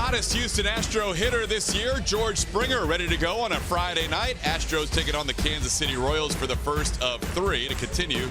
hottest Houston Astro hitter this year, George Springer, ready to go on a Friday night. Astros taking on the Kansas City Royals for the first of three to continue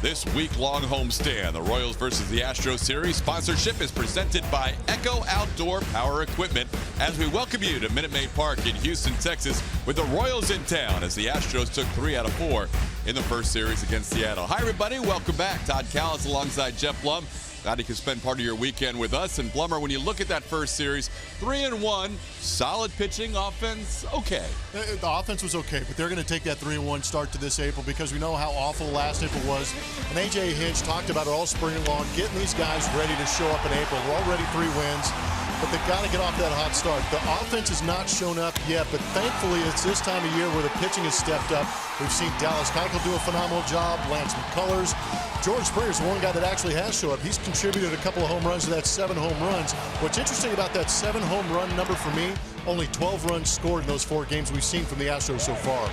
this week-long homestand. The Royals versus the Astros series sponsorship is presented by Echo Outdoor Power Equipment as we welcome you to Minute Maid Park in Houston, Texas, with the Royals in town as the Astros took 3 out of 4 in the first series against Seattle. Hi, everybody. Welcome back. Todd Callis alongside Jeff Blum. Glad you can spend part of your weekend with us. And Blummer, when you look at that first series, 3-1, solid pitching, offense, okay. The offense was okay, but they're going to take that 3-1 start to this April because we know how awful last April was. And A.J. Hinch talked about it all spring long, getting these guys ready to show up in April. They're already 3 wins, but they've got to get off that hot start. The offense has not shown up yet, but thankfully it's this time of year where the pitching has stepped up. We've seen Dallas Keuchel do a phenomenal job, Lance McCullers. George Springer's the one guy that actually has shown up. He's contributed a couple of home runs to that 7 home runs. What's interesting about that 7 home run number for me, only 12 runs scored in those 4 games we've seen from the Astros so far.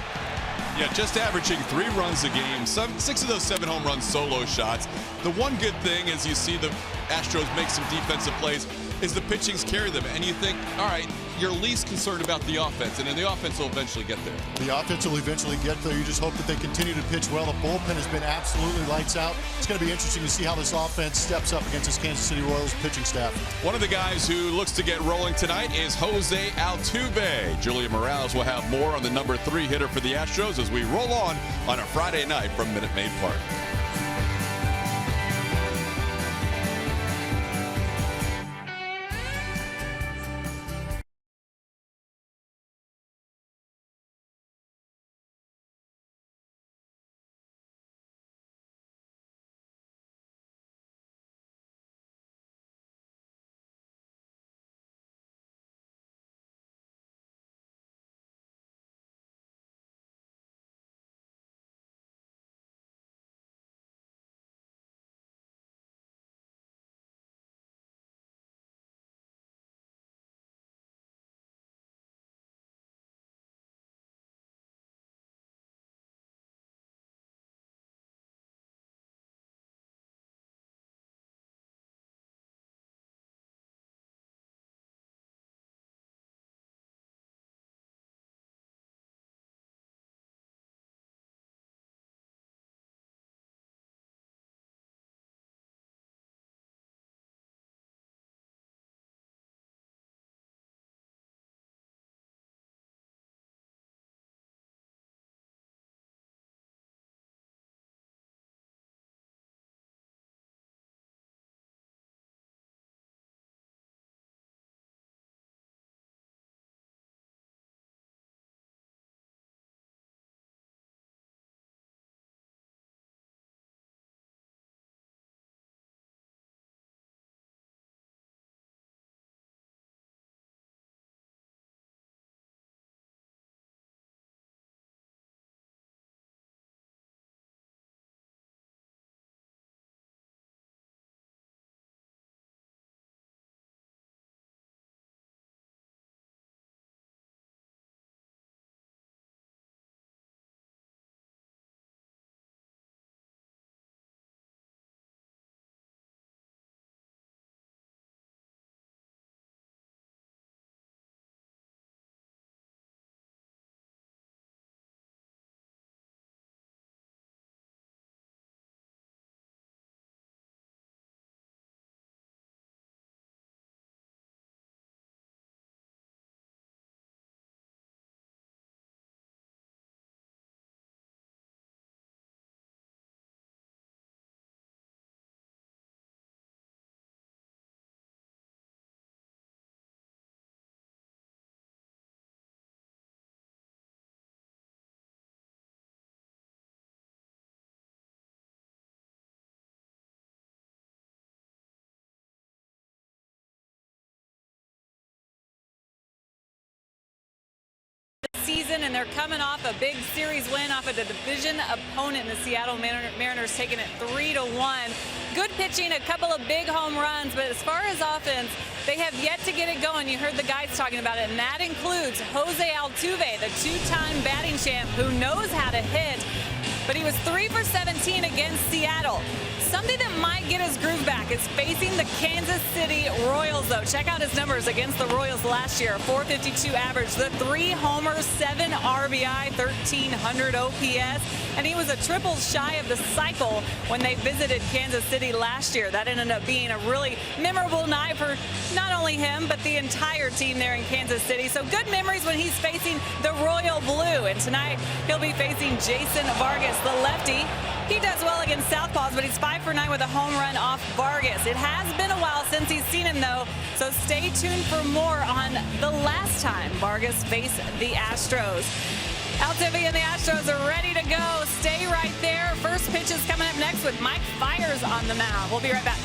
Yeah, just averaging 3 runs a game. 6 of those 7 home runs solo shots. The one good thing is you see the Astros make some defensive plays is the pitching's carry them. And you think, all right, you're least concerned about the offense, and then the offense will eventually get there. The offense will eventually get there. You just hope that they continue to pitch well. The bullpen has been absolutely lights out. It's going to be interesting to see how this offense steps up against this Kansas City Royals pitching staff. One of the guys who looks to get rolling tonight is Jose Altuve. Julian Morales will have more on the number 3 hitter for the Astros as we roll on a Friday night from Minute Maid Park. Season, and they're coming off a big series win off of the division opponent in the Seattle Mariners, taking it 3-1. Good pitching, a couple of big home runs, but as far as offense, they have yet to get it going. You heard the guys talking about it, and that includes Jose Altuve, the 2-time batting champ who knows how to hit. but he was 3 for 17 against Seattle. Something that might get his groove back is facing the Kansas City Royals, though. Check out his numbers against the Royals last year. 452 average, the 3 homers, 7 RBI, 1,300 OPS, and he was a triple shy of the cycle when they visited Kansas City last year. That ended up being a really memorable night for not only him, but the entire team there in Kansas City. So good memories when he's facing the Royal Blue, and tonight he'll be facing Jason Vargas, the lefty. He does well against southpaws, but he's 5 for 9 with a home run off Vargas. It has been a while since he's seen him, though, so stay tuned for more on the last time Vargas faced the Astros. Altivi and the Astros are ready to go. Stay right there. First pitch is coming up next with Mike Fiers on the mound. We'll be right back.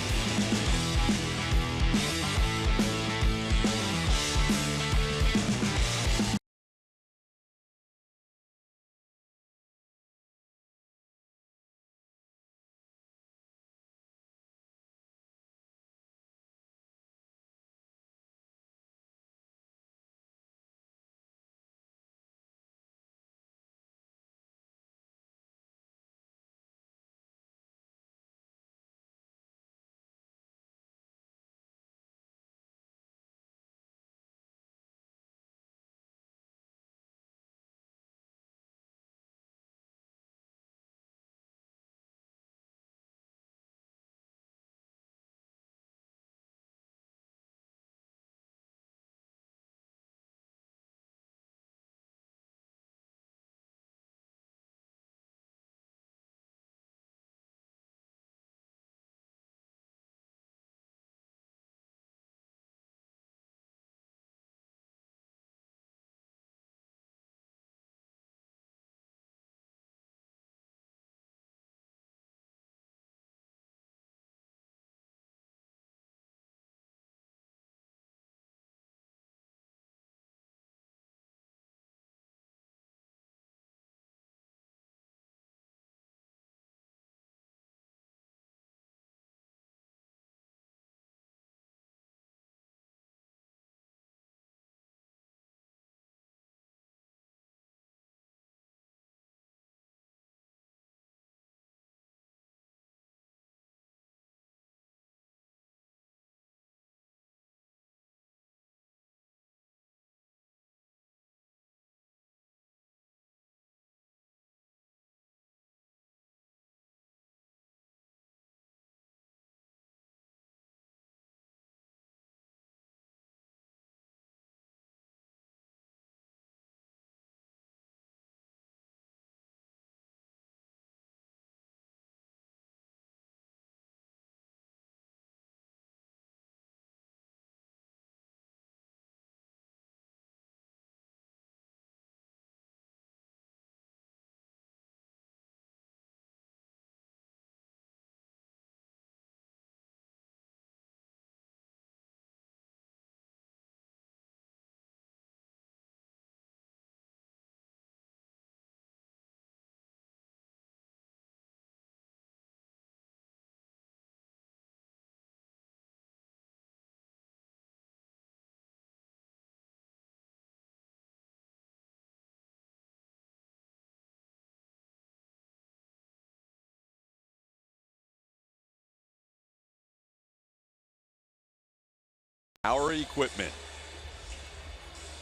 Our equipment.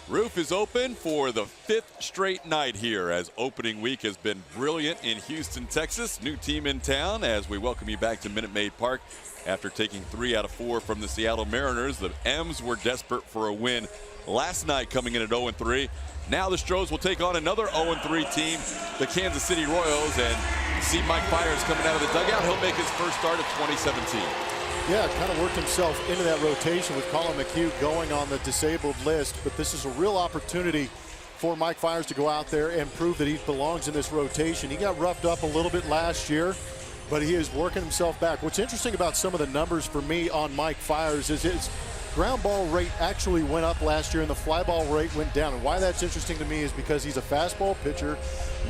Roof is open for the 5th straight night here, as opening week has been brilliant in Houston, Texas. New team in town as we welcome you back to Minute Maid Park. After taking 3 out of 4 from the Seattle Mariners, the M's were desperate for a win last night, coming in at 0-3. Now the Astros will take on another 0-3 team, the Kansas City Royals, and see Mike Fiers coming out of the dugout. He'll make his first start of 2017. Yeah, kind of worked himself into that rotation with Colin McHugh going on the disabled list. But this is a real opportunity for Mike Fiers to go out there and prove that he belongs in this rotation. He got roughed up a little bit last year, but he is working himself back. What's interesting about some of the numbers for me on Mike Fiers is his ground ball rate actually went up last year and the fly ball rate went down. And why that's interesting to me is because he's a fastball pitcher,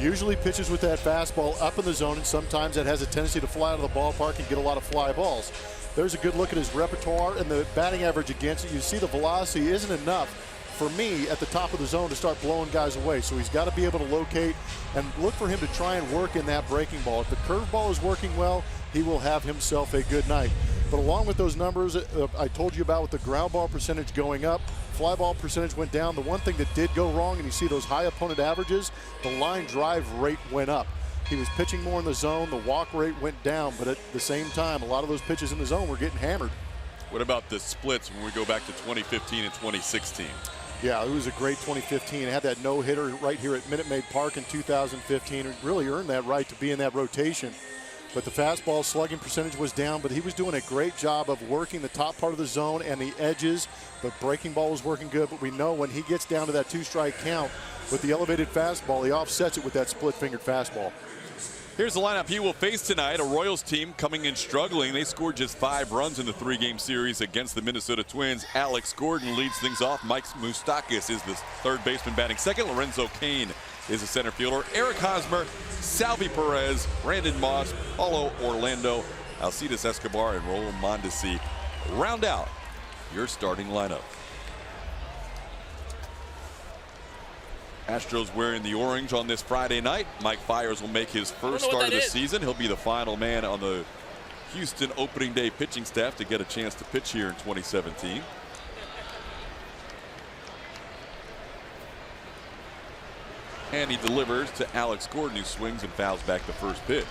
usually pitches with that fastball up in the zone, and sometimes that has a tendency to fly out of the ballpark and get a lot of fly balls. There's a good look at his repertoire and the batting average against it. You see the velocity isn't enough for me, at the top of the zone to start blowing guys away. So he's got to be able to locate and look for him to try and work in that breaking ball. If the curveball is working well, he will have himself a good night. But along with those numbers I told you about, with the ground ball percentage going up, fly ball percentage went down. The one thing that did go wrong, and you see those high opponent averages, the line drive rate went up. He was pitching more in the zone. The walk rate went down, but at the same time, a lot of those pitches in the zone were getting hammered. What about the splits when we go back to 2015 and 2016? Yeah, it was a great 2015. It had that no-hitter right here at Minute Maid Park in 2015. It really earned that right to be in that rotation. But the fastball slugging percentage was down, but he was doing a great job of working the top part of the zone and the edges. The breaking ball was working good, but we know when he gets down to that 2-strike count with the elevated fastball, he offsets it with that split-fingered fastball. Here's the lineup he will face tonight. A Royals team coming in struggling. They scored just 5 runs in the 3-game series against the Minnesota Twins. Alex Gordon leads things off. Mike Moustakas is the third baseman batting second. Lorenzo Cain is the center fielder. Eric Hosmer, Salvi Perez, Brandon Moss, Paulo Orlando, Alcides Escobar, and Roland Mondesi round out your starting lineup. Astros wearing the orange on this Friday night. Mike Fiers will make his first start of the season. He'll be the final man on the Houston opening day pitching staff to get a chance to pitch here in 2017. And he delivers to Alex Gordon, who swings and fouls back the first pitch.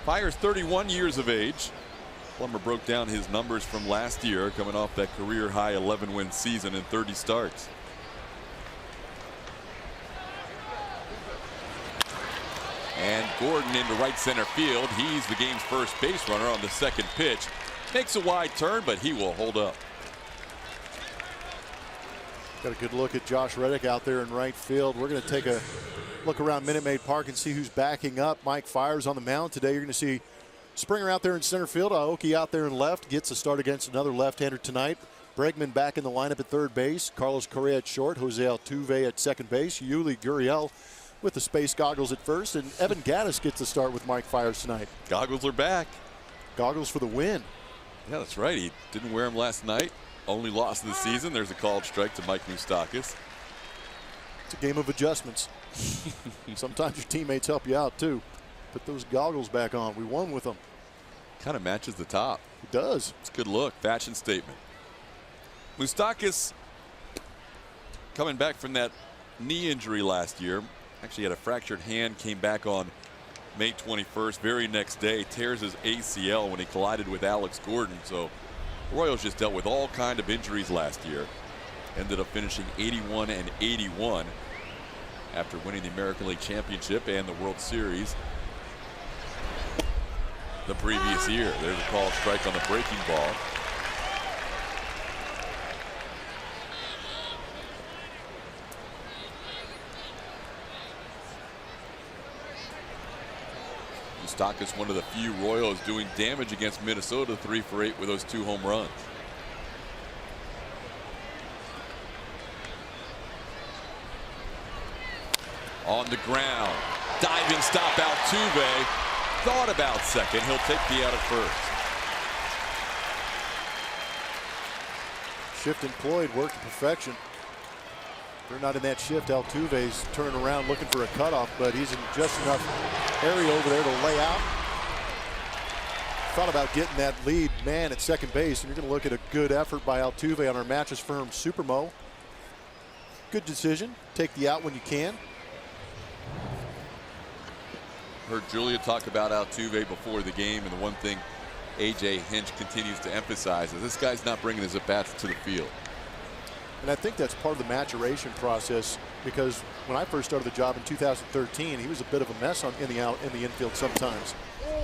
Fiers 31 years of age. Plummer broke down his numbers from last year, coming off that career high 11-win season and 30 starts. And Gordon into right center field. He's the game's first base runner on the second pitch. Makes a wide turn, but he will hold up. Got a good look at Josh Reddick out there in right field. We're going to take a look around Minute Maid Park and see who's backing up Mike Fiers on the mound today. You're going to see Springer out there in center field. Aoki out there in left. Gets a start against another left-hander tonight. Bregman back in the lineup at third base. Carlos Correa at short. Jose Altuve at second base. Yuli Gurriel with the space goggles at first, and Evan Gattis gets the start with Mike Fiers tonight. Goggles are back. Goggles for the win. Yeah, that's right. He didn't wear them last night. Only loss of the season. There's a called strike to Mike Moustakas. It's a game of adjustments. Sometimes your teammates help you out too. Put those goggles back on. We won with them. Kind of matches the top. It does. It's a good look. Fashion statement. Moustakas coming back from that knee injury last year. Actually had a fractured hand, came back on May 21st. Very next day, tears his ACL when he collided with Alex Gordon. So the Royals just dealt with all kind of injuries last year. Ended up finishing 81 and 81 after winning the American League Championship and the World Series the previous year. There's a called strike on the breaking ball. Moustakas, one of the few Royals doing damage against Minnesota, 3 for 8 with those 2 home runs. On the ground, diving stop. Altuve thought about second. He'll take the out at first. Shift employed, worked to perfection. They're not in that shift. Altuve's turning around looking for a cutoff, but he's in just enough area over there to lay out. Thought about getting that lead man at second base, and you're going to look at a good effort by Altuve on our Mattress Firm Supermo. Good decision. Take the out when you can. Heard Julia talk about Altuve before the game, and the one thing A.J. Hinch continues to emphasize is this guy's not bringing his at-bats to the field. And I think that's part of the maturation process, because when I first started the job in 2013, he was a bit of a mess in the infield sometimes.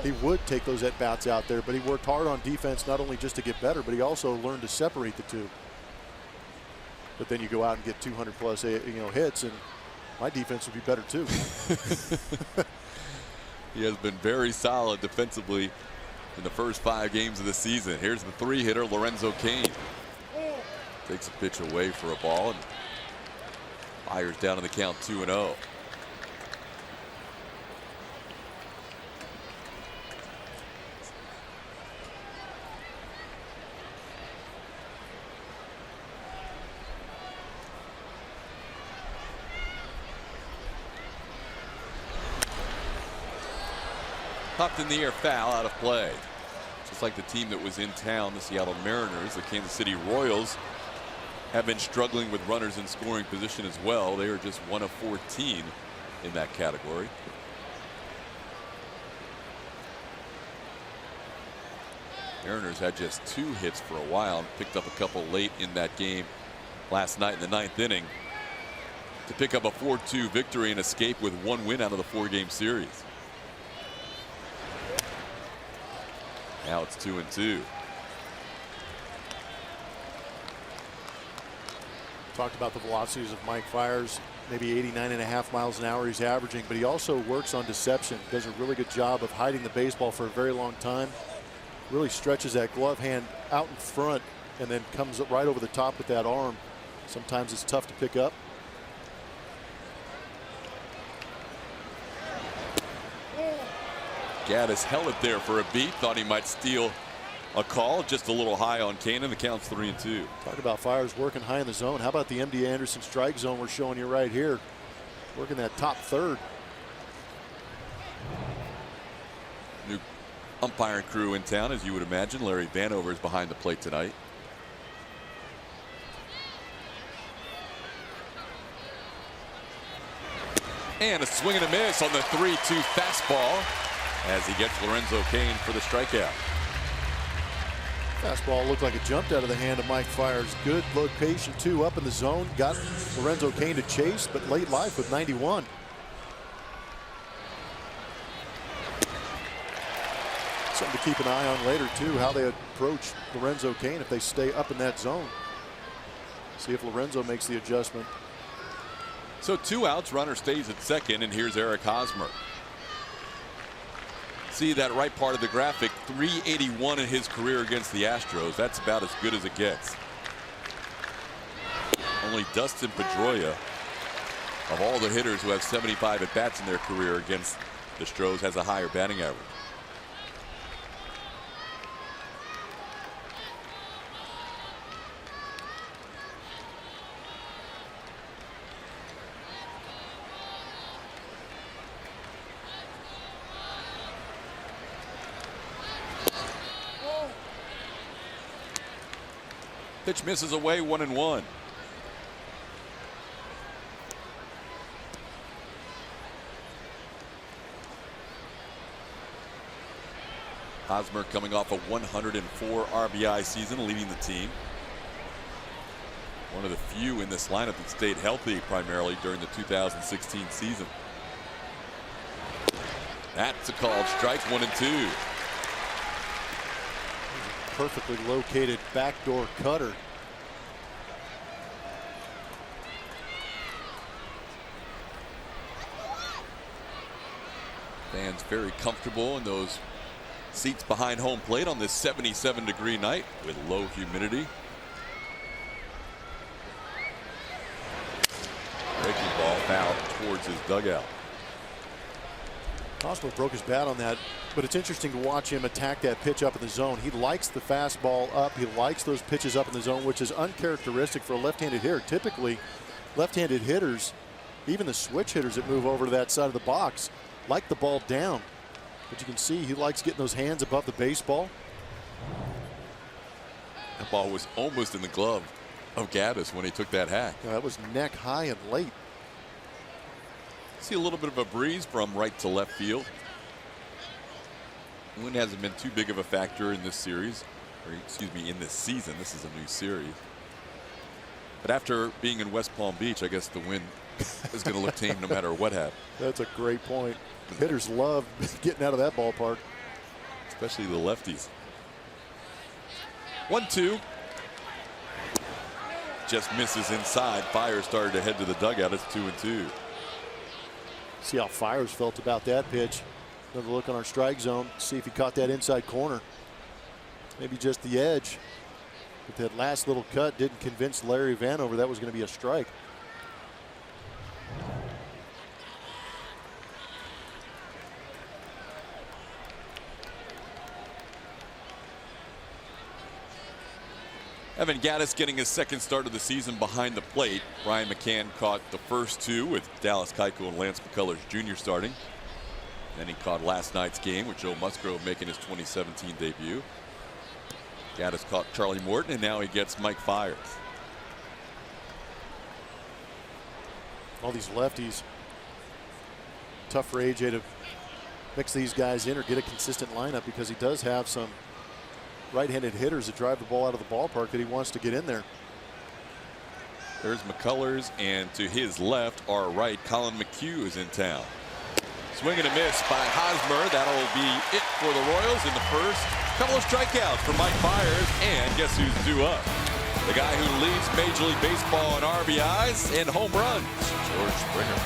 He would take those at-bats out there, but he worked hard on defense, not only just to get better, but he also learned to separate the two. But then you go out and get 200 plus hits, and my defense would be better too. He has been very solid defensively in the first 5 games of the season. Here's the 3-hitter, Lorenzo Cain. Takes a pitch away for a ball and fires down in the count 2-0. Popped in the air, foul, out of play. Just like the team that was in town, the Seattle Mariners, the Kansas City Royals have been struggling with runners in scoring position as well. They are just 1 of 14 in that category. Mariners had just 2 hits for a while and picked up a couple late in that game last night in the 9th inning to pick up a 4-2 victory and escape with 1 win out of the 4-game series. Now it's 2-2. Talked about the velocities of Mike Fiers, maybe 89.5 miles an hour he's averaging, but he also works on deception, does a really good job of hiding the baseball for a very long time. Really stretches that glove hand out in front and then comes right over the top with that arm. Sometimes it's tough to pick up. Gaddis held it there for a beat. Thought he might steal a call. Just a little high on Cannon. The count's 3-2. Talk about Fiers working high in the zone. How about the MD Anderson strike zone we're showing you right here? Working that top third. New umpiring crew in town, as you would imagine. Larry Vanover is behind the plate tonight. And a swing and a miss on the 3-2 fastball as he gets Lorenzo Cain for the strikeout. Fastball looked like it jumped out of the hand of Mike Fiers. Good location too, up in the zone. Got Lorenzo Cain to chase, but late life with 91. Something to keep an eye on later too, how they approach Lorenzo Cain if they stay up in that zone. See if Lorenzo makes the adjustment. So 2 outs, runner stays at second, and here's Eric Hosmer. See that right part of the graphic, 381 in his career against the Astros. That's about as good as it gets. Only Dustin Pedroia, of all the hitters who have 75 at bats in their career against the Astros, has a higher batting average. Pitch misses away, 1-1. Hosmer coming off a 104 RBI season, leading the team. One of the few in this lineup that stayed healthy primarily during the 2016 season. That's a called strike, 1-2. Perfectly located backdoor cutter. Fans very comfortable in those seats behind home plate on this 77-degree night with low humidity. Breaking ball foul towards his dugout. Hosmer broke his bat on that, but it's interesting to watch him attack that pitch up in the zone. He likes the fastball up. He likes those pitches up in the zone, which is uncharacteristic for a left-handed hitter. Typically, left-handed hitters, even the switch hitters that move over to that side of the box, like the ball down. But you can see he likes getting those hands above the baseball. That ball was almost in the glove of Gaddis when he took that hack. Yeah, that was neck high and late. See a little bit of a breeze from right to left field. Wind hasn't been too big of a factor in this series, or excuse me, in this season. This is a new series. But after being in West Palm Beach, I guess the wind is going to look tame no matter what happens. That's a great point. Hitters love getting out of that ballpark. Especially the lefties. 1-2. Just misses inside. Fiers started to head to the dugout. It's 2-2. See how Fiers felt about that pitch. Another look on our strike zone. See if he caught that inside corner. Maybe just the edge. But that last little cut didn't convince Larry Vanover that was going to be a strike. Evan Gaddis getting his second start of the season behind the plate. Brian McCann caught the first 2 with Dallas Keuchel and Lance McCullers Jr. starting. Then he caught last night's game with Joe Musgrove making his 2017 debut. Gaddis caught Charlie Morton, and now he gets Mike Fiers. All these lefties. Tough for AJ to mix these guys in or get a consistent lineup, because he does have some right-handed hitters that drive the ball out of the ballpark that he wants to get in there. There's McCullers, and to his left, our right, Colin McHugh is in town. Swing and a miss by Hosmer. That'll be it for the Royals in the first. Couple of strikeouts for Mike Fiers, and guess who's due up? The guy who leads Major League Baseball in RBIs and home runs, George Springer.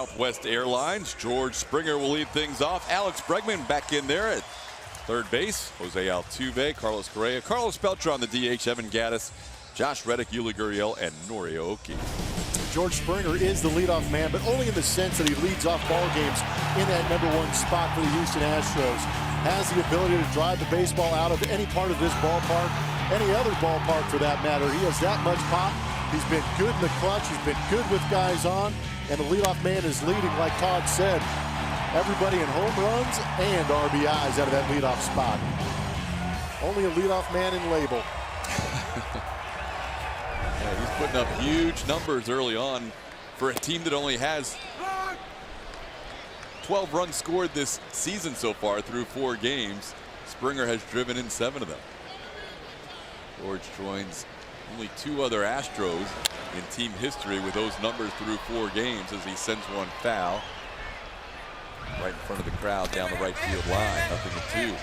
Southwest Airlines, George Springer will lead things off. Alex Bregman back in there at third base. Jose Altuve, Carlos Correa, Carlos Beltran on the DH, Evan Gaddis, Josh Reddick, Yuli Gurriel, and Nori Aoki. George Springer is the leadoff man, but only in the sense that he leads off ball games in that #1 spot for the Houston Astros. Has the ability to drive the baseball out of any part of this ballpark, any other ballpark for that matter. He has that much pop. He's been good in the clutch. He's been good with guys on. And the leadoff man is leading, like Todd said, everybody in home runs and RBIs out of that leadoff spot. Only a leadoff man in label. Yeah, he's putting up huge numbers early on for a team that only has 12 runs scored this season so far through 4 games. Springer has driven in 7 of them. George joins only 2 other Astros in team history with those numbers through 4 games as he sends one foul right in front of the crowd down the right field line. 0-2.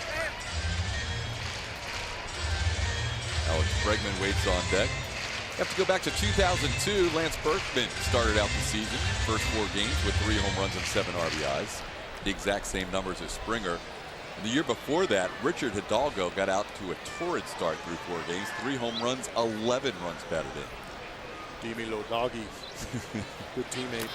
Alex Bregman waits on deck. You have to go back to 2002. Lance Berkman started out the season, first 4 games with 3 home runs and 7 RBIs. The exact same numbers as Springer. And the year before that, Richard Hidalgo got out to a torrid start through 4 games. 3 home runs, 11 runs batted in. Dimelo Doggy. Good teammate.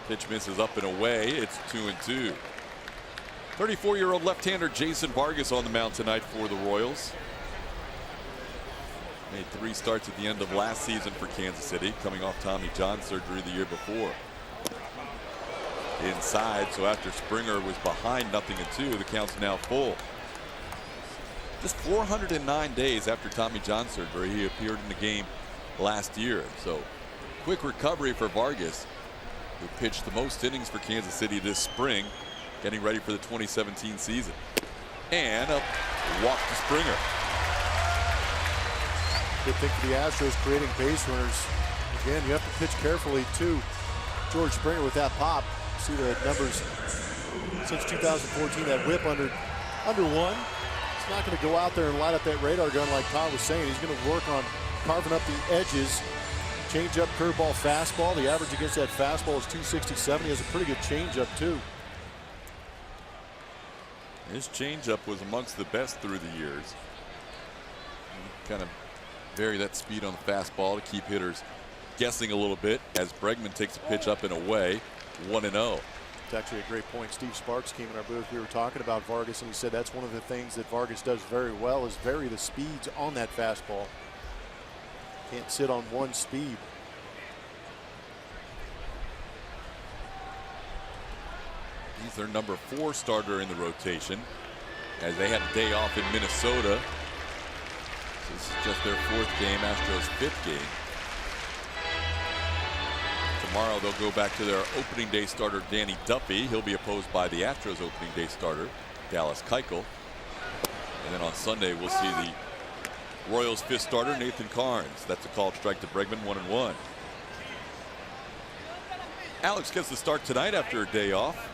Pitch misses up and away. It's 2-2. 34-year-old left-hander Jason Vargas on the mound tonight for the Royals. Made 3 starts at the end of last season for Kansas City, coming off Tommy John surgery the year before. Inside, so after Springer was behind 0-2, the count's now full. Just 409 days after Tommy John surgery, he appeared in the game last year. So quick recovery for Vargas, who pitched the most innings for Kansas City this spring, getting ready for the 2017 season. And a walk to Springer. Good thing for the Astros, creating base runners. Again, you have to pitch carefully too. George Springer with that pop. See the numbers since 2014. That whip under 1. It's not going to go out there and light up that radar gun like Todd was saying. He's going to work on carving up the edges. Change up, curveball, fastball. The average against that fastball is 267. He has a pretty good changeup too. His changeup was amongst the best through the years. Kind of vary that speed on the fastball to keep hitters guessing a little bit as Bregman takes a pitch up and away. 1-0. It's actually a great point. Steve Sparks came in our booth. We were talking about Vargas, and he said that's one of the things that Vargas does very well is vary the speeds on that fastball. Can't sit on one speed. He's their number 4 starter in the rotation as they had a day off in Minnesota. This is just their 4th game, Astros 5th game. Tomorrow they'll go back to their opening day starter Danny Duffy. He'll be opposed by the Astros opening day starter Dallas Keuchel. And then on Sunday we'll see the Royals 5th starter Nathan Carnes. That's a called strike to Bregman, 1-1. Alex gets the start tonight after a day off.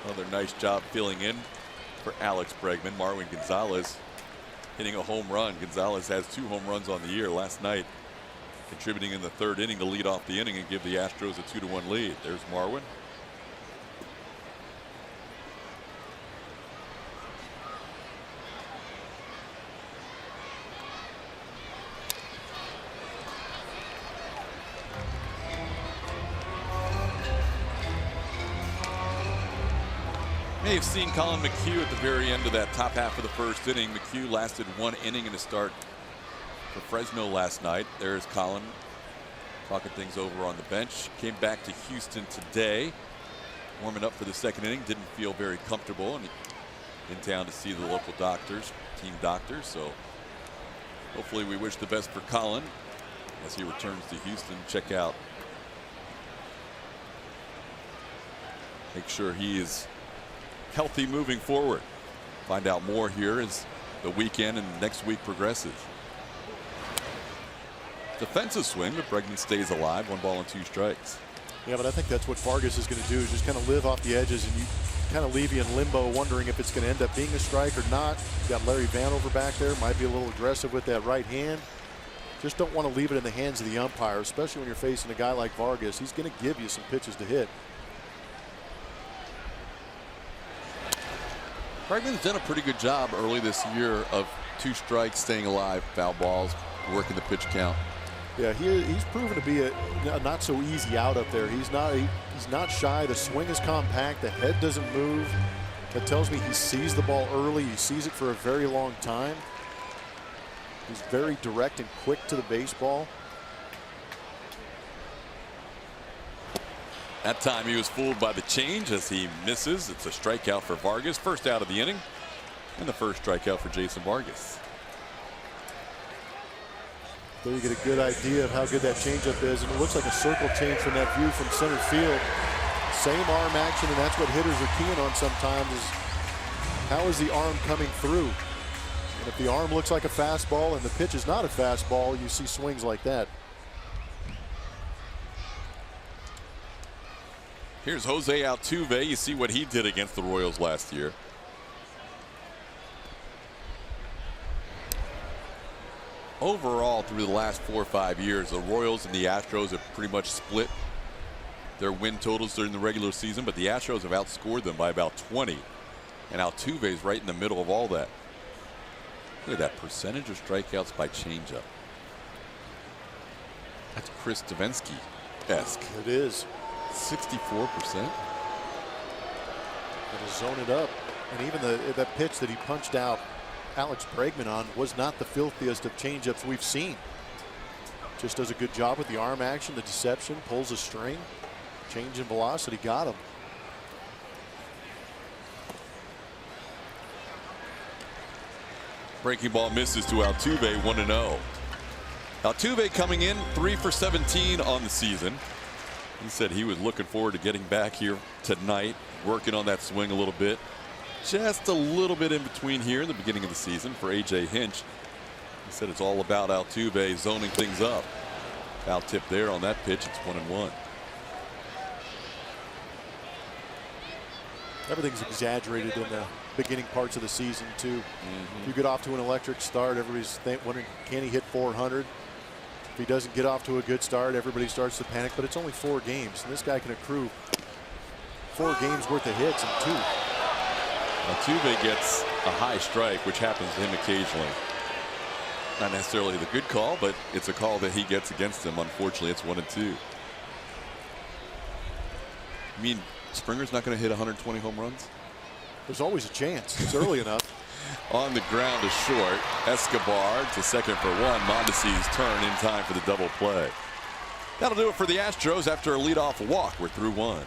Another nice job filling in for Alex Bregman. Marwin Gonzalez hitting a home run. Gonzalez has 2 home runs on the year last night, contributing in the 3rd inning to lead off the inning and give the Astros a 2-1 lead. There's Marwin. May have seen Colin McHugh at the very end of that top half of the 1st inning. McHugh lasted 1 inning in a start for Fresno last night. There's Colin talking things over on the bench. Came back to Houston today, warming up for the 2nd inning. Didn't feel very comfortable, and in town to see the local doctors, team doctors. So hopefully we wish the best for Colin as he returns to Houston. Check out, make sure he is healthy moving forward. Find out more here as the weekend and next week progresses. Defensive swing, but Bregman stays alive. 1 ball and 2 strikes. Yeah, but I think that's what Vargas is going to do, is just kind of live off the edges, and you kind of leave you in limbo wondering if it's going to end up being a strike or not. You got Larry Vanover back there, might be a little aggressive with that right hand. Just don't want to leave it in the hands of the umpire, especially when you're facing a guy like Vargas. He's going to give you some pitches to hit. Bregman's done a pretty good job early this year of 2 strikes, staying alive, foul balls, working the pitch count. Yeah, he's proven to be a not so easy out up there. He's not shy. The swing is compact. The head doesn't move. That tells me he sees the ball early. He sees it for a very long time. He's very direct and quick to the baseball. That time he was fooled by the change as he misses. It's a strikeout for Vargas. 1st out of the inning, and the 1st strikeout for Jason Vargas. There you get a good idea of how good that changeup is, and it looks like a circle change from that view from center field. Same arm action, and that's what hitters are keying on sometimes, is how is the arm coming through. And if the arm looks like a fastball and the pitch is not a fastball, you see swings like that. Here's Jose Altuve. You see what he did against the Royals last year. Overall, through the last 4 or 5 years, the Royals and the Astros have pretty much split their win totals during the regular season, but the Astros have outscored them by about 20. And Altuve's right in the middle of all that. Look at that percentage of strikeouts by changeup. That's Chris Davinsky-esque. It is. 64%. It'll zone it up. And even that pitch that he punched out Alex Bregman on was not the filthiest of changeups we've seen. Just does a good job with the arm action, the deception, pulls a string, change in velocity, got him. Breaking ball misses to Altuve, 1-0. Altuve coming in 3 for 17 on the season. He said he was looking forward to getting back here tonight, working on that swing a little bit. just a little bit in between here in the beginning of the season for A.J. Hinch. He said it's all about Altuve zoning things up. Foul tip there on that pitch. It's 1-1. Everything's exaggerated in the beginning parts of the season too. If you get off to an electric start, everybody's wondering, can he hit 400? If he doesn't get off to a good start, everybody starts to panic. But it's only 4 games, and this guy can accrue 4 games worth of hits in 2. Altuve gets a high strike, which happens to him occasionally. Not necessarily the good call, but it's a call that he gets against him. Unfortunately, it's 1-2. I mean, Springer's not going to hit 120 home runs? There's always a chance. It's early enough. On the ground to short. Escobar to second for 1. Mondesi's turn in time for the double play. That'll do it for the Astros after a leadoff walk. We're through 1.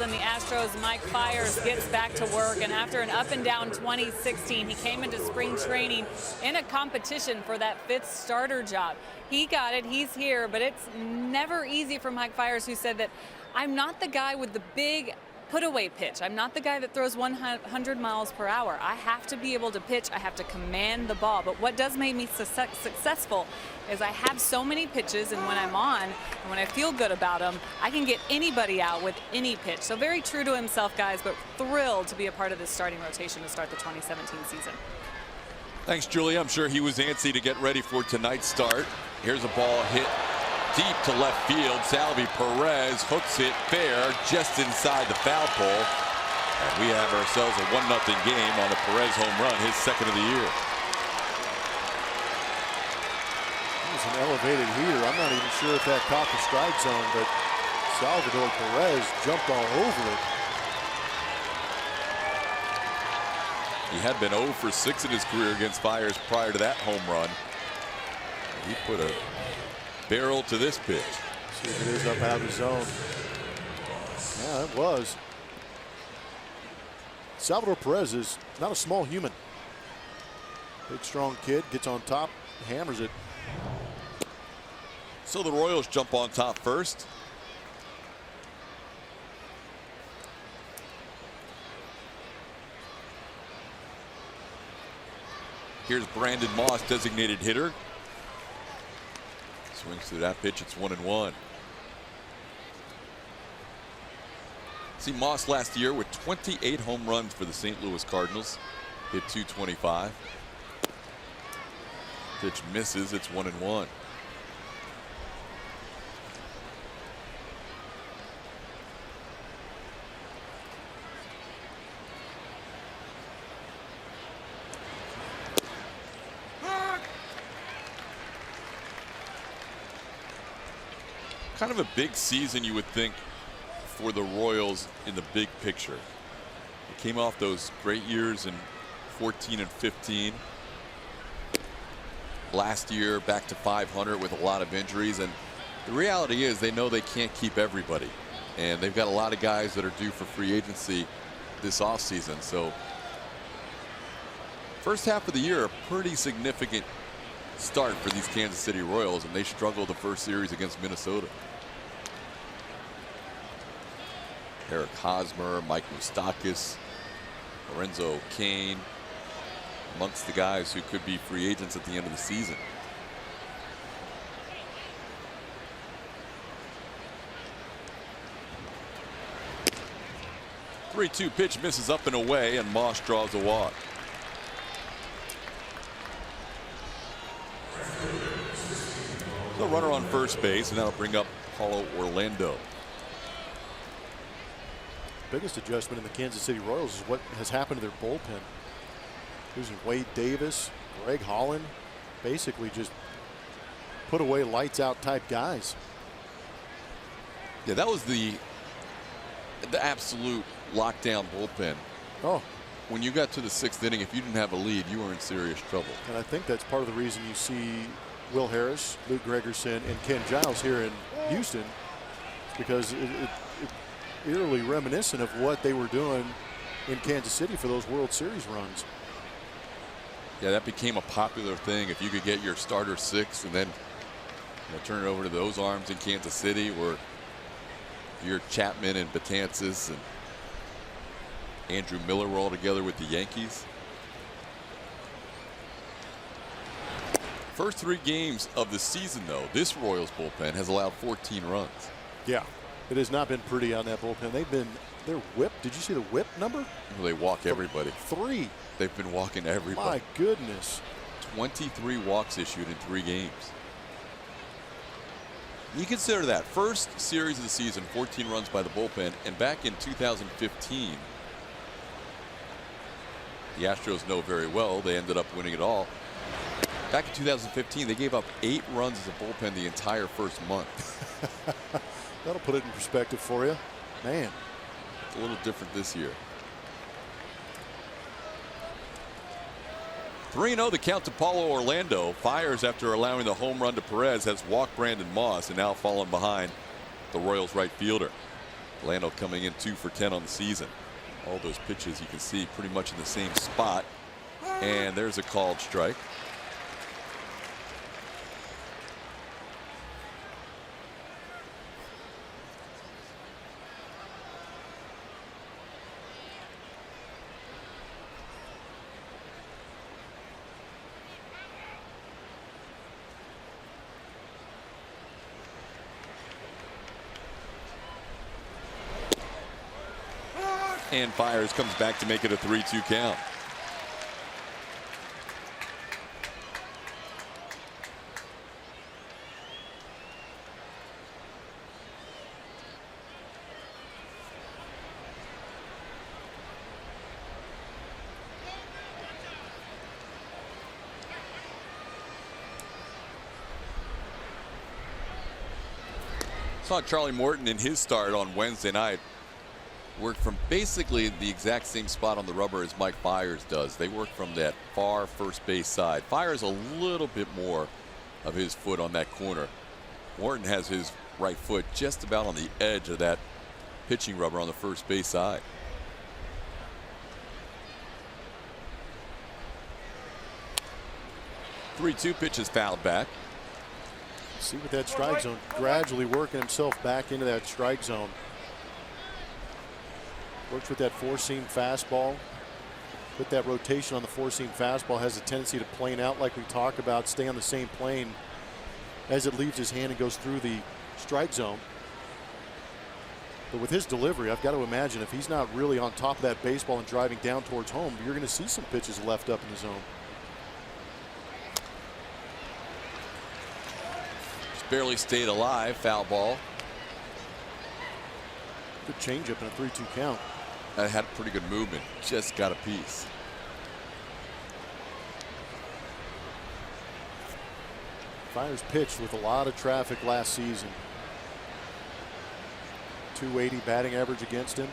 And the Astros, Mike Fiers gets back to work, and after an up and down 2016, he came into spring training in a competition for that 5th starter job. He got it, he's here, but it's never easy for Mike Fiers, who said that I'm not the guy with the big put-away pitch. I'm not the guy that throws 100 miles per hour. I have to be able to pitch. I have to command the ball. But what does make me successful is I have so many pitches, and when I'm on and when I feel good about them, I can get anybody out with any pitch. So very true to himself, guys, but thrilled to be a part of this starting rotation to start the 2017 season. Thanks, Julie. I'm sure he was antsy to get ready for tonight's start. Here's a ball hit deep to left field. Salvi Perez hooks it fair just inside the foul pole. And we have ourselves a 1-0 game on a Perez home run, his 2nd of the year. It was an elevated heater. I'm not even sure if that caught the strike zone, but Salvador Perez jumped all over it. He had been 0 for 6 in his career against Fiers prior to that home run. He put a barrel to this pitch. See if it is up out of the zone. Yeah, it was. Salvador Perez is not a small human. Big, strong kid, gets on top, hammers it. So the Royals jump on top first. Here's Brandon Moss, designated hitter. Swings through that pitch. It's 1-1. See Moss last year with 28 home runs for the St. Louis Cardinals. Hit .225. Pitch misses. It's 1-1. Kind of a big season, you would think, for the Royals in the big picture. They came off those great years in 14 and 15. last year back to 500 with a lot of injuries, and the reality is they know they can't keep everybody, and they've got a lot of guys that are due for free agency this offseason. So first half of the year, a pretty significant start for these Kansas City Royals, and they struggled the first series against Minnesota. Eric Hosmer, Mike Moustakas, Lorenzo Cain, amongst the guys who could be free agents at the end of the season. The 3-2 pitch misses up and away, and Moss draws a walk. The runner on first base, and that'll bring up Paulo Orlando. Biggest adjustment in the Kansas City Royals is what has happened to their bullpen. Losing Wade Davis, Greg Holland, basically just put away lights out type guys. Yeah, that was the absolute lockdown bullpen. Oh, when you got to the 6th inning, if you didn't have a lead, you were in serious trouble. and I think that's part of the reason you see Will Harris, Luke Gregerson, and Ken Giles here in Houston, because it eerily reminiscent of what they were doing in Kansas City for those World Series runs. Yeah, that became a popular thing. If you could get your starter 6 and then turn it over to those arms in Kansas City, where your Chapman and Betances and Andrew Miller were all together with the Yankees. First 3 games of the season, though, this Royals bullpen has allowed 14 runs. Yeah, it has not been pretty on that bullpen. They're whipped. Did you see the whip number? Well, they walk everybody. 3. They've been walking everybody. My goodness. 23 walks issued in 3 games. You consider that first series of the season, 14 runs by the bullpen, and back in 2015, the Astros know very well they ended up winning it all. Back in 2015, they gave up 8 runs as a bullpen the entire first month. That'll put it in perspective for you. Man. It's a little different this year. 3-0 the count to Paulo Orlando. Fiers, after allowing the home run to Perez, has walked Brandon Moss and now fallen behind the Royals right fielder. Orlando coming in 2 for 10 on the season. All those pitches you can see pretty much in the same spot. And there's a called strike. And Fiers comes back to make it a 3-2 count. Saw Charlie Morton in his start on Wednesday night work from basically the exact same spot on the rubber as Mike Fiers does. They work from that far first base side. Fiers a little bit more of his foot on that corner. Morton has his right foot just about on the edge of that pitching rubber on the first base side. The 3-2 pitch is fouled back. See with that strike zone, gradually working himself back into that strike zone. Works with that 4-seam fastball. With that rotation on the 4-seam fastball, has a tendency to plane out like we talk about, stay on the same plane as it leaves his hand and goes through the strike zone. But with his delivery, I've got to imagine if he's not really on top of that baseball and driving down towards home, you're going to see some pitches left up in the zone. Just barely stayed alive. Foul ball. Good changeup and a 3-2 count. That had pretty good movement. Just got a piece. Fiers pitched with a lot of traffic last season. 280 batting average against him.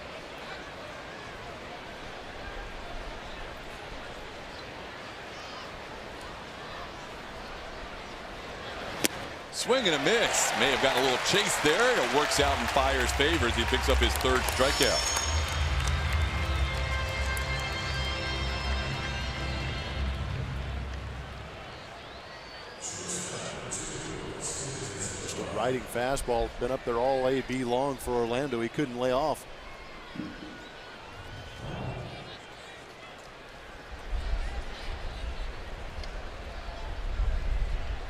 Swing and a miss. May have gotten a little chase there. It works out in Fiers' favor as he picks up his 3rd strikeout. Just a riding fastball. Been up there all AB long for Orlando. He couldn't lay off.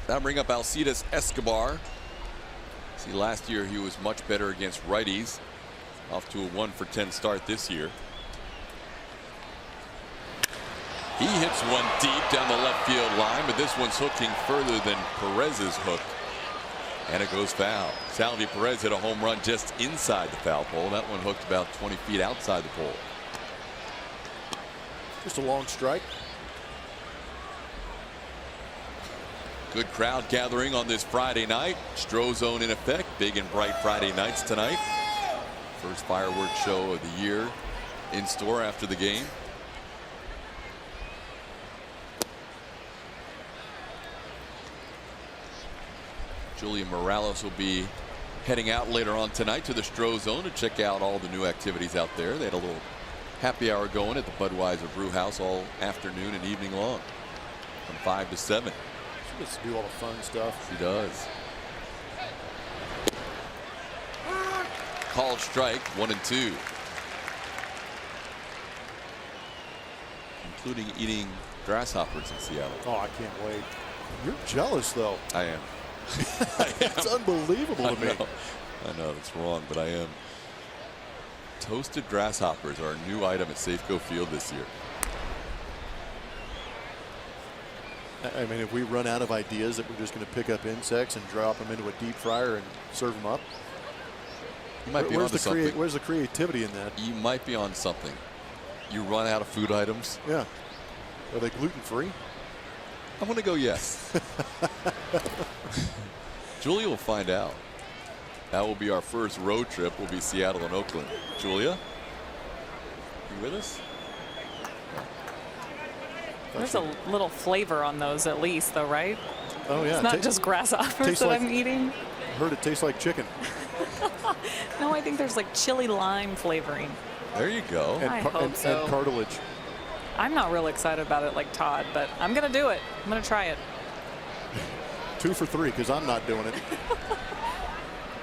Now bring up Alcides Escobar. See, last year he was much better against righties. Off to a 1-for-10 start this year. He hits one deep down the left field line, but this one's hooking further than Perez's hook. And it goes foul. Salvi Perez hit a home run just inside the foul pole. That one hooked about 20 feet outside the pole. Just a long strike. Good crowd gathering on this Friday night. Strozone in effect. Big and bright Friday nights tonight. First fireworks show of the year in store after the game. Julian Morales will be heading out later on tonight to the Strozone to check out all the new activities out there. They had a little happy hour going at the Budweiser Brew House all afternoon and evening long from 5 to 7. She gets to do all the fun stuff. She does. Called strike, 1-2. Including eating grasshoppers in Seattle. Oh, I can't wait. You're jealous, though. I am. It's unbelievable to me. I know it's wrong, but I am. Toasted grasshoppers are a new item at Safeco Field this year. I mean, if we run out of ideas that we're just going to pick up insects and drop them into a deep fryer and serve them up, you might be onto something. Where's the creativity in that? You might be on something. You run out of food items. Yeah. Are they gluten-free? I'm going to go yes. Julia will find out. That will be our first road trip. Will be Seattle and Oakland. Julia, you with us? There's a little flavor on those at least, though, right? Oh, yeah. It's not just grasshoppers that I'm eating. I heard it tastes like chicken. No, I think there's like chili lime flavoring. There you go. I hope so. And cartilage. I'm not real excited about it like Todd, but I'm going to do it. I'm going to try it. 2 for 3 because I'm not doing it.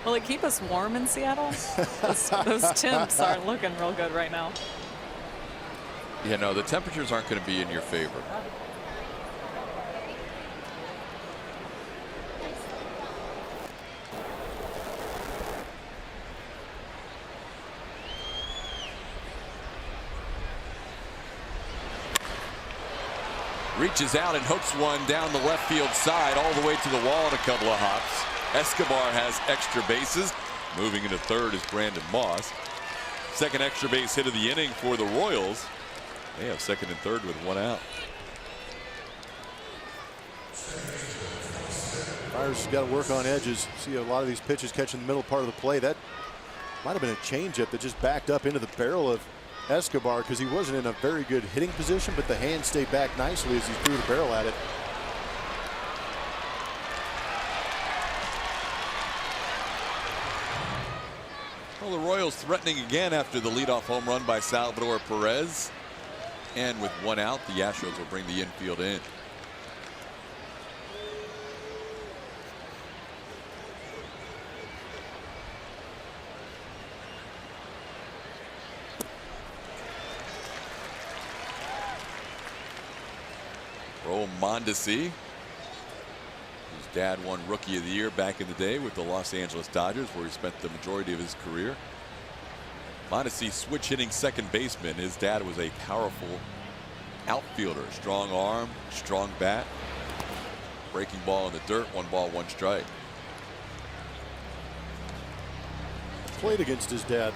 Will it keep us warm in Seattle? Those temps aren't looking real good right now. Yeah, no, the temperatures aren't going to be in your favor. Reaches out and hooks one down the left field side all the way to the wall in a couple of hops. Escobar has extra bases. Moving into third is Brandon Moss. Second extra base hit of the inning for the Royals. They have second and third with one out. Fiers has got to work on edges. See a lot of these pitches catching the middle part of the play. That might have been a changeup that just backed up into the barrel of Escobar because he wasn't in a very good hitting position, but the hand stayed back nicely as he threw the barrel at it. Well, the Royals threatening again after the leadoff home run by Salvador Perez. And with one out, the Astros will bring the infield in. Mondesi, whose dad won Rookie of the Year back in the day with the Los Angeles Dodgers, where he spent the majority of his career. Mondesi, switch hitting second baseman. His dad was a powerful outfielder, strong arm, strong bat, breaking ball in the dirt, 1 ball, 1 strike. Played against his dad.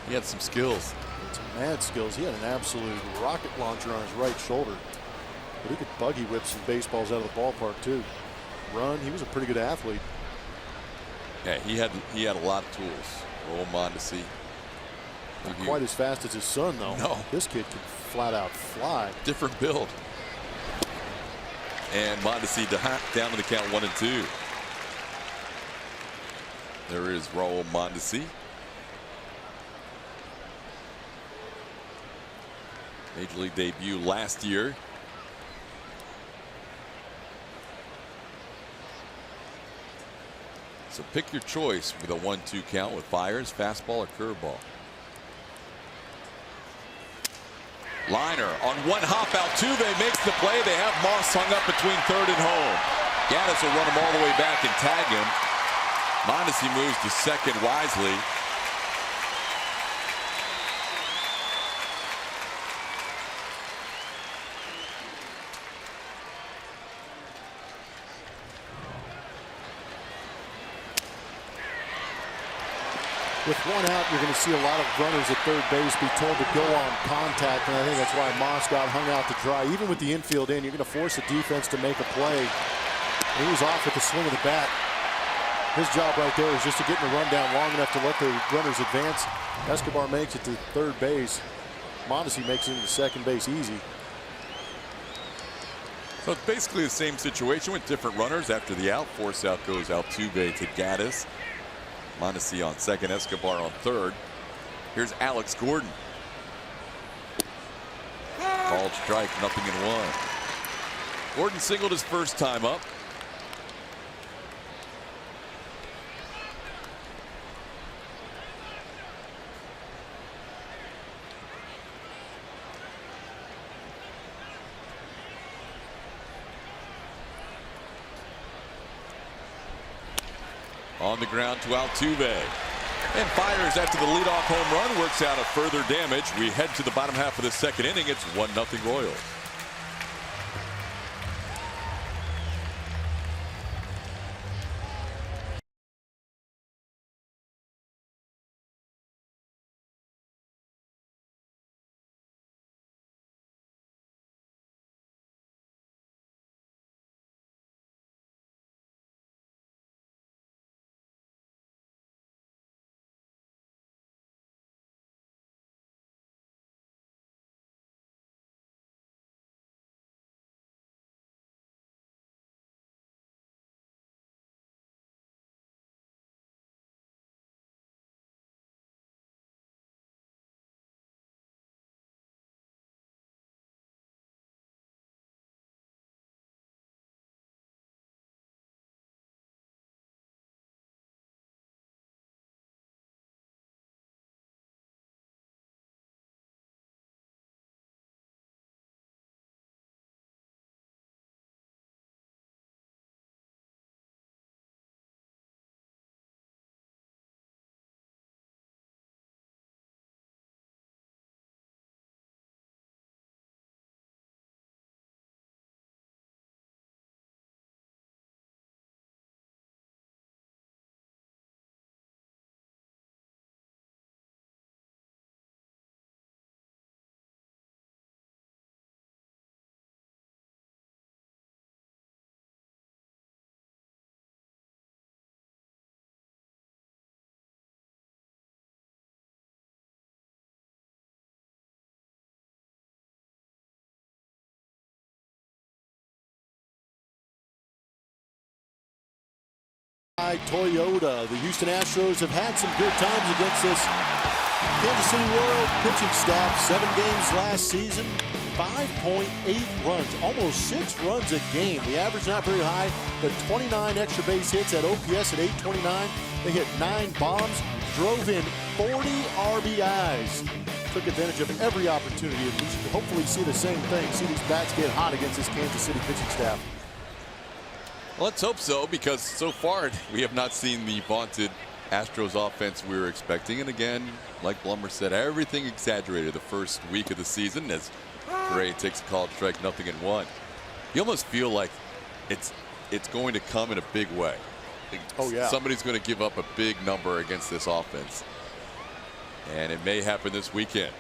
He had some skills. Some mad skills. He had an absolute rocket launcher on his right shoulder. But he could buggy whip some baseballs out of the ballpark too. Run. He was a pretty good athlete. Yeah, he had a lot of tools. Roll Mondesi. Not quite as fast as his son, though. No. This kid can flat out fly. Different build. And Mondesi down to the count 1-2. There is Raul Mondesi. Major League debut last year. So pick your choice with a 1-2 count with Fiers, fastball or curveball. Liner on one hop. Altuve makes the play. They have Moss hung up between third and home. Gaddis will run him all the way back and tag him. Mondesi moves to second wisely. With one out, you're going to see a lot of runners at third base be told to go on contact, and I think that's why Moss got hung out to dry. Even with the infield in, you're going to force the defense to make a play. And he was off with the swing of the bat. His job right there is just to get in the rundown long enough to let the runners advance. Escobar makes it to third base. Mondesi makes it into second base easy. So it's basically the same situation with different runners. After the out, force out goes Altuve to Gaddis. Mondesi on second, Escobar on third. Here's Alex Gordon. Called strike, 0-1. Gordon singled his first time up. On the ground to Altuve. And Fiers after the leadoff home run works out of further damage. We head to the bottom half of the second inning. It's 1-0 Royals. Toyota. The Houston Astros have had some good times against this Kansas City Royals pitching staff. 7 games last season, 5.8 runs, almost 6 runs a game. The average not very high, but 29 extra base hits at OPS at 829. They hit 9 bombs, drove in 40 RBIs. Took advantage of every opportunity, and we should hopefully see the same thing. See these bats get hot against this Kansas City pitching staff. Well, let's hope so, because so far we have not seen the vaunted Astros offense we were expecting. And again, like Blummer said, everything exaggerated the first week of the season as Gray takes a called strike, 0-1. You almost feel like it's going to come in a big way. Oh yeah. Somebody's going to give up a big number against this offense. And it may happen this weekend.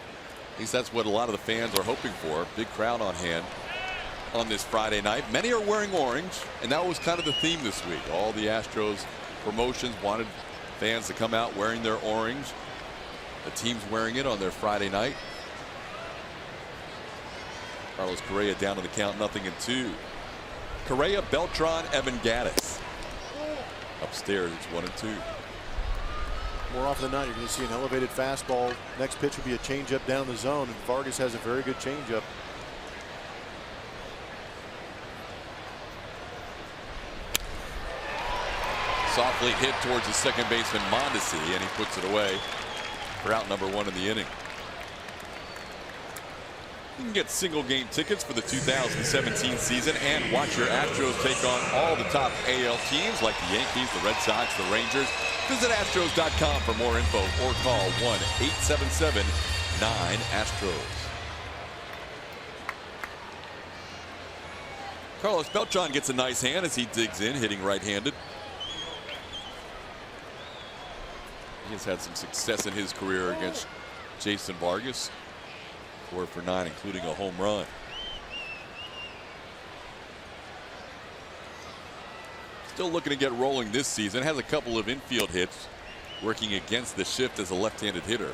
At least that's what a lot of the fans are hoping for. Big crowd on hand on this Friday night. Many are wearing orange, and that was kind of the theme this week. All the Astros promotions wanted fans to come out wearing their orange. The team's wearing it on their Friday night. Carlos Correa down to the count, 0-2. Correa, Beltran, Evan Gaddis. Upstairs, it's 1-2. More often than not, you're going to see an elevated fastball. Next pitch will be a changeup down the zone, and Vargas has a very good changeup. Softly hit towards the second baseman Mondesi, and he puts it away for out number 1 in the inning. You can get single game tickets for the 2017 season and watch your Astros take on all the top AL teams like the Yankees, the Red Sox, the Rangers. Visit Astros.com for more info or call 1-877-9-ASTROS. Carlos Beltran gets a nice hand as he digs in, hitting right-handed. He has had some success in his career against Jason Vargas. 4 for 9, including a home run. Still looking to get rolling this season. Has a couple of infield hits, working against the shift as a left-handed hitter.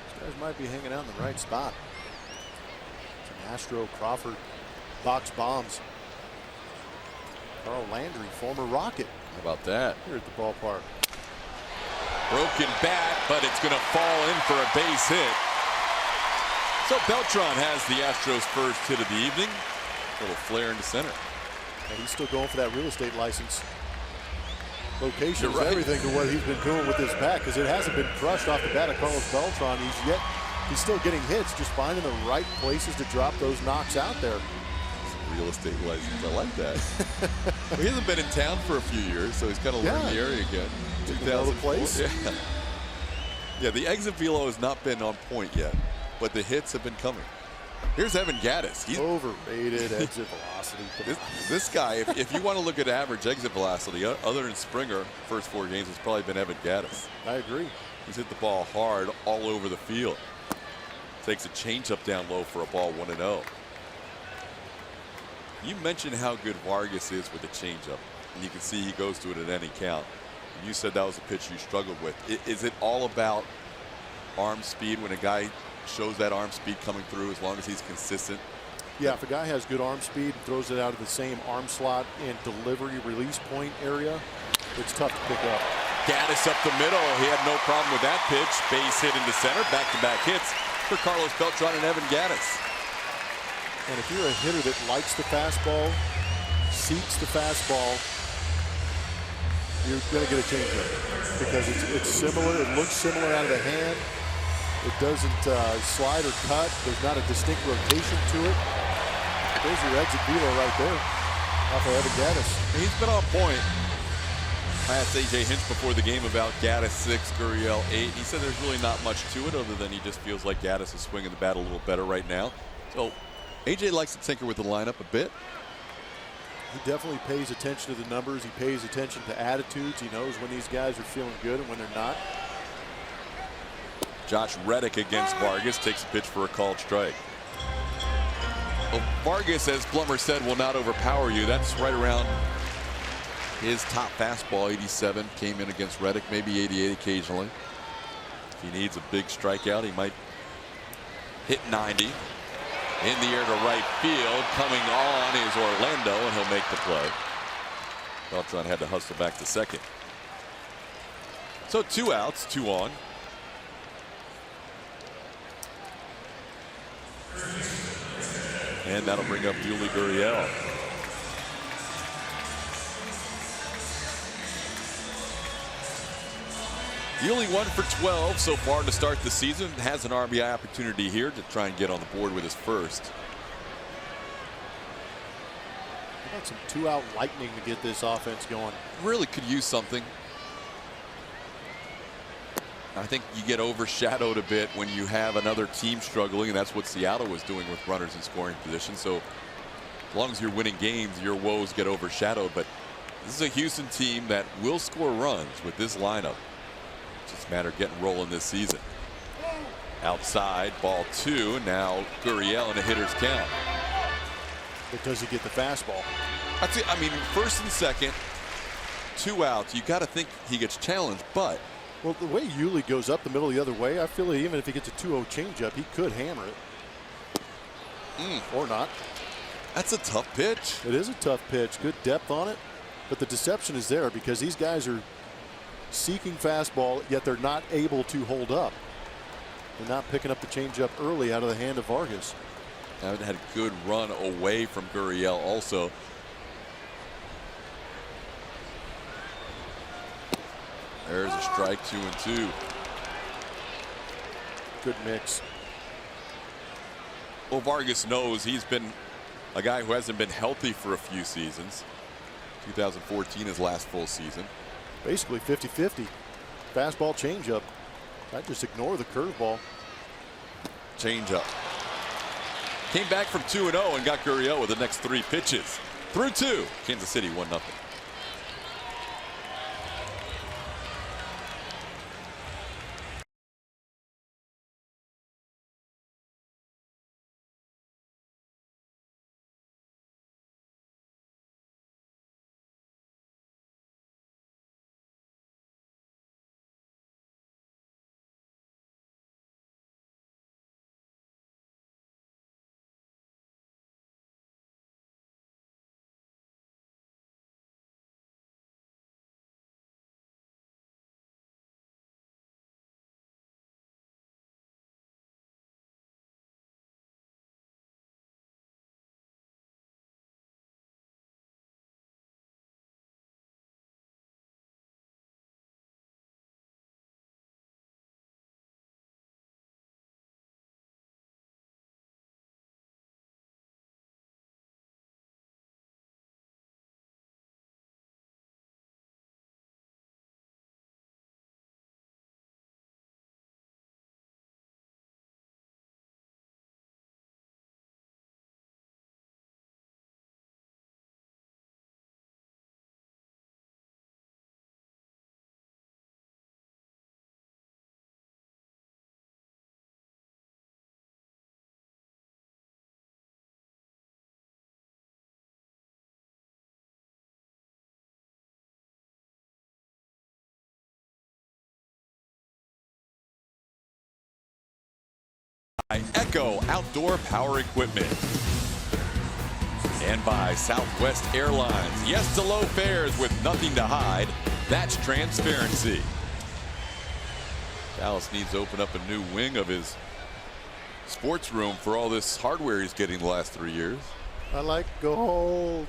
These guys might be hanging out in the right spot. Some Astro Crawford box bombs. Carl Landry, former Rocket. How about that? Here at the ballpark. Broken bat, but it's going to fall in for a base hit. So Beltran has the Astros' first hit of the evening. A little flare into center. And he's still going for that real estate license. Location is right. everything to what he's been doing with his bat, because it hasn't been crushed off the bat of Carlos Beltran. He's still getting hits, just finding the right places to drop those knocks out there. Real estate license. I like that. Well, he hasn't been in town for a few years, so he's kind of learned the area again. 2004. Place. Yeah, the exit velo has not been on point yet, but the hits have been coming. Here's Evan Gattis. He's overrated exit velocity. This guy, if you want to look at average exit velocity, other than Springer, first 4 games, it's probably been Evan Gattis. I agree. He's hit the ball hard all over the field. Takes a changeup down low for a ball 1-0. You mentioned how good Vargas is with the changeup, and you can see he goes to it at any count. And you said that was a pitch you struggled with. Is it all about arm speed when a guy shows that arm speed coming through, as long as he's consistent? Yeah, if a guy has good arm speed and throws it out of the same arm slot and delivery release point area, it's tough to pick up. Gattis up the middle. He had no problem with that pitch. Base hit into center. Back-to-back hits for Carlos Beltran and Evan Gattis. And if you're a hitter that likes the fastball, seeks the fastball, you're going to get a changeup, because it's similar. It looks similar out of the hand. It doesn't slide or cut. There's not a distinct rotation to it. There's your exit velo right there off of Evan Gattis. He's been on point. I asked A.J. Hinch before the game about Gattis 6, Gurriel 8. He said there's really not much to it, other than he just feels like Gattis is swinging the bat a little better right now. So A.J. likes to tinker with the lineup a bit. He definitely pays attention to the numbers. He pays attention to attitudes. He knows when these guys are feeling good and when they're not. Josh Reddick against Vargas, takes a pitch for a called strike. Well, Vargas, as Plummer said, will not overpower you. That's right around his top fastball. 87 came in against Reddick, maybe 88 occasionally. If he needs a big strikeout, he might hit 90. In the air to right field. Coming on is Orlando, and he'll make the play. Beltran had to hustle back to second. So 2 outs, 2 on. And that'll bring up Yuli Gurriel. Yuli 1 for 12 so far to start the season. Has an RBI opportunity here to try and get on the board with his first. How about some 2-out lightning to get this offense going? Really could use something. I think you get overshadowed a bit when you have another team struggling, and that's what Seattle was doing with runners in scoring position. So as long as you're winning games, your woes get overshadowed. But this is a Houston team that will score runs with this lineup. Just a matter of getting rolling this season. Outside, ball 2. Now Gurriel in a hitter's count. But does he get the fastball? That's it. I mean, first and second, 2 outs. You got to think he gets challenged, but. Well, the way Yuli goes up the middle the other way, I feel like even if he gets a 2-0 changeup, he could hammer it. Or not. That's a tough pitch. It is a tough pitch. Good depth on it. But the deception is there because these guys are seeking fastball, yet they're not able to hold up. They're not picking up the changeup early out of the hand of Vargas. Haven't had a good run away from Gurriel also. There's a strike, 2-2. Good mix. Well, Vargas knows he's been a guy who hasn't been healthy for a few seasons. 2014 his last full season. Basically 50-50. Fastball, changeup. I just ignore the curveball. Changeup. Came back from 2-0 and got Gurriel with the next 3 pitches. Through 2. Kansas City 1-0. By Echo Outdoor Power Equipment. And by Southwest Airlines. Yes to low fares with nothing to hide. That's transparency. Dallas needs to open up a new wing of his sports room for all this hardware he's getting the last 3 years. I like gold.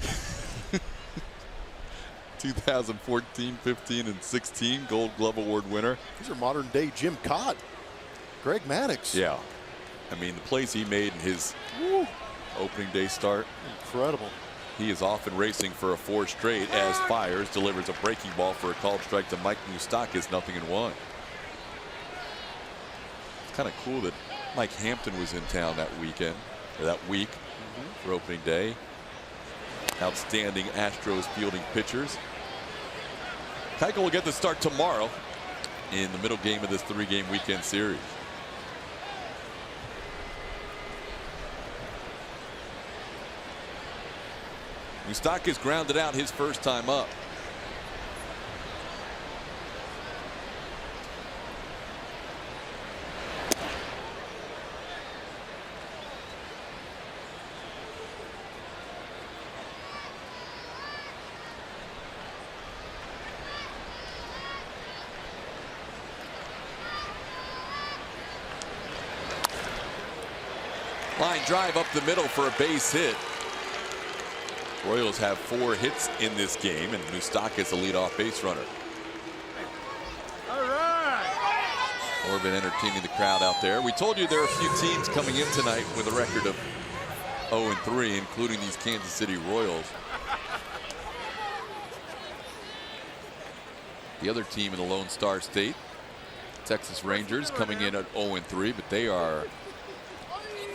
2014, 15, and 16 Gold Glove Award winner. These are modern day Jim Cott, Greg Maddux. Yeah. I mean, the plays he made in his opening day start. Incredible. He is off and racing for a 4 straight as Fiers delivers a breaking ball for a called strike to Mike Moustakas, 0-1. It's kind of cool that Mike Hampton was in town that weekend, or that week, for opening day. Outstanding Astros fielding pitchers. Keuchel will get the start tomorrow in the middle game of this 3-game weekend series. Moustakas grounded out his first time up. Line drive up the middle for a base hit. Royals have 4 hits in this game, and Moustakas a leadoff base runner. All right. Corbin entertaining the crowd out there. We told you there are a few teams coming in tonight with a record of 0-3, including these Kansas City Royals. The other team in the Lone Star State, Texas Rangers, coming in at 0-3, but they are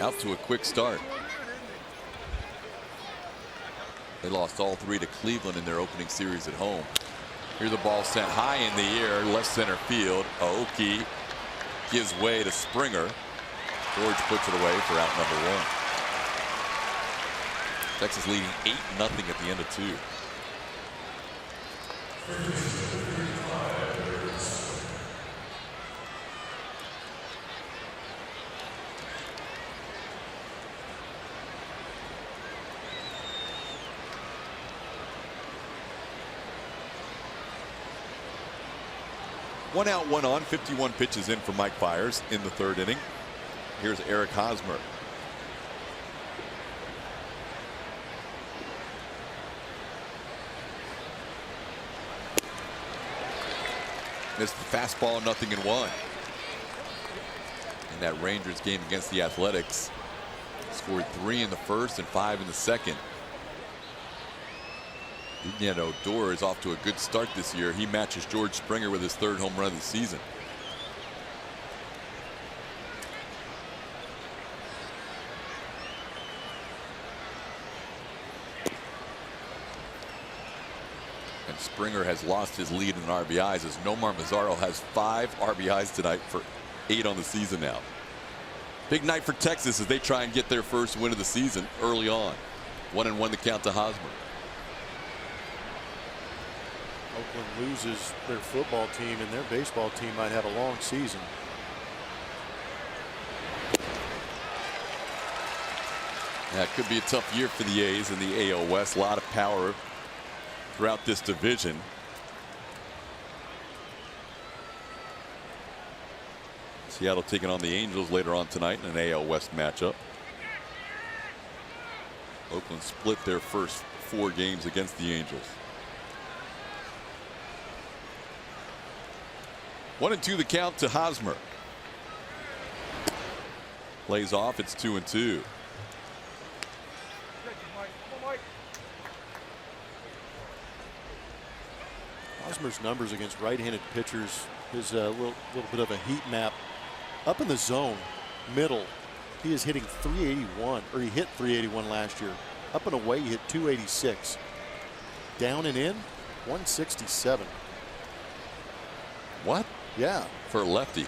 out to a quick start. They lost all 3 to Cleveland in their opening series at home. Here's the ball sent high in the air, left center field. Aoki gives way to Springer. George puts it away for out number 1. Texas leading 8-0 at the end of 2. 1 out, 1 on, 51 pitches in for Mike Fiers in the 3rd inning. Here's Eric Hosmer. Missed the fastball, 0-1. In that Rangers game against the Athletics, scored 3 in the 1st and 5 in the 2nd. Odor is off to a good start this year. He matches George Springer with his 3rd home run of the season. And Springer has lost his lead in RBIs as Nomar Mazaro has 5 RBIs tonight for 8 on the season now. Big night for Texas as they try and get their first win of the season early on. 1-1 the count to Hosmer. Oakland loses their football team, and their baseball team might have a long season. Yeah, it could be a tough year for the A's in the AL West. A lot of power throughout this division. Seattle taking on the Angels later on tonight in an AL West matchup. Oakland split their first 4 games against the Angels. 1-2 the count to Hosmer. Plays off. It's 2-2. Hosmer's numbers against right-handed pitchers is a little bit of a heat map. Up in the zone, middle, he is hitting 381, or he hit 381 last year. Up and away, he hit 286. Down and in, 167. What? Yeah. For a lefty.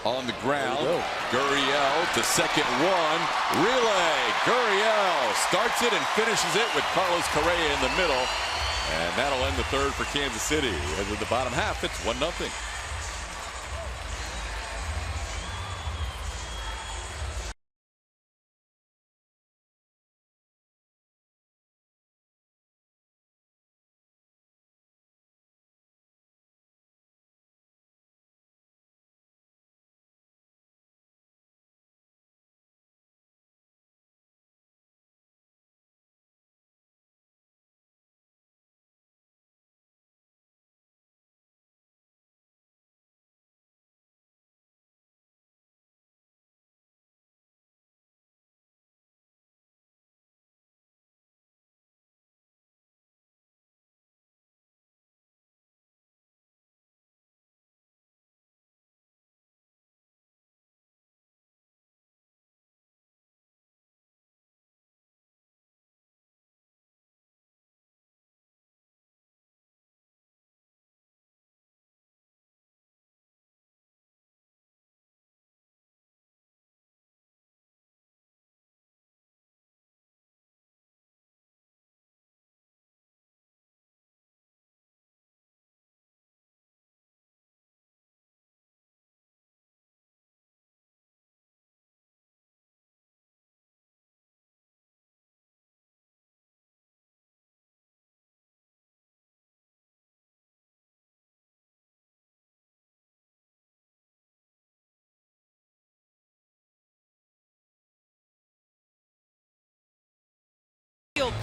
On the ground, Gurriel to second one. Relay. Gurriel starts it and finishes it with Carlos Correa in the middle. And that'll end the 3rd for Kansas City. As in the bottom half, it's 1-0.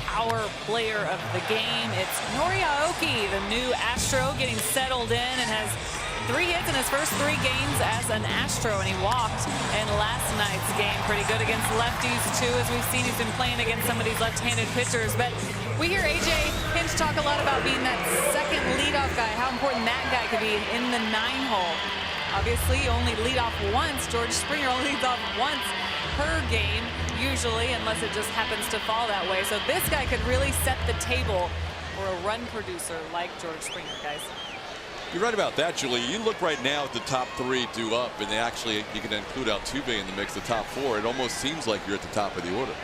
Power player of the game. It's Norioki, the new Astro, getting settled in and has 3 hits in his first 3 games as an Astro, and he walked in last night's game. Pretty good against lefties too, as we've seen. He's been playing against some of these left-handed pitchers. But we hear A.J. Hinch talk a lot about being that second leadoff guy, how important that guy could be in the 9-hole. Obviously, only lead off once. George Springer only leads off once per game, usually, unless it just happens to fall that way. So this guy could really set the table for a run producer like George Springer, guys. You're right about that, Julie. You look right now at the top 3 due up, and actually you can include Altuve in the mix, the top 4. It almost seems like you're at the top of the order.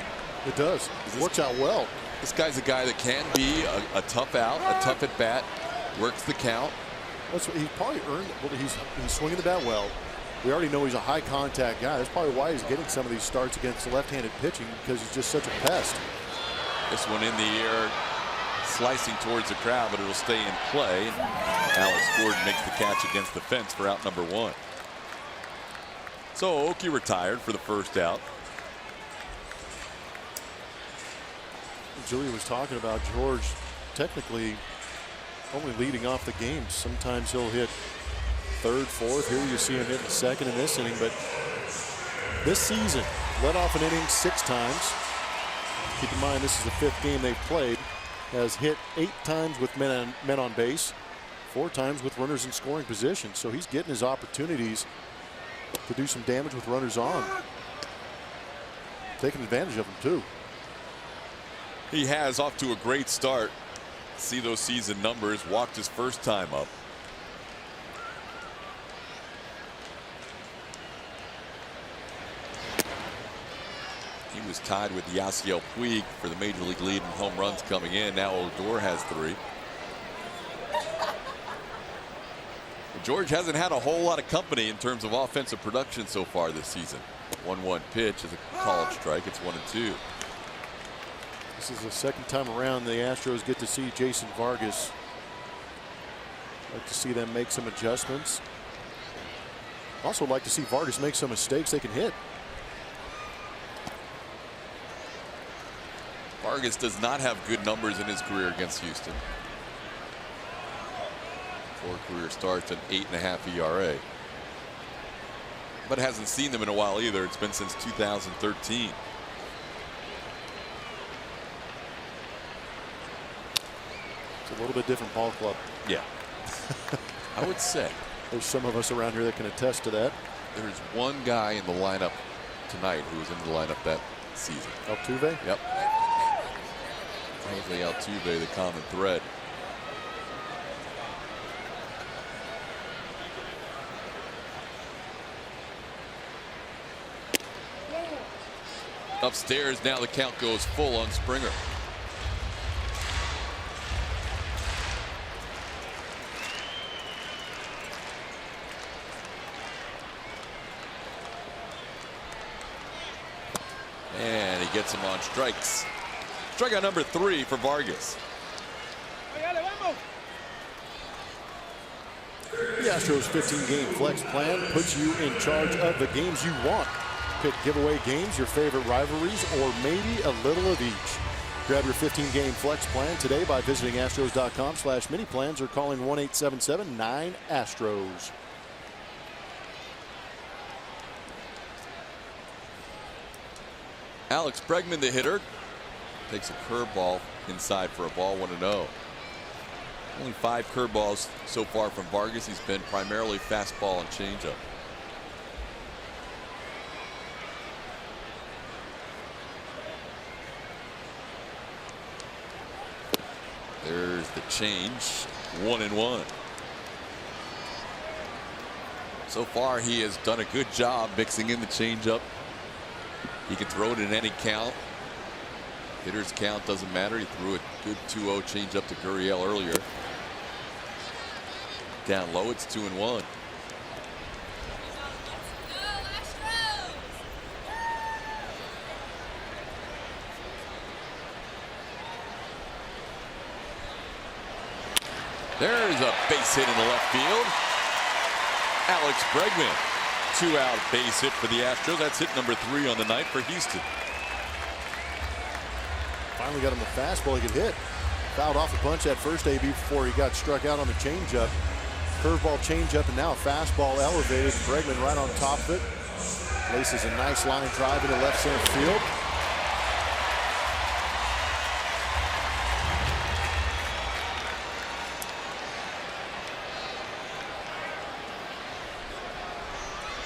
It does. It works out well. This guy's a guy that can be a tough out, a tough at bat, works the count. That's what he probably earned. Well, he's swinging the bat well. We already know he's a high contact guy. That's probably why he's getting some of these starts against left-handed pitching, because he's just such a pest. This one in the air, slicing towards the crowd, but it'll stay in play. And Alex Gordon makes the catch against the fence for out number 1. So Okie retired for the first out. Julia was talking about George technically only leading off the game. Sometimes he'll hit third, fourth. Here you see him hitting second in this inning, but this season led off an inning 6 times. Keep in mind this is the 5th game they've played. Has hit 8 times with men on base, 4 times with runners in scoring position. So he's getting his opportunities to do some damage with runners on. Taking advantage of them too. He has off to a great start. See those season numbers. Walked his first time up. He was tied with Yasiel Puig for the major league lead in home runs coming in. Now Odor has 3. George hasn't had a whole lot of company in terms of offensive production so far this season. 1-1 pitch is a called strike. It's 1-2. This is the second time around the Astros get to see Jason Vargas. Like to see them make some adjustments. Also like to see Vargas make some mistakes they can hit. Vargas does not have good numbers in his career against Houston. 4 career starts, an 8.5 ERA. But hasn't seen them in a while either. It's been since 2013. It's a little bit different ball club. Yeah. I would say. There's some of us around here that can attest to that. There's one guy in the lineup tonight who was in the lineup that season. Altuve? Yep. Jose Altuve, the common thread. Upstairs now the count goes full on Springer. And he gets him on strikes. Strikeout number 3 for Vargas. The Astros 15-game flex plan puts you in charge of the games you want. Pick giveaway games, your favorite rivalries, or maybe a little of each. Grab your 15-game flex plan today by visiting astros.com/mini-plans or calling 1-877-9-ASTROS. Alex Bregman, the hitter, takes a curveball inside for a ball, 1-0. Only 5 curveballs so far from Vargas. He's been primarily fastball and changeup. There's the change, 1-1. So far, he has done a good job mixing in the changeup. He can throw it in any count. Hitter's count doesn't matter. He threw a good 2-0 changeup to Gurriel earlier. Down low, it's 2-1. There's a base hit in the left field. Alex Bregman, 2-out base hit for the Astros. That's hit number 3 on the night for Houston. Finally got him a fastball he could hit. Fouled off a bunch at first, AB, before he got struck out on the changeup. Curveball, changeup, and now a fastball elevated. Bregman right on top of it. Places a nice line drive into left center field.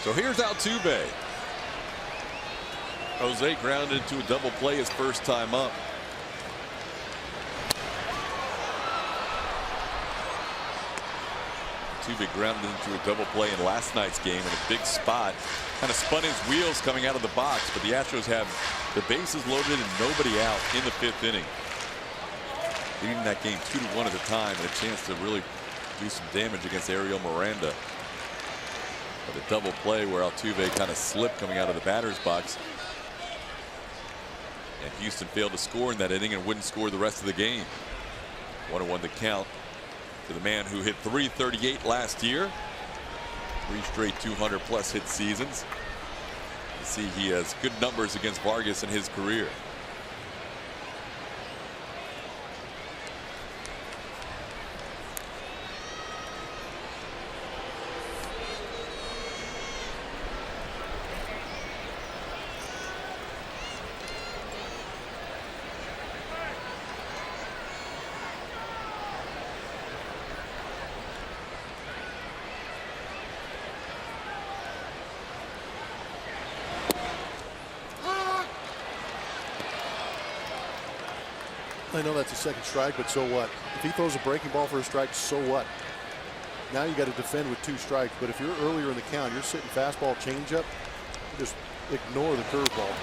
So here's Altuve. Jose grounded into a double play his first time up. Altuve grounded into a double play in last night's game in a big spot. Kind of spun his wheels coming out of the box, but the Astros have the bases loaded and nobody out in the 5th inning. Leading that game 2-1 at the time and a chance to really do some damage against Ariel Miranda. But a double play where Altuve kind of slipped coming out of the batter's box. And Houston failed to score in that inning and wouldn't score the rest of the game. 1-1 the count to the man who hit .338 last year. 3 straight 200+ hit seasons. You see he has good numbers against Vargas in his career. I know that's a second strike, but so what? If he throws a breaking ball for a strike, so what? Now you got to defend with 2 strikes. But if you're earlier in the count, you're sitting fastball, changeup, just ignore the curveball.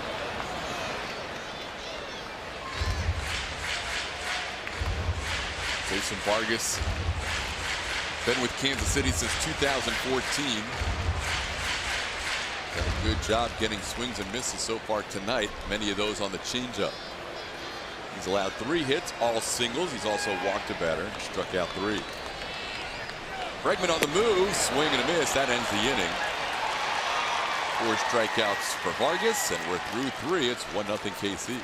Jason Vargas been with Kansas City since 2014. Done a good job getting swings and misses so far tonight. Many of those on the changeup. He's allowed 3 hits, all singles. He's also walked a batter, struck out 3. Bregman on the move, swing and a miss. That ends the inning. 4 strikeouts for Vargas, and we're through 3. It's 1-0 KC.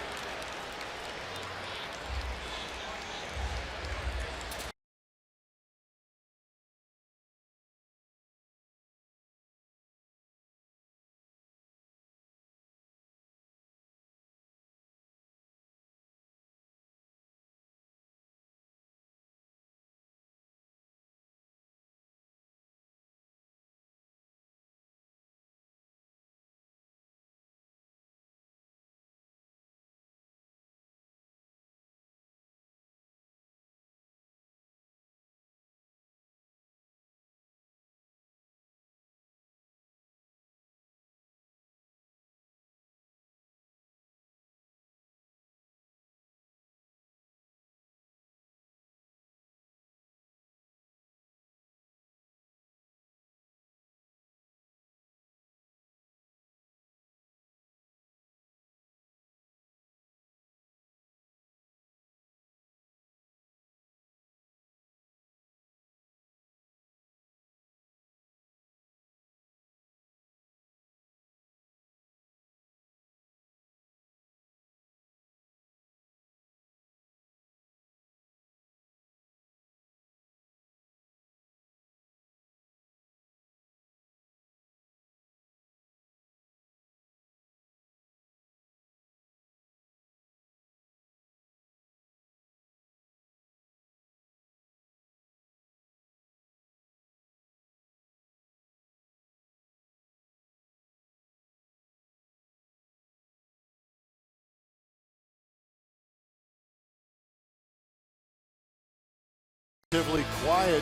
Relatively quiet,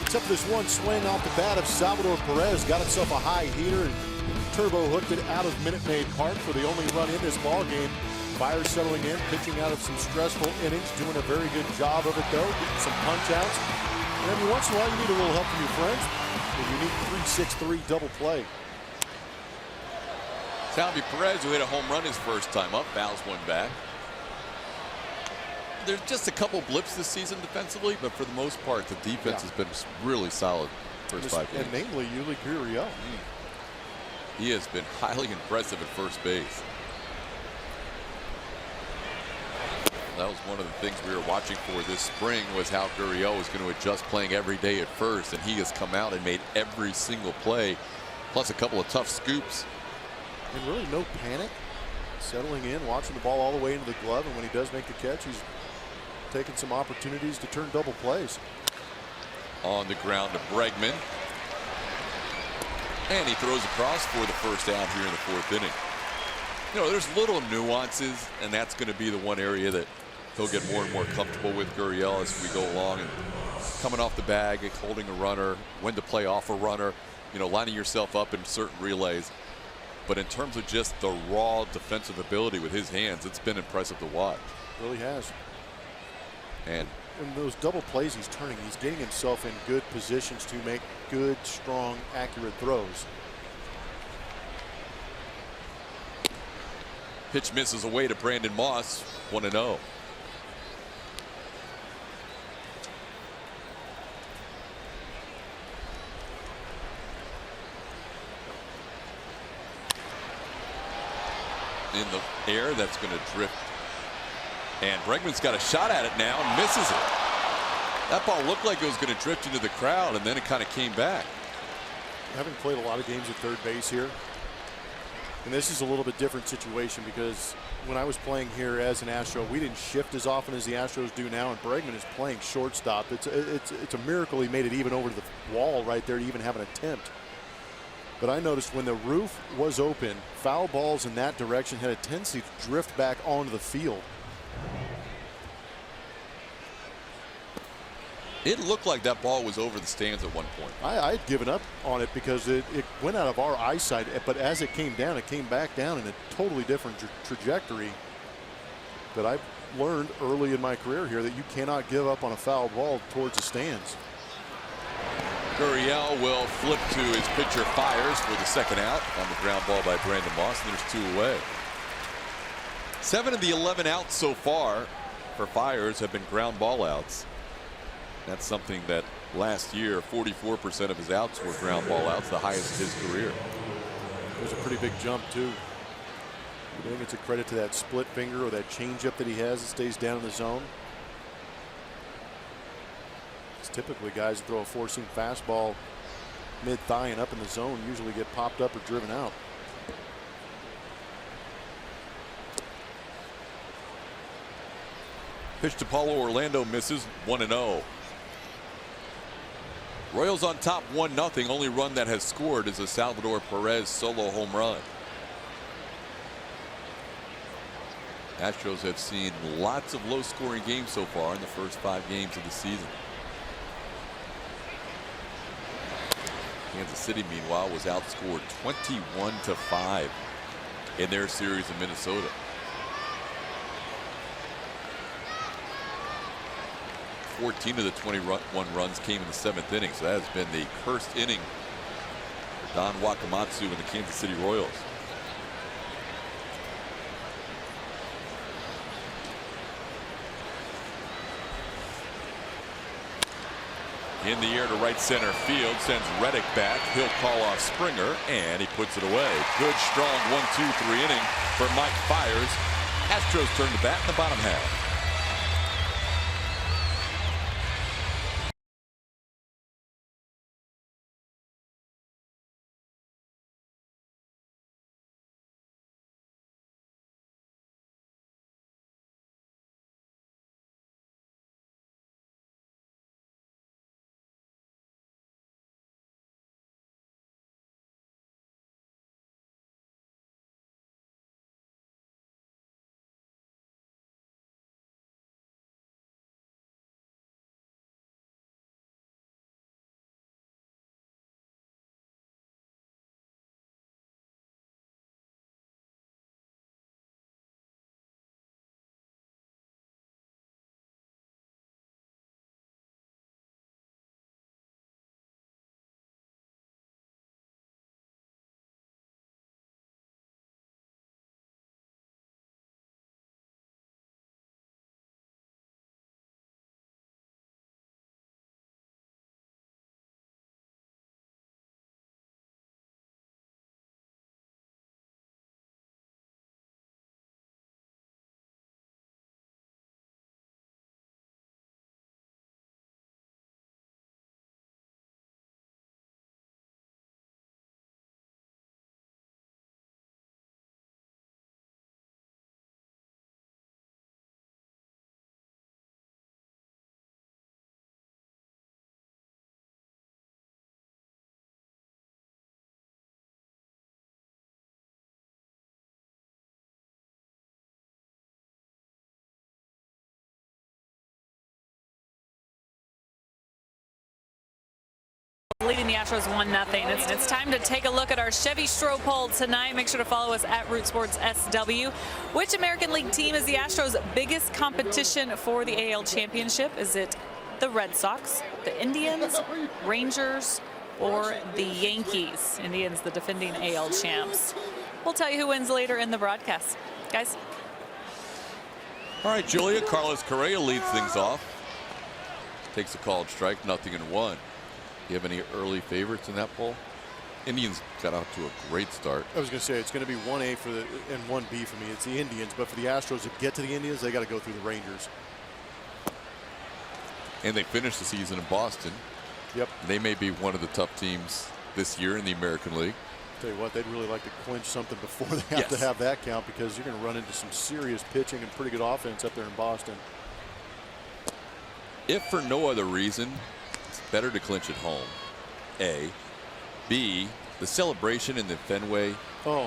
except for this one swing off the bat of Salvador Perez. Got himself a high heater and turbo hooked it out of Minute Maid Park for the only run in this ball game. Fiers settling in, pitching out of some stressful innings, doing a very good job of it though, getting some punch outs. And every once in a while you need a little help from your friends. A unique 3-6-3 double play. Salvi Perez, who hit a home run his first time up, fouls one back. There's just a couple blips this season defensively, but for the most part, the defense has been really solid first 5 games. And namely, Yuli Gurriel. He has been highly impressive at first base. That was one of the things we were watching for this spring, was how Gurriel was going to adjust playing every day at first, and he has come out and made every single play, plus a couple of tough scoops. And really no panic, settling in, watching the ball all the way into the glove, and when he does make the catch, he's taking some opportunities to turn double plays. On the ground to Bregman. And he throws across for the first out here in the 4th inning. You know, there's little nuances, and that's going to be the one area that he'll get more and more comfortable with, Gurriel, as we go along. And coming off the bag, holding a runner, when to play off a runner, you know, lining yourself up in certain relays. But in terms of just the raw defensive ability with his hands, it's been impressive to watch. Really has. And those double plays he's turning, he's getting himself in good positions to make good, strong, accurate throws. Pitch misses away to Brandon Moss, 1-0. in the air that's going to drift. And Bregman's got a shot at it now and misses it. That ball looked like it was going to drift into the crowd, and then it kind of came back. Having played a lot of games at third base here, and this is a little bit different situation because when I was playing here as an Astro, we didn't shift as often as the Astros do now, and Bregman is playing shortstop. It's a miracle he made it even over to the wall right there to even have an attempt. But I noticed when the roof was open, foul balls in that direction had a tendency to drift back onto the field. It looked like that ball was over the stands at one point. I had given up on it because it went out of our eyesight, but as it came down, it came back down in a totally different trajectory. But I've learned early in my career here that you cannot give up on a foul ball towards the stands. Gurriel will flip to his pitcher Fiers for the second out on the ground ball by Brandon Moss, and there's 2 away. 7 of the 11 outs so far for Fiers have been ground ball outs. That's something that last year 44% of his outs were ground ball outs, the highest of his career. There's a pretty big jump too. I think it's a credit to that split finger or that changeup that he has that stays down in the zone. It's typically guys that throw a four-seam fastball mid-thigh and up in the zone usually get popped up or driven out. Pitch to Paulo Orlando, misses. 1-0. Royals on top 1-0. Only run that has scored is a Salvador Perez solo home run. Astros have seen lots of low-scoring games so far in the first 5 games of the season. Kansas City, meanwhile, was outscored 21-5 in their series in Minnesota. 14 of the 21 runs came in the 7th inning, so that has been the cursed inning for Don Wakamatsu and the Kansas City Royals. In the air to right center field, sends Reddick back. He'll call off Springer, and he puts it away. Good, strong 1-2-3 inning for Mike Fiers. Astros turn to bat in the bottom half. Leading the Astros 1-0. It's time to take a look at our Chevy Stro poll tonight. Make sure to follow us at Root Sports SW. Which American League team is the Astros' biggest competition for the AL championship? Is it the Red Sox, the Indians, Rangers, or the Yankees? Indians, the defending AL champs. We'll tell you who wins later in the broadcast. Guys. All right, Julia. Carlos Correa leads things off. Takes a called strike, 0-1. Do you have any early favorites in that poll? Indians got out to a great start. I was going to say it's going to be 1A for the and 1B for me. It's the Indians, but for the Astros to get to the Indians, they got to go through the Rangers. And they finished the season in Boston. Yep. They may be one of the tough teams this year in the American League. Tell you what, they'd really like to clinch something before they have to have that count, because you're going to run into some serious pitching and pretty good offense up there in Boston. If for no other reason, it's better to clinch at home. A. B. The celebration in the Fenway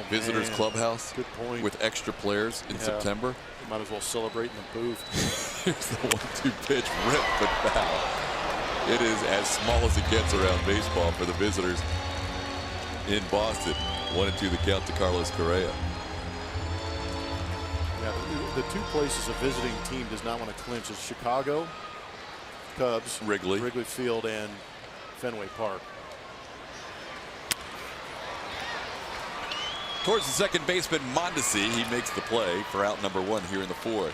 Visitors Clubhouse. Good point. With extra players in September. You might as well celebrate in the booth. Here's the 1-2 pitch, rip but foul. It is as small as it gets around baseball for the Visitors in Boston. 1-2 the count to Carlos Correa. Yeah, the two places a visiting team does not want to clinch is Chicago, Cubs, Wrigley Field, and Fenway Park. Towards the second baseman, Mondesi. He makes the play for out number 1 here in the 4th.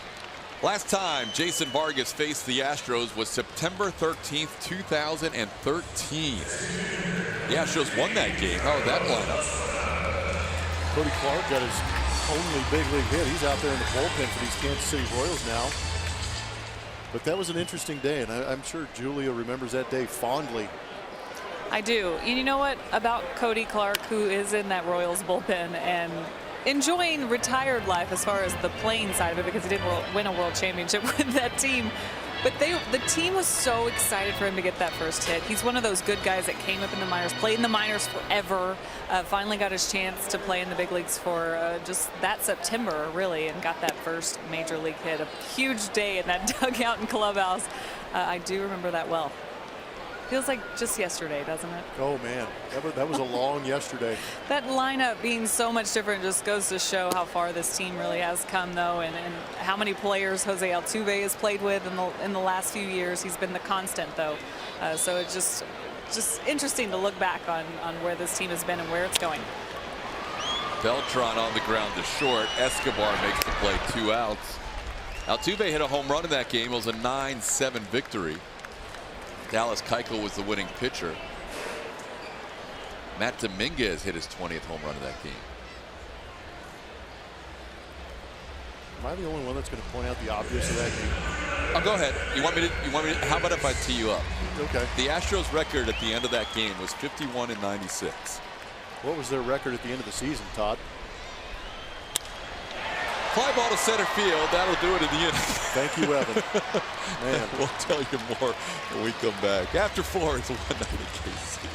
Last time Jason Vargas faced the Astros was September 13th, 2013. The Astros won that game. How was that lineup? Cody Clark got his only big league hit. He's out there in the bullpen for these Kansas City Royals now. But that was an interesting day, and I'm sure Julia remembers that day fondly. I do. And you know what about Cody Clark, who is in that Royals bullpen and enjoying retired life as far as the playing side of it, because he didn't win a world championship with that team. But the team was so excited for him to get that first hit. He's one of those good guys that came up in the minors, played in the minors forever, finally got his chance to play in the big leagues for just that September, really, and got that first major league hit. A huge day in that dugout and clubhouse. I do remember that well. Feels like just yesterday, doesn't it? Oh, man. That was a long yesterday. That lineup being so much different just goes to show how far this team really has come, though, and how many players Jose Altuve has played with in the last few years. He's been the constant, though. So it's just interesting to look back on where this team has been and where it's going. Beltran on the ground to short. Escobar makes the play, 2 outs. Altuve hit a home run in that game. It was a 9-7 victory. Dallas Keuchel was the winning pitcher. Matt Dominguez hit his 20th home run in that game. Am I the only one that's going to point out the obvious of that game? Oh, go ahead. You want me to? How about if I tee you up? Okay. The Astros record at the end of that game was 51-96. What was their record at the end of the season, Todd? Fly ball to center field. That'll do it in the inning. Thank you, Evan. Man. We'll tell you more when we come back. After 4, it's 1-0 KC.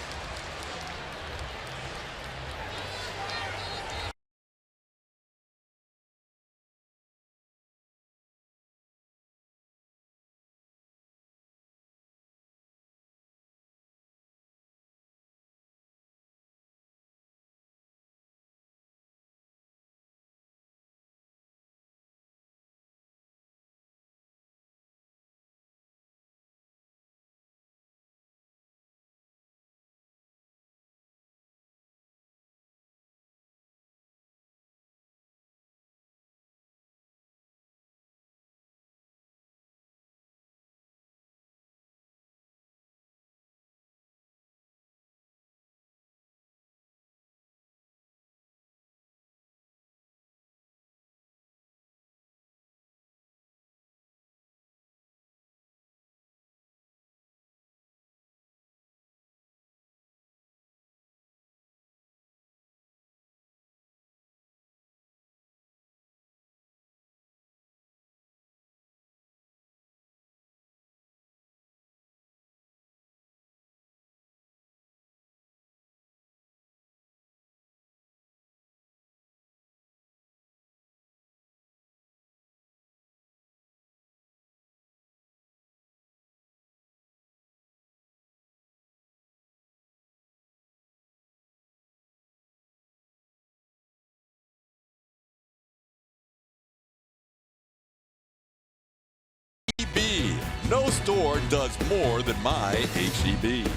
No store does more than my HEB.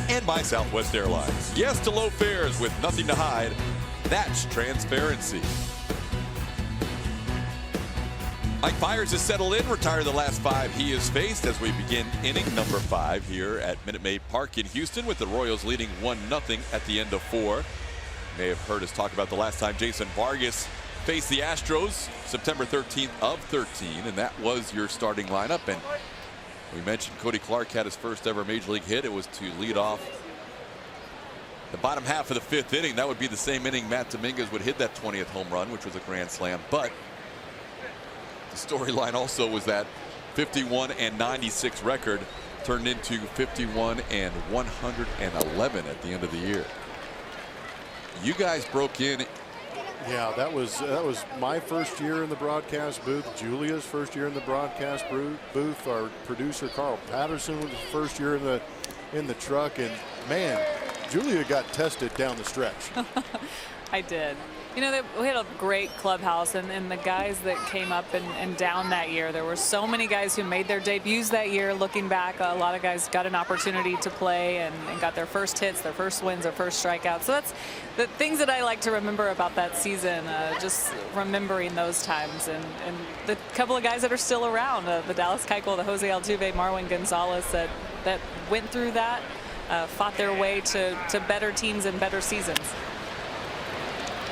And by Southwest Airlines. Yes to low fares with nothing to hide. That's transparency. Mike Fiers has settled in, retired the last 5 he has faced as we begin inning number 5 here at Minute Maid Park in Houston, with the Royals leading 1-0 at the end of 4. You may have heard us talk about the last time Jason Vargas faced the Astros, September 13th of 13, and that was your starting lineup. And we mentioned Cody Clark had his first ever major league hit. It was to lead off the bottom half of the 5th inning. That would be the same inning Matt Dominguez would hit that 20th home run, which was a grand slam. But the storyline also was that 51-96 record turned into 51-111 at the end of the year. You guys broke in. Yeah, that was my first year in the broadcast booth. Julia's first year in the broadcast booth. Our producer Carl Patterson was the first year in the truck, and man, Julia got tested down the stretch. I did. You know, we had a great clubhouse, and the guys that came up and down that year, there were so many guys who made their debuts that year. Looking back, a lot of guys got an opportunity to play and got their first hits, their first wins, their first strikeouts. So that's the things that I like to remember about that season, just remembering those times. And the couple of guys that are still around, the Dallas Keuchel, the Jose Altuve, Marwin Gonzalez, that went through that, fought their way to better teams and better seasons.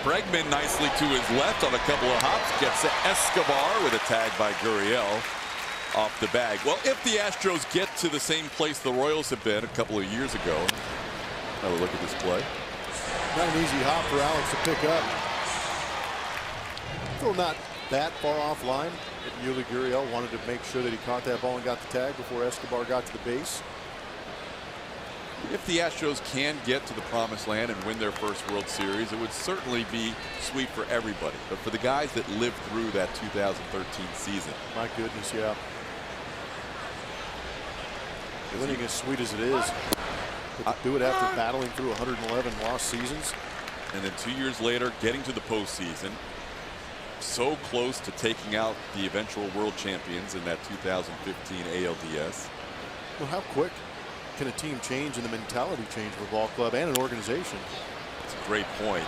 Bregman nicely to his left on a couple of hops, gets Escobar with a tag by Gurriel off the bag. Well, if the Astros get to the same place the Royals have been a couple of years ago, have a look at this play. Not an easy hop for Alex to pick up. Still not that far off line. Yuli Gurriel wanted to make sure that he caught that ball and got the tag before Escobar got to the base. If the Astros can get to the promised land and win their first World Series, it would certainly be sweet for everybody. But for the guys that lived through that 2013 season, my goodness, yeah. Winning as sweet as it is, but to do it after battling through 111 lost seasons. And then 2 years later, getting to the postseason, so close to taking out the eventual world champions in that 2015 ALDS. Well, how quick can a team change and the mentality change for a ball club and an organization? It's a great point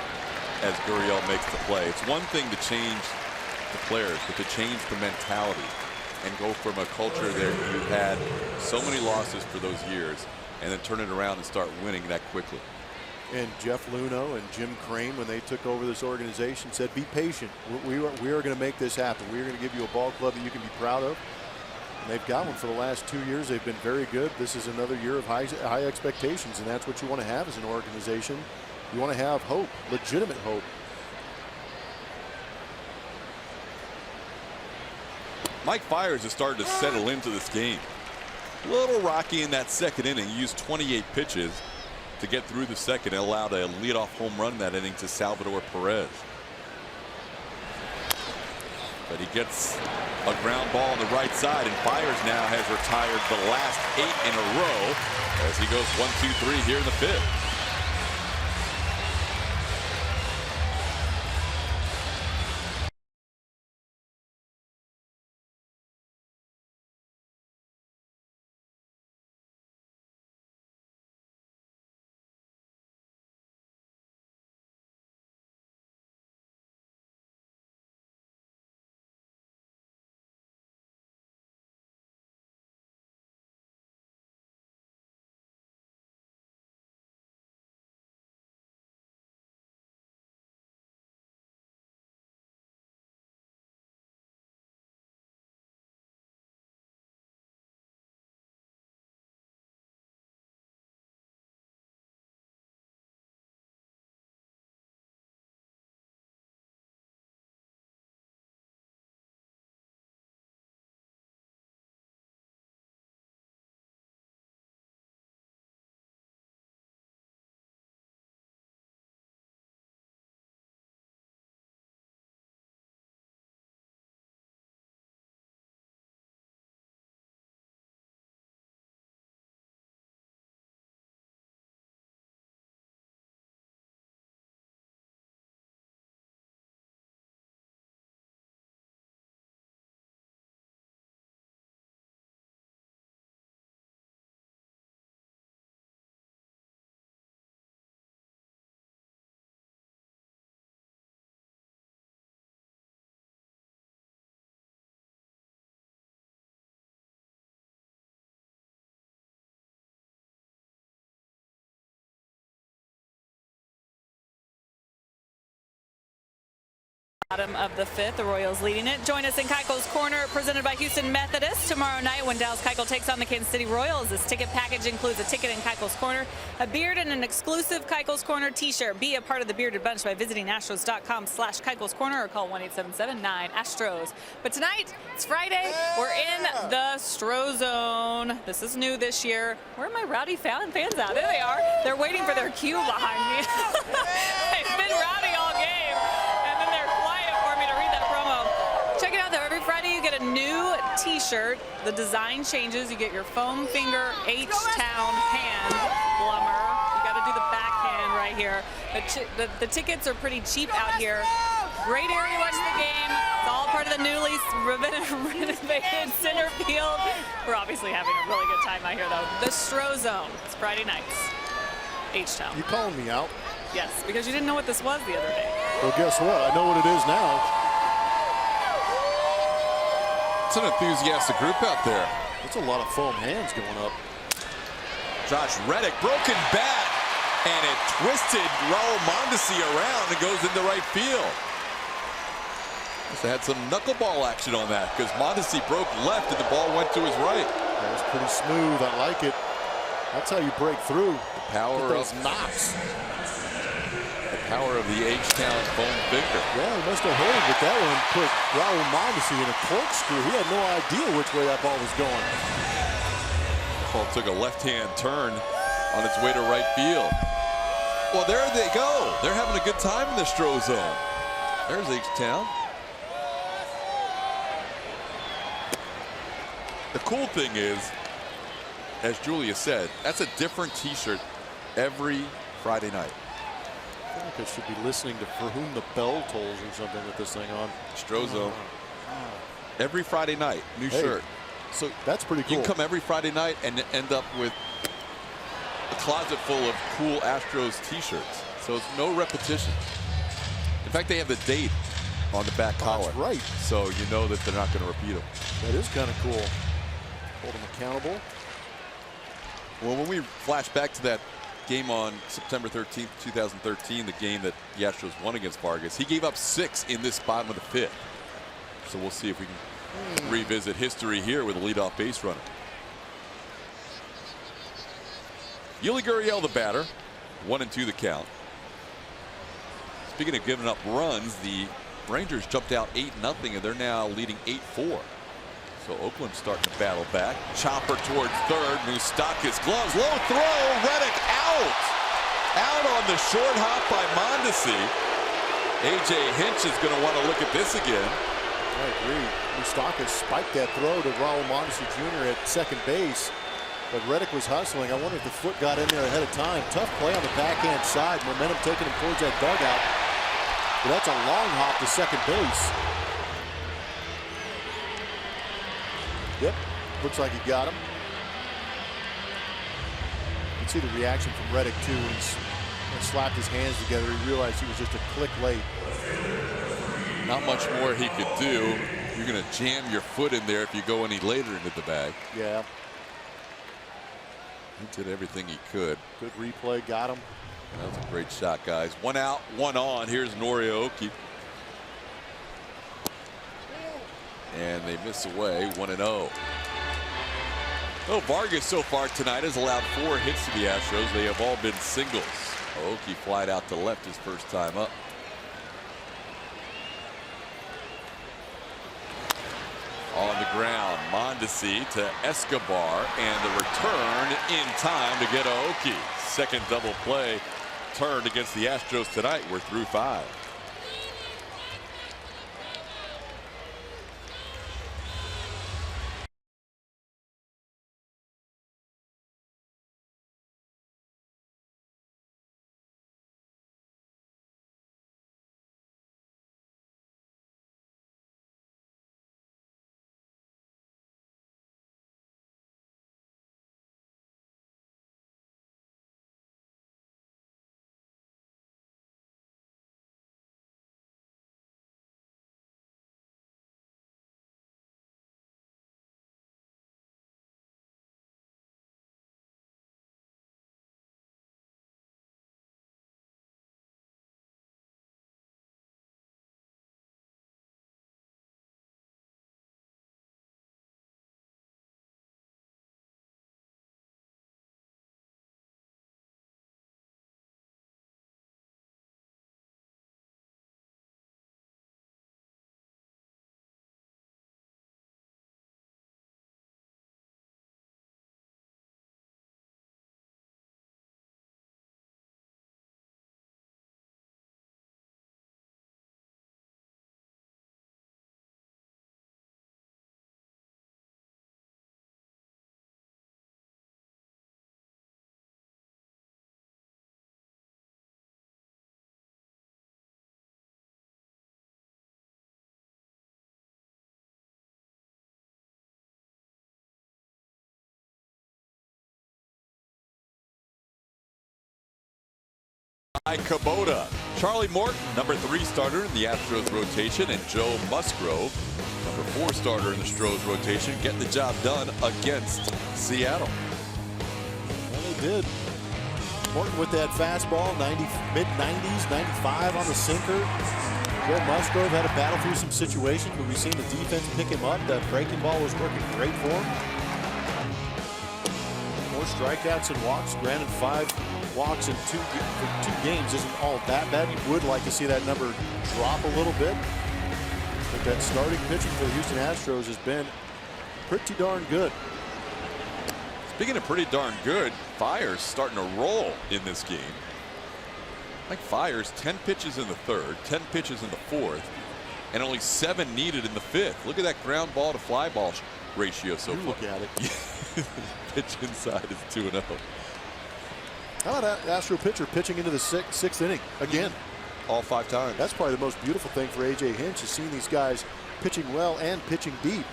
as Gurriel makes the play. It's one thing to change the players, but to change the mentality and go from a culture that you had so many losses for those years and then turn it around and start winning that quickly. And Jeff Luhnow and Jim Crane, when they took over this organization, said, be patient. We are going to make this happen. We are going to give you a ball club that you can be proud of. And they've got one for the last 2 years. They've been very good. This is another year of high expectations, and that's what you want to have as an organization. You want to have hope, legitimate hope. Mike Fiers has started to settle into this game. A little rocky in that second inning. He used 28 pitches to get through the second and allowed a leadoff home run in that inning to Salvador Perez. But he gets a ground ball on the right side, and Fiers now has retired the last 8 in a row as he goes 1-2-3 here in the 5th. Bottom of the 5th, the Royals leading it. Join us in Keuchel's Corner, presented by Houston Methodist, tomorrow night when Dallas Keuchel takes on the Kansas City Royals. This ticket package includes a ticket in Keuchel's Corner, a beard, and an exclusive Keuchel's Corner t-shirt. Be a part of the Bearded Bunch by visiting astros.com/Keuchel's Corner or call 1-877-9-ASTROS. But tonight, it's Friday. We're in the Stro Zone. This is new this year. Where are my rowdy fans at? There they are. They're waiting for their cue behind me. They've been rowdy all game. Check it out, though. Every Friday you get a new t-shirt. The design changes. You get your foam finger H-Town hand plumber. You got to do the backhand right here. The tickets are pretty cheap out here. Great area to watch the game. It's all part of the newly renovated center field. We're obviously having a really good time out here, though. The Stro Zone. It's Friday nights. H-Town. You calling me out? Yes, because you didn't know what this was the other day. Well, guess what? I know what it is now. It's an enthusiastic group out there. That's a lot of foam hands going up. Josh Reddick, broken bat, and it twisted Raul Mondesi around and goes into right field. Must have had some knuckleball action on that because Mondesi broke left and the ball went to his right. That was pretty smooth. I like it. That's how you break through. The power of knocks. The power of the H-Town foam finger. Yeah, he must have heard with that one. Put Raul Mondesi in a corkscrew. He had no idea which way that ball was going. The ball took a left-hand turn on its way to right field. Well, there they go. They're having a good time in the Stro Zone. There's H-Town. The cool thing is, as Julia said, that's a different t-shirt every Friday night. I feel like I should be listening to For Whom the Bell Tolls or something with this thing on. Stro Zone. Every Friday night, new shirt. So that's pretty cool. You can come every Friday night and end up with a closet full of cool Astros t-shirts. So it's no repetition. In fact, they have the date on the back collar. That's right. So you know that they're not going to repeat them. That is kind of cool. Hold them accountable. Well, when we flash back to that game on September 13th, 2013, the game that the Astros won against Vargas, he gave up 6 in this bottom of the 5th. So we'll see if we can revisit history here with a leadoff base runner. Yuli Gurriel, the batter, 1-2 the count. Speaking of giving up runs, the Rangers jumped out 8-0, and they're now leading 8-4. So Oakland starting to battle back. Chopper towards third. Moustakas gloves. Low throw. Reddick out. Out on the short hop by Mondesi. A.J. Hinch is going to want to look at this again. I agree. Moustakas spiked that throw to Raul Mondesi Jr. at second base. But Reddick was hustling. I wonder if the foot got in there ahead of time. Tough play on the backhand side. Momentum taking him towards that dugout. But that's a long hop to second base. Yep, looks like he got him. You can see the reaction from Reddick too. He's slapped his hands together. He realized he was just a click late. Not much more he could do. You're going to jam your foot in there if you go any later into the bag. Yeah. He did everything he could. Good replay, got him. That was a great shot, guys. 1 out, 1 on. Here's Orioles. And they miss away 1-0. Oh, Vargas so far tonight has allowed 4 hits to the Astros. They have all been singles. Aoki flied out to left his first time up. On the ground, Mondesi to Escobar, and the return in time to get Aoki. Second double play turned against the Astros tonight. We're through 5. Ty Kubota. Charlie Morton, number 3 starter in the Astros rotation, and Joe Musgrove, number 4 starter in the Astros rotation, getting the job done against Seattle. Well, they did. Morton with that fastball, mid-90s, 95 on the sinker. Joe Musgrove had to battle through some situations, but we've seen the defense pick him up. That breaking ball was working great for him. More strikeouts and walks. Granted, 5 walks in 2 games isn't all that bad. You would like to see that number drop a little bit. But that starting pitching for the Houston Astros has been pretty darn good. Speaking of pretty darn good, Fiers starting to roll in this game. Like Fiers, 10 pitches in the 3rd, 10 pitches in the 4th, and only 7 needed in the 5th. Look at that ground ball to fly ball ratio so far. Look at it. Pitch inside is 2-0. How about that Astro pitcher pitching into the 6th inning again? All 5 times. That's probably the most beautiful thing for A.J. Hinch, is seeing these guys pitching well and pitching deep.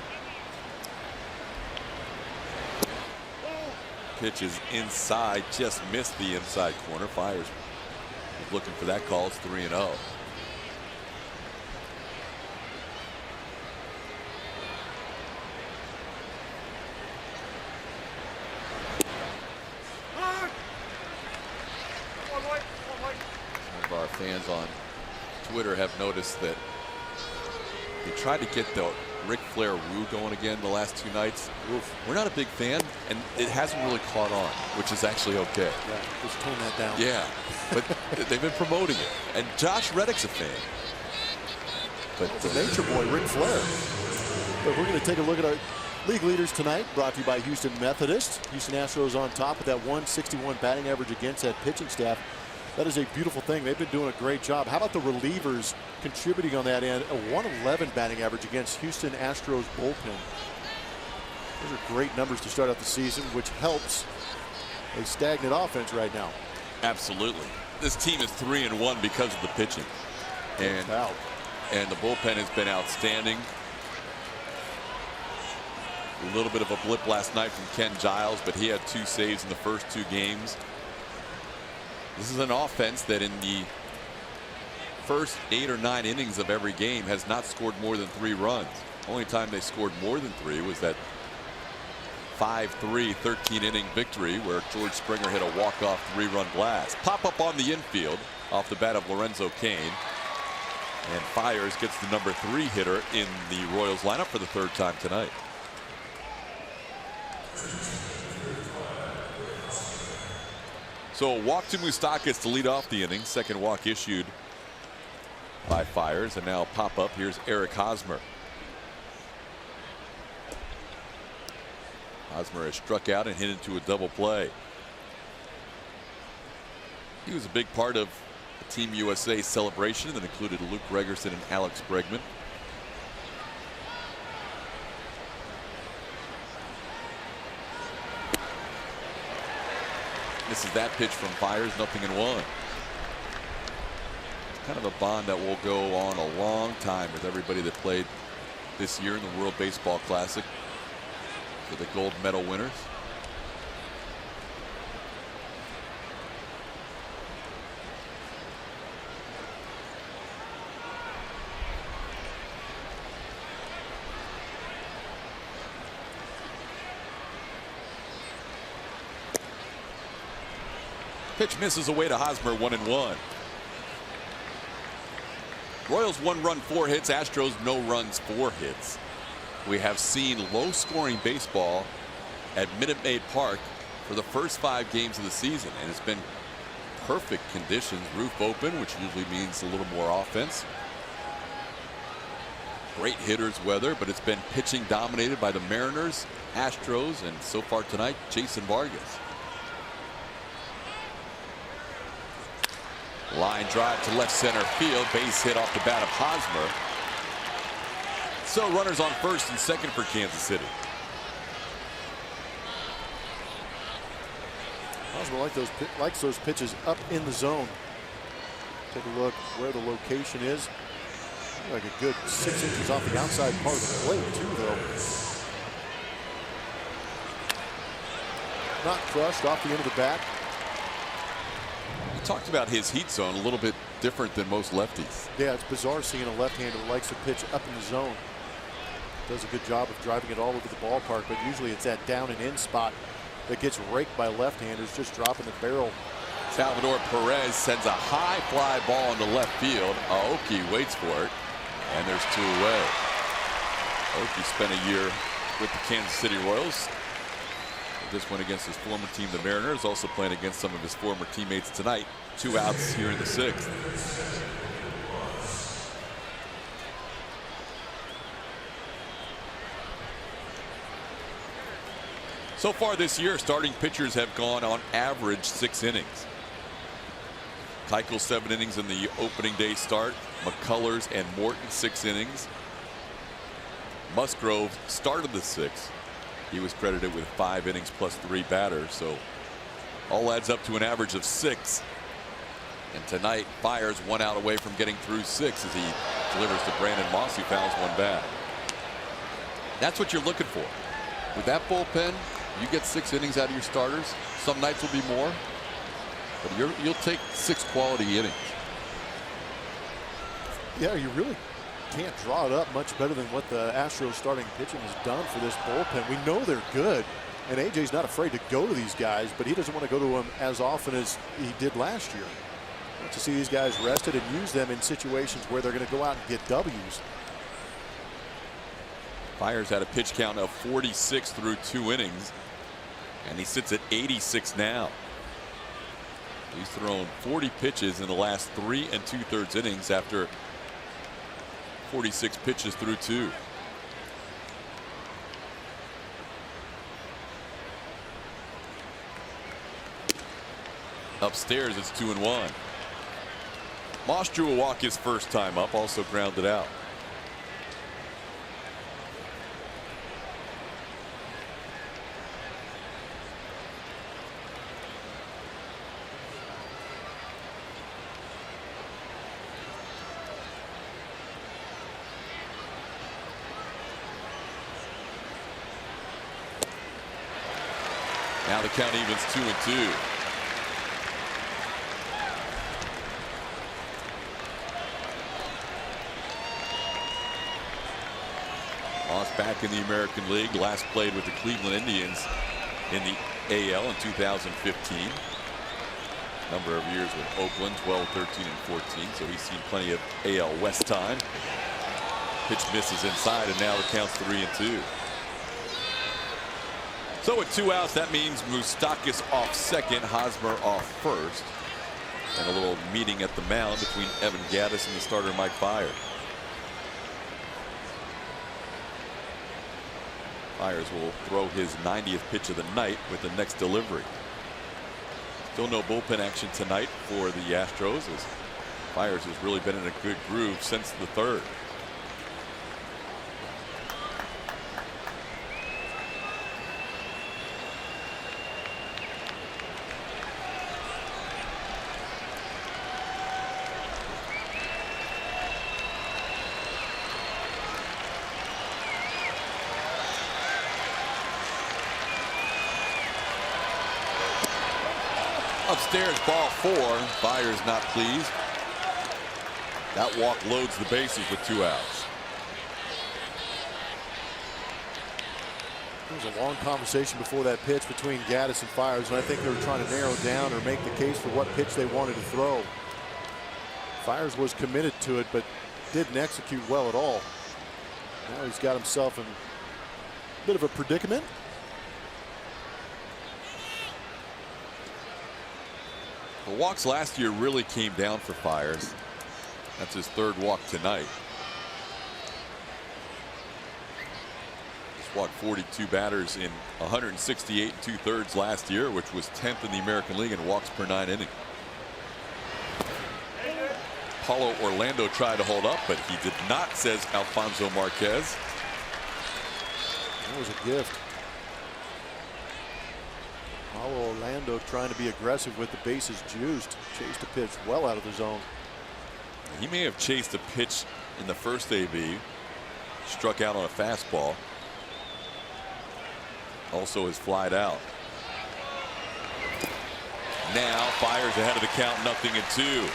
Pitch is inside, just missed the inside corner. Fiers looking for that call. It's 3-0. Some of our fans on Twitter have noticed that they tried to get the Ric Flair woo going again the last 2 nights. Oof. We're not a big fan, and it hasn't really caught on, which is actually okay. Yeah, just tone that down. Yeah, but they've been promoting it, and Josh Reddick's a fan. But the nature boy, Ric Flair. But we're going to take a look at our league leaders tonight, brought to you by Houston Methodist. Houston Astros on top with that 161 batting average against that pitching staff. That is a beautiful thing. They've been doing a great job. How about the relievers contributing on that end? A 111 batting average against Houston Astros bullpen. Those are great numbers to start out the season, which helps a stagnant offense right now. Absolutely. This team is 3-1 because of the pitching. And the bullpen has been outstanding. A little bit of a blip last night from Ken Giles, but he had 2 saves in the first 2 games. This is an offense that in the first 8 or 9 innings of every game has not scored more than 3 runs. Only time they scored more than 3 was that 5-3 13-inning victory where George Springer hit a walk-off 3-run blast. Pop up on the infield off the bat of Lorenzo Cain. And Fiers gets the number 3 hitter in the Royals lineup for the 3rd time tonight. So a walk to Moustakas to lead off the inning. Second walk issued by Fiers, and now pop up. Here's Eric Hosmer. Hosmer has struck out and hit into a double play. He was a big part of the Team USA celebration that included Luke Gregerson and Alex Bregman. This is that pitch from Fiers, 0-1. It's kind of a bond that will go on a long time with everybody that played this year in the World Baseball Classic for the gold medal winners. Pitch misses away to Hosmer, 1-1. Royals 1 run, 4 hits. Astros no runs, 4 hits. We have seen low scoring baseball at Minute Maid Park for the first 5 games of the season, and it's been perfect conditions. Roof open, which usually means a little more offense. Great hitters weather, but it's been pitching dominated by the Mariners, Astros, and so far tonight, Jason Vargas. Line drive to left center field. Base hit off the bat of Hosmer. So runners on first and second for Kansas City. Hosmer likes those pitches up in the zone. Take a look where the location is. Like a good 6 inches off the outside part of the plate too, though. Not crushed off the end of the bat. We talked about his heat zone, a little bit different than most lefties. Yeah, it's bizarre seeing a left-hander who likes to pitch up in the zone. Does a good job of driving it all over the ballpark, but usually it's that down and in spot that gets raked by left-handers, just dropping the barrel. Salvador Perez sends a high fly ball into left field. Aoki waits for it, and there's 2 away. Aoki spent a year with the Kansas City Royals. This went against his former team, the Mariners, also playing against some of his former teammates tonight. 2 outs here in the 6th. So far this year, starting pitchers have gone on average 6 innings. Keuchel 7 innings in the opening day start. McCullers and Morton 6 innings. Musgrove started the 6th. He was credited with 5 innings plus 3 batters, so all adds up to an average of 6. And tonight, Fiers 1 out away from getting through 6 as he delivers to Brandon Moss, who fouls 1 back. That's what you're looking for. With that bullpen, you get 6 innings out of your starters. Some nights will be more, but you'll take 6 quality innings. Yeah, you really can't draw it up much better than what the Astros starting pitching has done for this bullpen. We know they're good, and AJ's not afraid to go to these guys, but he doesn't want to go to them as often as he did last year. He wants to see these guys rested and use them in situations where they're going to go out and get W's. Fiers had a pitch count of 46 through 2 innings, and he sits at 86 now. He's thrown 40 pitches in the last 3 2/3 innings after 46 pitches through 2. Upstairs, it's 2-1. Moss drew a walk his first time up, also grounded out. Now the count evens 2-2. Moss back in the American League. Last played with the Cleveland Indians in the AL in 2015. Number of years with Oakland, 12, 13, and 14. So he's seen plenty of AL West time. Pitch misses inside, and now the count's 3-2. So with 2 outs, that means Moustakas off second, Hosmer off first. And a little meeting at the mound between Evan Gattis and the starter Mike Fiers. Fiers will throw his 90th pitch of the night with the next delivery. Still no bullpen action tonight for the Astros, as Fiers has really been in a good groove since the 3rd. Upstairs, ball 4. Fiers not pleased. That walk loads the bases with 2 outs. There was a long conversation before that pitch between Gattis and Fiers, and I think they were trying to narrow down or make the case for what pitch they wanted to throw. Fiers was committed to it, but didn't execute well at all. Now he's got himself in a bit of a predicament. The walks last year really came down for Fiers. That's his 3rd walk tonight. He's walked 42 batters in 168 2/3 last year, which was 10th in the American League in walks per 9 innings. Paulo Orlando tried to hold up, but he did not, says Alfonso Marquez. That was a gift. Paulo Orlando trying to be aggressive with the bases juiced. Chased a pitch well out of the zone. He may have chased a pitch in the first AB. Struck out on a fastball. Also has flied out. Now Fiers ahead of the count, 0-2.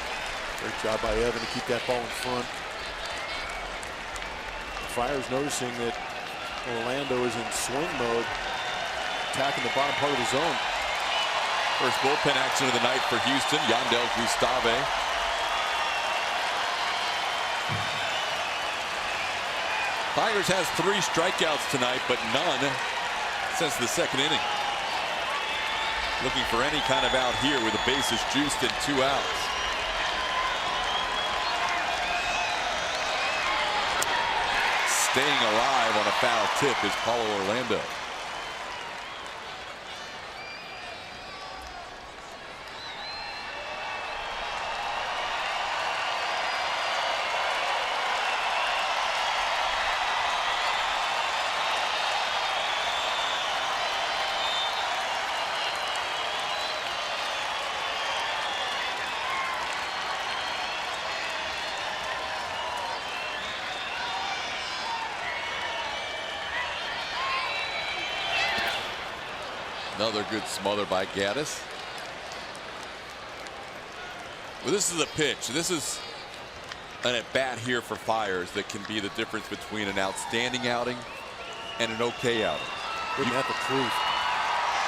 Great job by Evan to keep that ball in front. Fiers noticing that Orlando is in swing mode, attacking the bottom part of the zone. First bullpen action of the night for Houston. Yandel Gustave. Fiers has 3 strikeouts tonight, but none since the 2nd inning. Looking for any kind of out here with the bases juiced and 2 outs. Staying alive on a foul tip is Paulo Orlando. Another good smother by Gaddis. Well, this is a pitch. This is an at-bat here for Fiers that can be the difference between an outstanding outing and an okay outing. Isn't that the truth?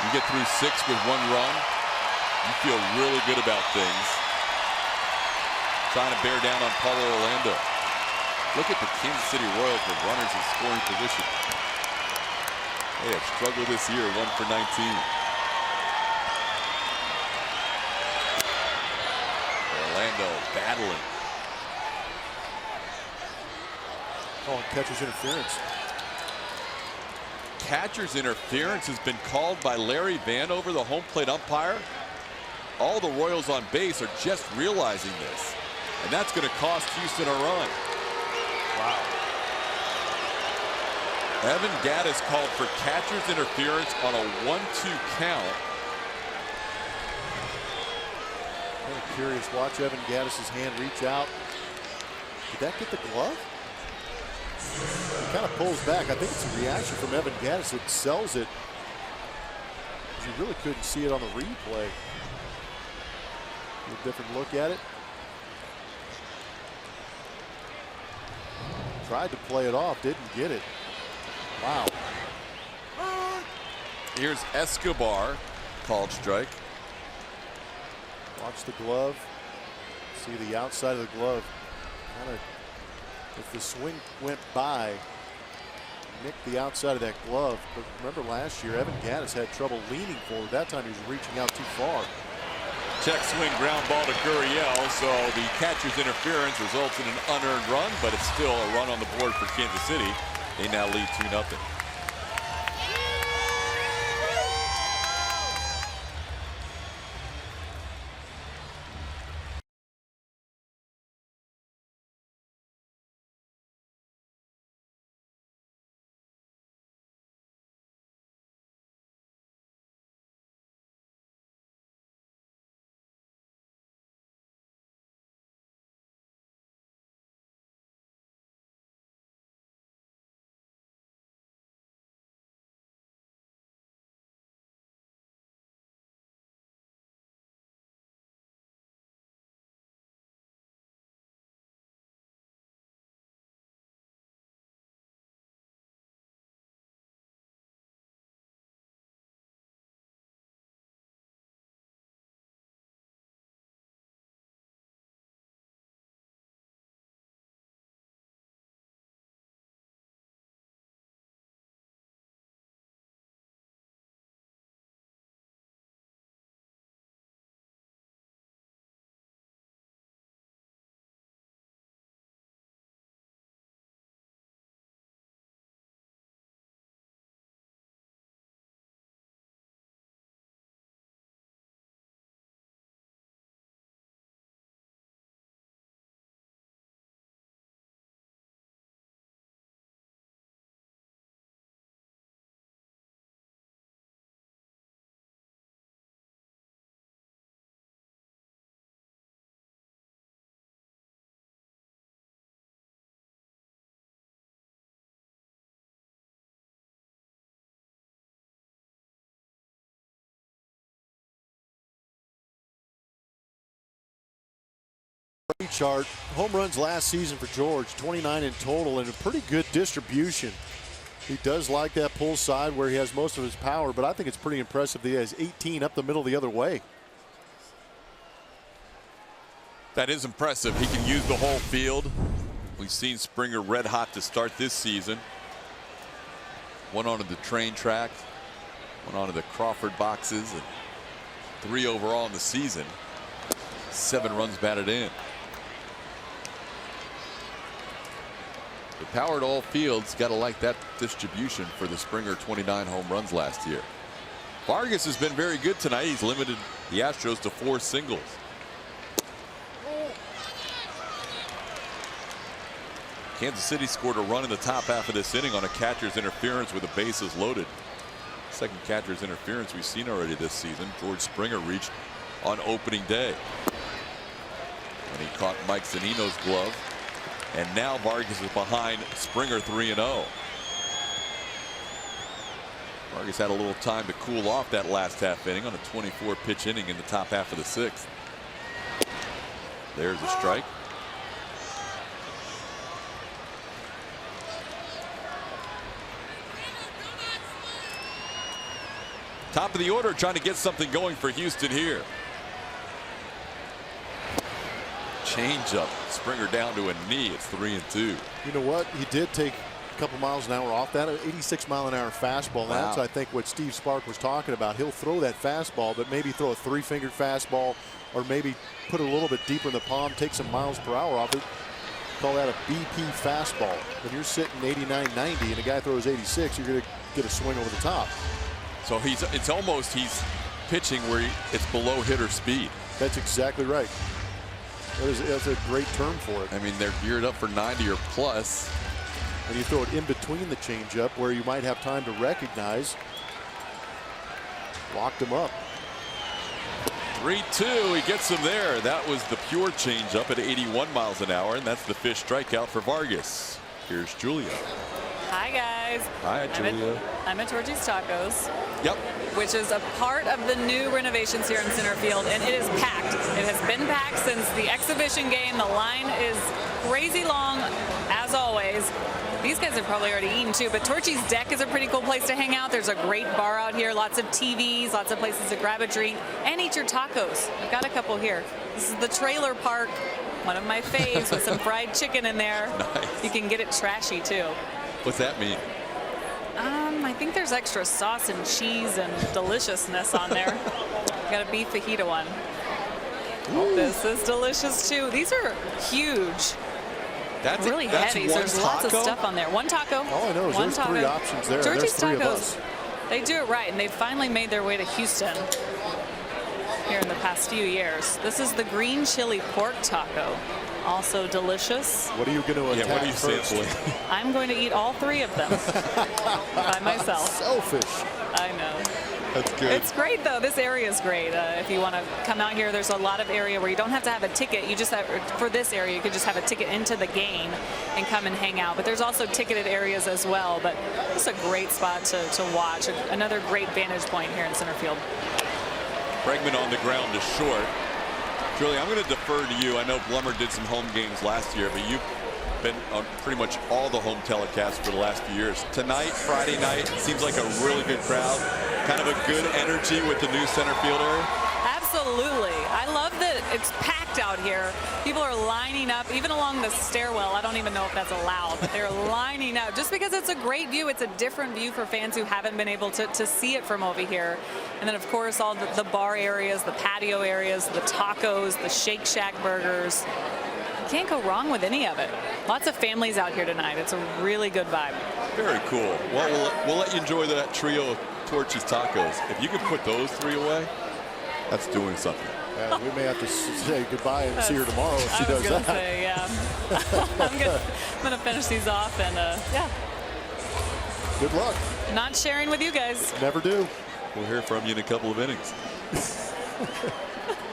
You get through 6 with 1 run, you feel really good about things. Trying to bear down on Paulo Orlando. Look at the Kansas City Royals with runners in scoring position. They have struggled this year, 1 for 19. Orlando battling. Calling catcher's interference. Catcher's interference has been called by Larry Vanover, the home plate umpire. All the Royals on base are just realizing this, and that's going to cost Houston a run. Wow. Evan Gaddis called for catcher's interference on a 1-2 count. Kind of curious. Watch Evan Gaddis' hand reach out. Did that get the glove? He kind of pulls back. I think it's a reaction from Evan Gaddis that sells it. You really couldn't see it on the replay. A different look at it. Tried to play it off, didn't get it. Wow. Here's Escobar, called strike. Watch the glove. See the outside of the glove. Kind of, if the swing went by, nicked the outside of that glove. But remember last year, Evan Gaddis had trouble leaning forward. That time he was reaching out too far. Check swing, ground ball to Gurriel. So the catcher's interference results in an unearned run, but it's still a run on the board for Kansas City. They now lead 2-0. chart. Home runs last season for George, 29 in total, and a pretty good distribution. He does like that pull side where he has most of his power, but I think it's pretty impressive that he has 18 up the middle the other way. That is impressive. He can use the whole field. We've seen Springer red hot to start this season. One onto the train track, one onto the Crawford boxes, and 3 overall in the season. 7 runs batted in. The power at all fields, got to like that distribution for the Springer 29 home runs last year. Vargas has been very good tonight. He's limited the Astros to 4 singles. Kansas City scored a run in the top half of this inning on a catcher's interference with the bases loaded. Second catcher's interference we've seen already this season. George Springer reached on opening day. And he caught Mike Zunino's glove. And now Vargas is behind Springer 3-0. Vargas had a little time to cool off that last half inning on a 24 pitch inning in the top half of the 6th. There's a strike. Top of the order, trying to get something going for Houston here. Change-up. Springer down to a knee. It's 3-2. You know what? He did take a couple miles an hour off that. 86-mile-an-hour fastball. Wow. That's, I think, what Steve Spark was talking about. He'll throw that fastball, but maybe throw a 3-fingered fastball, or maybe put it a little bit deeper in the palm, take some miles per hour off it. Call that a BP fastball. When you're sitting 89, 90, and a guy throws 86, you're going to get a swing over the top. So it's almost he's pitching where it's below hitter speed. That's exactly right. That's a great term for it. I mean, they're geared up for 90 or plus. And you throw it in between the changeup where you might have time to recognize. Locked him up. 3-2. He gets him there. That was the pure changeup at 81 miles an hour, and that's the fish strikeout for Vargas. Here's Julia. Hi, guys. Hi, Julia. I'm at Georgie's Tacos. Yep. Which is a part of the new renovations here in center field, and it is packed. It has been packed since the exhibition game. The line is crazy long, as always. These guys have probably already eaten too, but Torchy's Deck is a pretty cool place to hang out. There's a great bar out here, lots of TVs, lots of places to grab a drink and eat your tacos. I've got a couple here. This is the trailer park, one of my faves with some fried chicken in there. Nice. You can get it trashy too. What's that mean? I think there's extra sauce and cheese and deliciousness on there. Got a beef fajita one. Ooh. This is delicious too. These are huge. That's really heavy. So there's lots of stuff on there. One taco. All I know is there's 3 options there. Georgie's Tacos. Of us. They do it right, and they've finally made their way to Houston here in the past few years. This is the green chili pork taco. Also delicious. What are you going to attack what are you first? I'm going to eat all 3 of them by myself. Selfish. I know. That's good. It's great, though. This area is great. If you want to come out here, there's a lot of area where you don't have to have a ticket. You just have, for this area, you could just have a ticket into the game and come and hang out. But there's also ticketed areas as well. But it's a great spot to watch. Another great vantage point here in center field. Bregman on the ground to short. Julie, I'm going to defer to you. I know Blummer did some home games last year, but you've been on pretty much all the home telecasts for the last few years. Tonight, Friday night, seems like a really good crowd. Kind of a good energy with the new center field area. Absolutely. I love that it's packed out here. People are lining up, even along the stairwell. I don't even know if that's allowed, but they're lining up just because it's a great view. It's a different view for fans who haven't been able to see it from over here. And then, of course, all the bar areas, the patio areas, the tacos, the Shake Shack burgers. You can't go wrong with any of it. Lots of families out here tonight. It's a really good vibe. Very cool. Well, we'll let you enjoy that trio of Torchy's Tacos. If you could put those 3 away, that's doing something. Yeah, we may have to say goodbye and see her tomorrow if she does that. I was going to say, yeah. I'm going to finish these off, and yeah. Good luck. Not sharing with you guys. Never do. We'll hear from you in a couple of innings.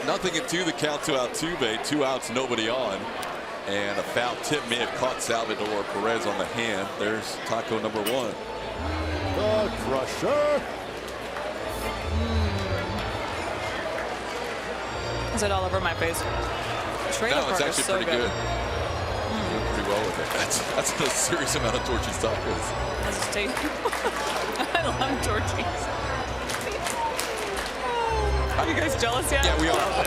0-2 the count to Altuve. 2 outs, nobody on. And a foul tip may have caught Salvador Perez on the hand. There's taco number 1. The Crusher. Is it all over my face? trailer No, it's park is actually so pretty good. Doing pretty well with it. That's a serious amount of Torchy's tacos. Let's just take. I love Torchy's. Are you guys jealous yet? Yeah, we are.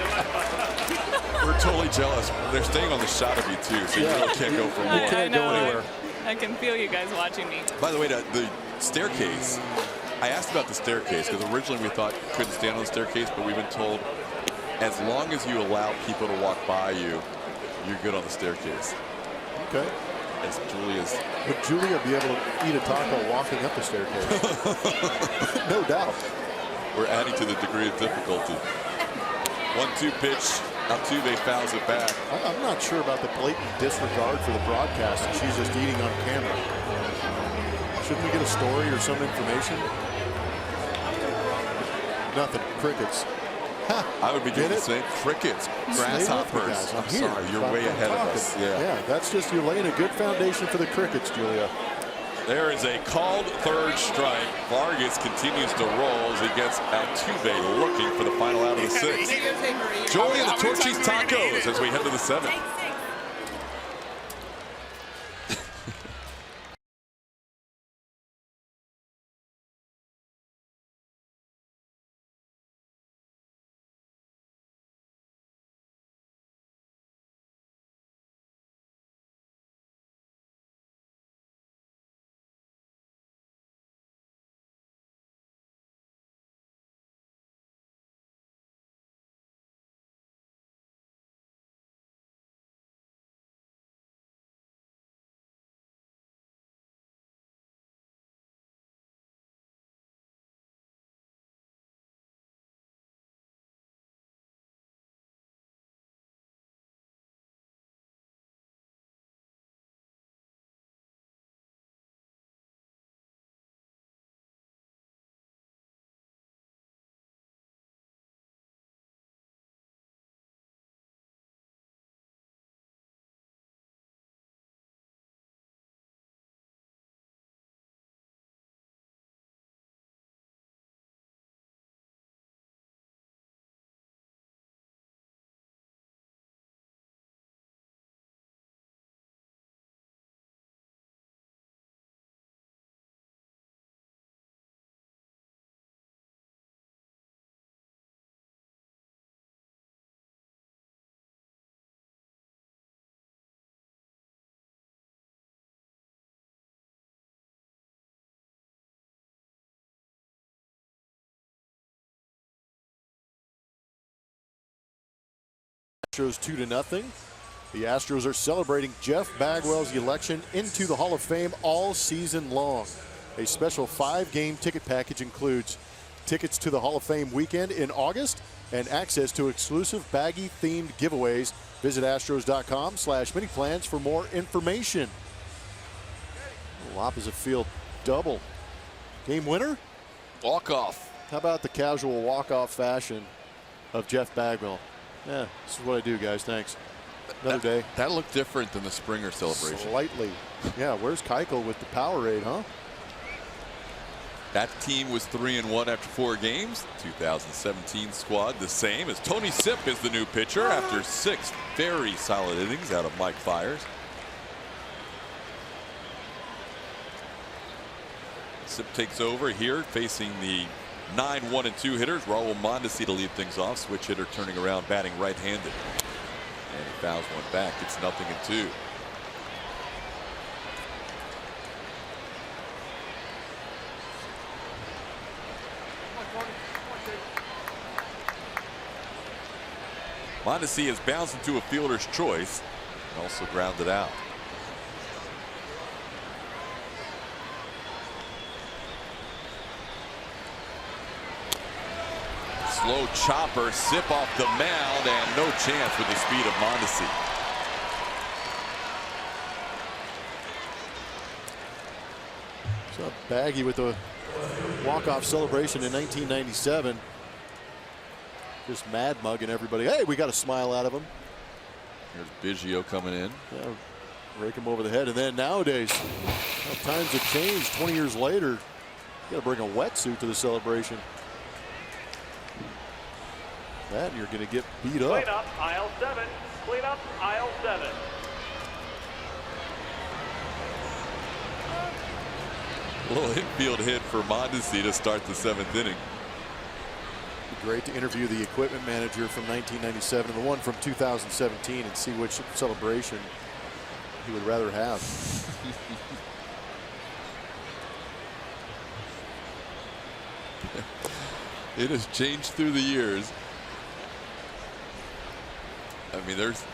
We're totally jealous. They're staying on the shot of you too, so you really can't go for more. You can't go anywhere. I can feel you guys watching me. By the way, the staircase. I asked about the staircase because originally we thought you couldn't stand on the staircase, but we've been told as long as you allow people to walk by you, you're good on the staircase. Okay. As Julia's. Would Julia be able to eat a taco walking up the staircase? No doubt. We're adding to the degree of difficulty. 1-2 pitch. Altuve fouls it back. I'm not sure about the blatant disregard for the broadcast and she's just eating on camera. Shouldn't we get a story or some information? Nothing. Crickets. I would be doing the same. Crickets, grasshoppers. I'm sorry, you're way ahead of us. Yeah, that's just, you're laying a good foundation for the crickets, Julia. There is a called third strike. Vargas continues to roll as he gets Altuve looking for the final out of the sixth. Joey and the Torchy's Tacos as we head to the seventh. Astros 2-0. The Astros are celebrating Jeff Bagwell's election into the Hall of Fame all season long. A special 5-game ticket package includes tickets to the Hall of Fame weekend in August and access to exclusive Baggy-themed giveaways. Visit Astros.com/mini-plans for more information. Opposite field double. Game winner? Walk-off. How about the casual walk-off fashion of Jeff Bagwell? Yeah, this is what I do, guys. Thanks. Another day. That looked different than the Springer celebration. Slightly. Yeah, where's Keuchel with the Powerade, huh? That team was 3-1 after 4 games. 2017 squad the same as Tony Sipp is the new pitcher after 6 very solid innings out of Mike Fiers. Sipp takes over here facing the 9-1-2 hitters. Raul Mondesi to lead things off. Switch hitter turning around, batting right-handed. And he fouls one back. It's 0-2. Mondesi has bounced into a fielder's choice and also grounded out. Slow chopper, Sipp off the mound, and no chance with the speed of Mondesi. So Baggy with a walk-off celebration in 1997. Just mad mugging everybody. Hey, we got a smile out of him. Here's Biggio coming in. Yeah, rake him over the head. And then nowadays, times have changed. 20 years later, you got to bring a wetsuit to the celebration. that, and you're going to get beat up. Clean up aisle 7. Clean up aisle 7. A little infield hit for Mondesi to start the 7th inning. It'd be great to interview the equipment manager from 1997 and the one from 2017 and see which celebration he would rather have. It has changed through the years. I mean, there's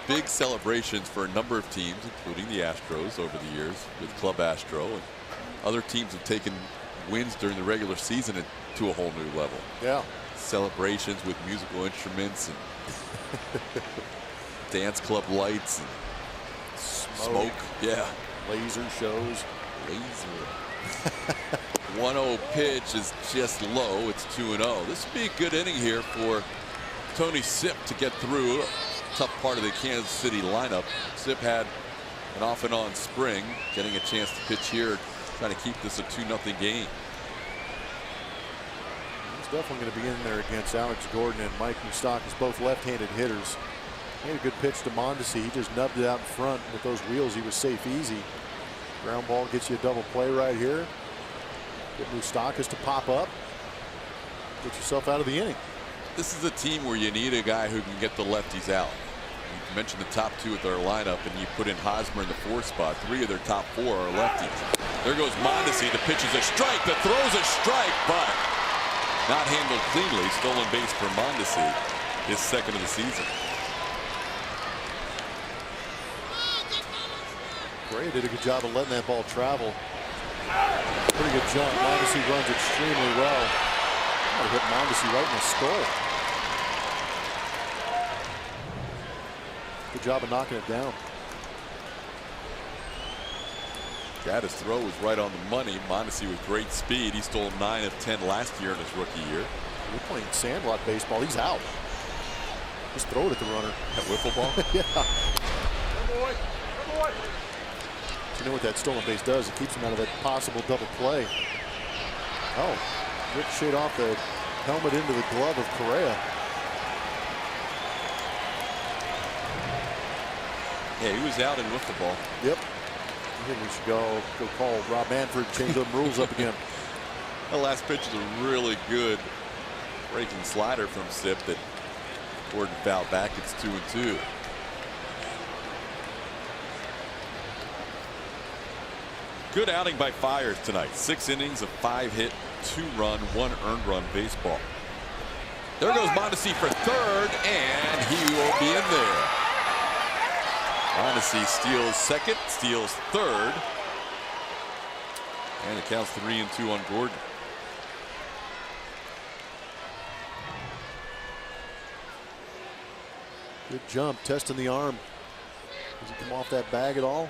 big celebrations for a number of teams, including the Astros over the years with Club Astro, and other teams have taken wins during the regular season to a whole new level. Yeah. Celebrations with musical instruments and dance club lights and smoke. Yeah. Laser shows. Laser. 1-0 pitch is just low. It's 2-0. This would be a good inning here for Tony Sipp to get through a tough part of the Kansas City lineup. Sipp had an off and on spring, getting a chance to pitch here, trying to keep this a 2-0 game. He's definitely going to be in there against Alex Gordon and Mike Moustakas, both left-handed hitters. He had a good pitch to Mondesi. He just nubbed it out in front with those wheels. He was safe easy. Ground ball gets you a double play right here. Get Moustakas to pop up. Get yourself out of the inning. This is a team where you need a guy who can get the lefties out. You mentioned the top 2 with their lineup, and you put in Hosmer in the 4th spot. 3 of their top 4 are lefties. There goes Mondesi. The pitch is a strike. The throw's a strike, but not handled cleanly. Stolen base for Mondesi, his 2nd of the season. Gray did a good job of letting that ball travel. Pretty good jump. Mondesi runs extremely well. Might have hit Mondesi right in the skull. Good job of knocking it down. His throw was right on the money. Mondesi with great speed. He stole 9 of 10 last year in his rookie year. We're playing sandlot baseball. He's out. Just throw it at the runner. That wiffle ball? Yeah. Good boy. Good boy. You know what that stolen base does? It keeps him out of that possible double play. Oh, ricocheted off the helmet into the glove of Correa. Yeah, he was out and with the ball. Yep. I think we should go call Rob Manfred, change the rules up again. The last pitch is a really good breaking slider from Sipp that Gordon fouled back. It's 2-2. Good outing by Fiers tonight. 6 innings of 5-hit, 2-run, 1 earned run baseball. There goes Mondesi for 3rd, and he will be in there. Mondesi steals 2nd, steals 3rd, and it counts 3-2 on Gordon. Good jump, testing the arm. Does it come off that bag at all?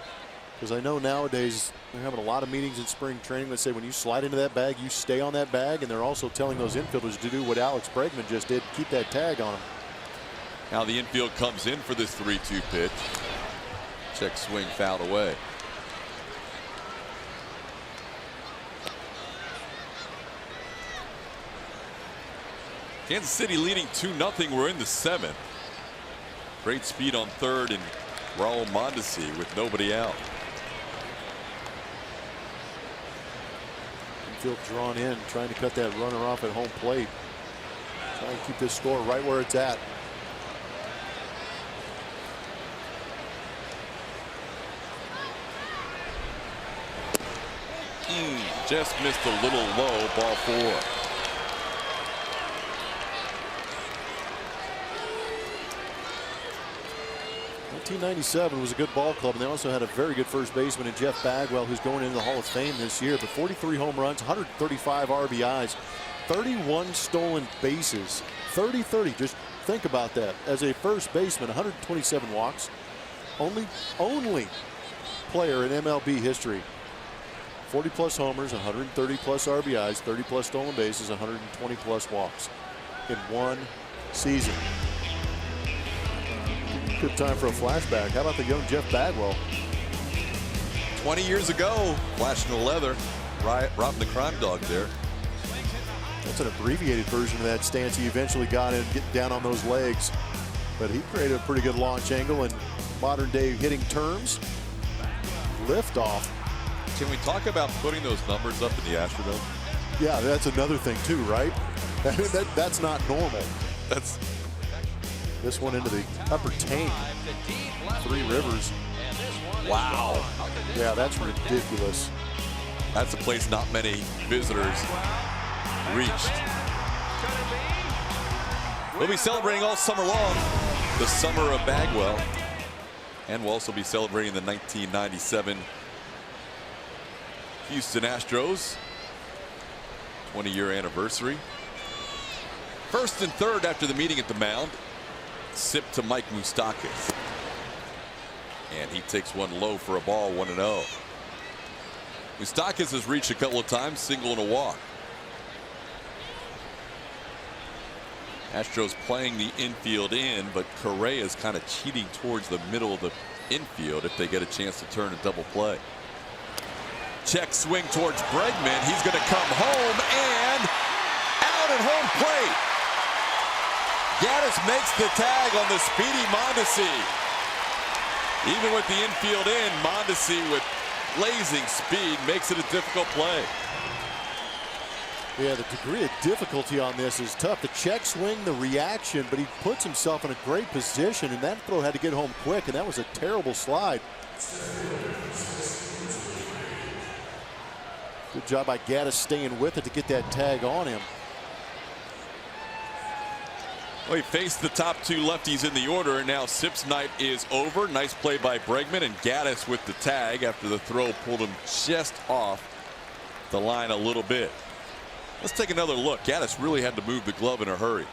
Because I know nowadays they're having a lot of meetings in spring training that say when you slide into that bag, you stay on that bag, and they're also telling those infielders to do what Alex Bregman just did, keep that tag on him. Now the infield comes in for this 3-2 pitch. Check swing fouled away. Kansas City leading 2-0. We're in the 7th. Great speed on 3rd and Raul Mondesi with nobody out. Infield drawn in, trying to cut that runner off at home plate. Trying to keep this score right where it's at. Just missed a little low, ball 4. 1997 was a good ball club, and they also had a very good first baseman in Jeff Bagwell, who's going into the Hall of Fame this year. But 43 home runs, 135 RBIs, 31 stolen bases, 30-30. Just think about that. As a first baseman, 127 walks. Only player in MLB history. 40+ homers, 130+ RBIs, 30+ stolen bases, 120+ walks in one season. Good time for a flashback. How about the young Jeff Bagwell? 20 years ago, flashing the leather, robbing the crime dog there. That's an abbreviated version of that stance he eventually got in, getting down on those legs. But he created a pretty good launch angle in modern day hitting terms. Lift off. Can we talk about putting those numbers up in the Astrodome? Yeah, that's another thing too, right? That's not normal. That's this one into the upper tank. Three Rivers. wow. Yeah, that's ridiculous. That's a place not many visitors reached. We'll be celebrating all summer long the summer of Bagwell, and we'll also be celebrating the 1997 Houston Astros 20-year anniversary. First and third after the meeting at the mound. Sip to Mike Moustakas. And he takes one low for a ball, 1-0. Moustakas has reached a couple of times, single and a walk. Astros playing the infield in, but Correa is kind of cheating towards the middle of the infield if they get a chance to turn a double play. Check swing towards Bregman. He's going to come home and out at home plate. Gaddis makes the tag on the speedy Mondesi. Even with the infield in, Mondesi with blazing speed makes it a difficult play. Yeah, the degree of difficulty on this is tough. The check swing, the reaction, but he puts himself in a great position, and that throw had to get home quick, and that was a terrible slide. Good job by Gaddis staying with it to get that tag on him. Well, he faced the top two lefties in the order, and now Sip's night is over. Nice play by Bregman, and Gaddis with the tag after the throw pulled him just off the line a little bit. Let's take another look. Gaddis really had to move the glove in a hurry.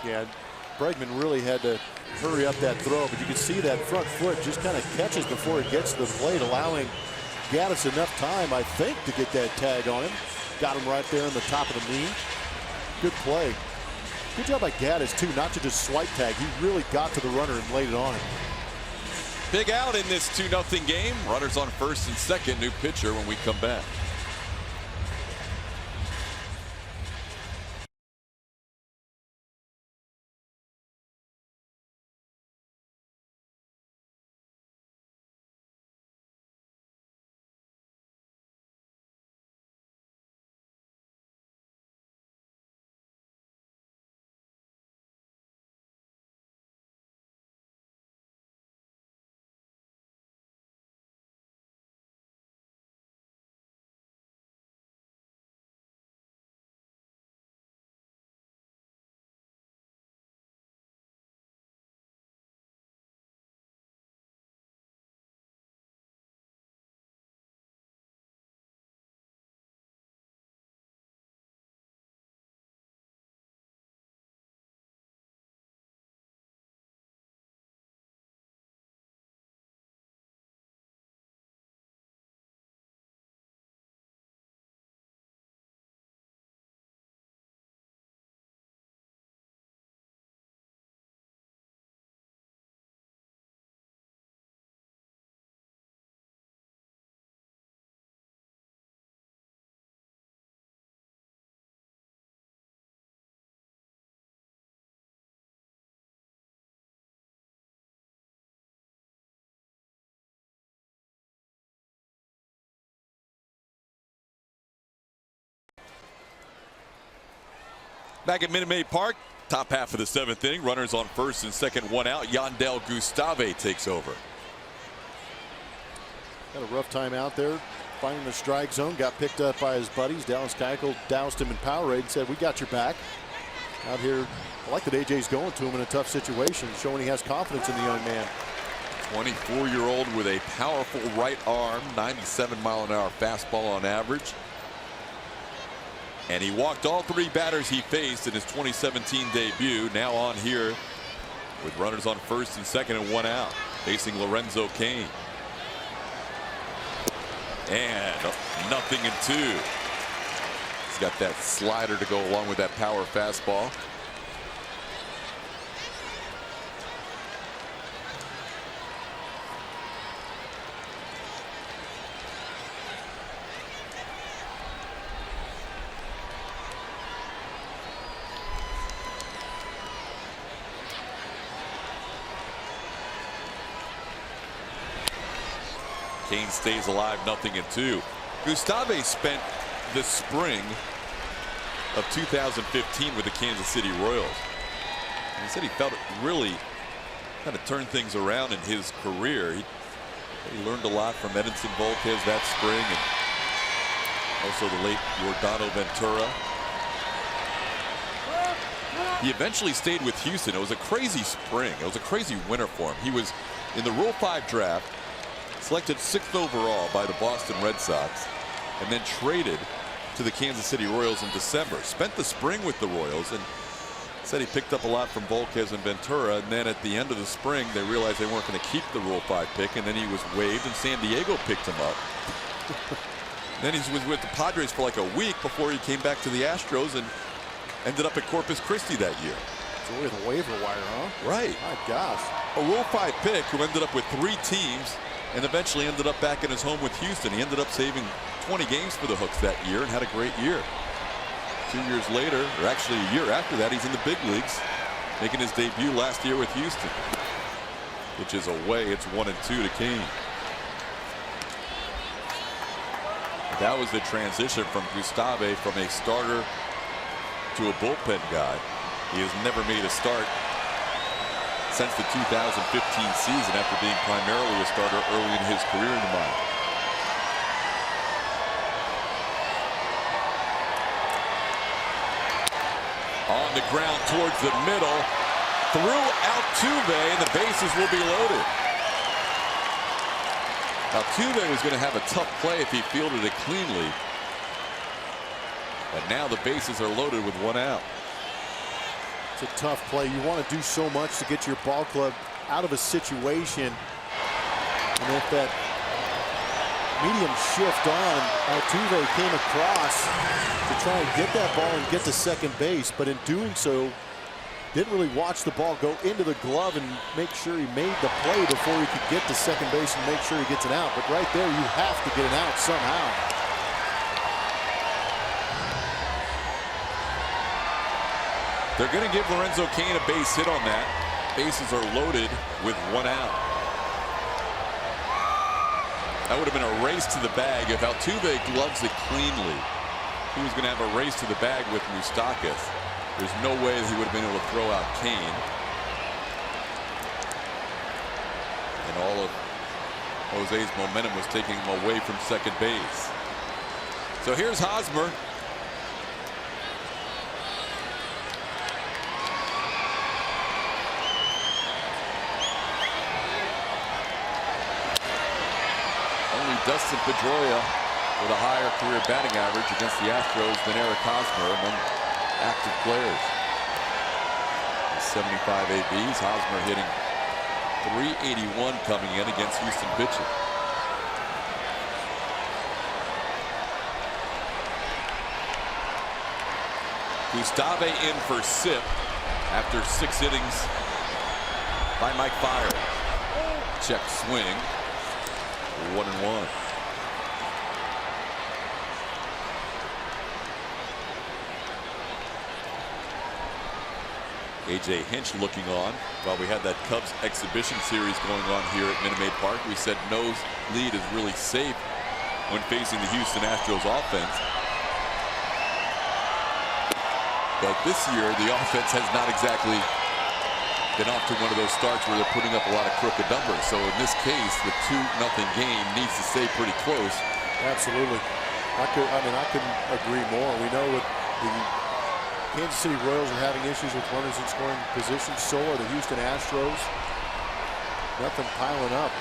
Yeah, Bregman really had to hurry up that throw, but you can see that front foot just kind of catches before it gets to the plate, allowing Gaddis enough time, I think, to get that tag on him. Got him right there on the top of the knee. Good play. Good job by Gaddis, too, not to just swipe tag. He really got to the runner and laid it on him. Big out in this 2-0 game. Runners on first and second. New pitcher when we come back. Back at Minute Maid Park, top half of the seventh inning. Runners on first and second, one out. Yandel Gustave takes over. Had a rough time out there, finding the strike zone. Got picked up by his buddies. Dallas Keuchel doused him in Powerade and said, "We got your back." Out here, I like that AJ's going to him in a tough situation, showing he has confidence in the young man. 24-year-old with a powerful right arm, 97-mile-an-hour fastball on average. And he walked all three batters he faced in his 2017 debut. Now on here with runners on first and second and one out, facing Lorenzo Cain. And 0-2. He's got that slider to go along with that power fastball. Kane stays alive, 0-2. Gustave spent the spring of 2015 with the Kansas City Royals. And he said he felt it really kind of turned things around in his career. He learned a lot from Edinson Volquez that spring, and also the late Yordano Ventura. He eventually stayed with Houston. It was a crazy spring. It was a crazy winter for him. He was in the Rule 5 draft, selected 6th overall by the Boston Red Sox, and then traded to the Kansas City Royals in December. Spent the spring with the Royals and said he picked up a lot from Volquez and Ventura, and then at the end of the spring they realized they weren't going to keep the Rule 5 pick, and then he was waived and San Diego picked him up. Then he was with the Padres for like a week before he came back to the Astros and ended up at Corpus Christi that year. So we're the waiver wire, huh? Right. My gosh. A Rule 5 pick who ended up with 3 teams and eventually ended up back in his home with Houston. He ended up saving 20 games for the Hooks that year and had a great year. 2 years later, or actually a year after that, he's in the big leagues, making his debut last year with Houston, which is away. It's 1-2 to Kane. That was the transition from Gustave from a starter to a bullpen guy. He has never made a start since the 2015 season, after being primarily a starter early in his career in the minors. On the ground towards the middle, through Altuve, and the bases will be loaded. Altuve was going to have a tough play if he fielded it cleanly. But now the bases are loaded with 1 out. It's a tough play. You want to do so much to get your ball club out of a situation. And if that medium shift on, Altuve came across to try and get that ball and get to second base. But in doing so, didn't really watch the ball go into the glove and make sure he made the play before he could get to second base and make sure he gets an out. But right there, you have to get an out somehow. They're going to give Lorenzo Cain a base hit on that. Bases are loaded with 1 out. That would have been a race to the bag if Altuve gloves it cleanly. He was going to have a race to the bag with Moustakas. There's no way that he would have been able to throw out Cain. And all of Jose's momentum was taking him away from second base. So here's Hosmer. Dustin Pedroia with a higher career batting average against the Astros than Eric Hosmer among active players. 75 ABs. Hosmer hitting .381 coming in against Houston pitching. Gustave in for Sip after 6 innings by Mike Fiers. Check swing. 1-1. A.J. Hinch looking on while we had that Cubs exhibition series going on here at Minute Maid Park. We said No's lead is really safe when facing the Houston Astros offense. But this year, the offense has not exactly been off to one of those starts where they're putting up a lot of crooked numbers. So in this case, the 2-0 game needs to stay pretty close. Absolutely. I couldn't agree more. We know with the Kansas City Royals are having issues with runners in scoring positions. So are the Houston Astros. Nothing piling up.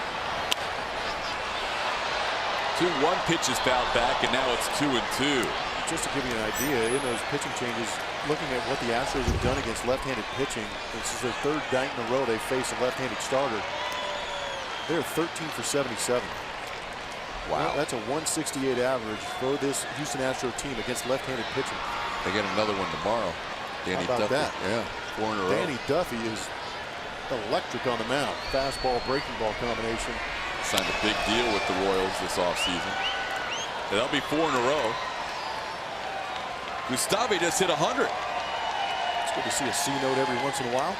2-1 pitch is fouled back, and now it's 2-2. Just to give you an idea, in those pitching changes, looking at what the Astros have done against left-handed pitching, this is their 3rd night in a row they face a left-handed starter. They're 13 for 77. Wow. That's a 168 average for this Houston Astro team against left-handed pitching. They get another one tomorrow. Danny How about Duffy. that? Yeah, 4 in a row. Danny Duffy is electric on the mound. Fastball, breaking ball combination. Signed a big deal with the Royals this offseason. That'll be 4 in a row. Gustave just hit 100. It's good to see a C note every once in a while.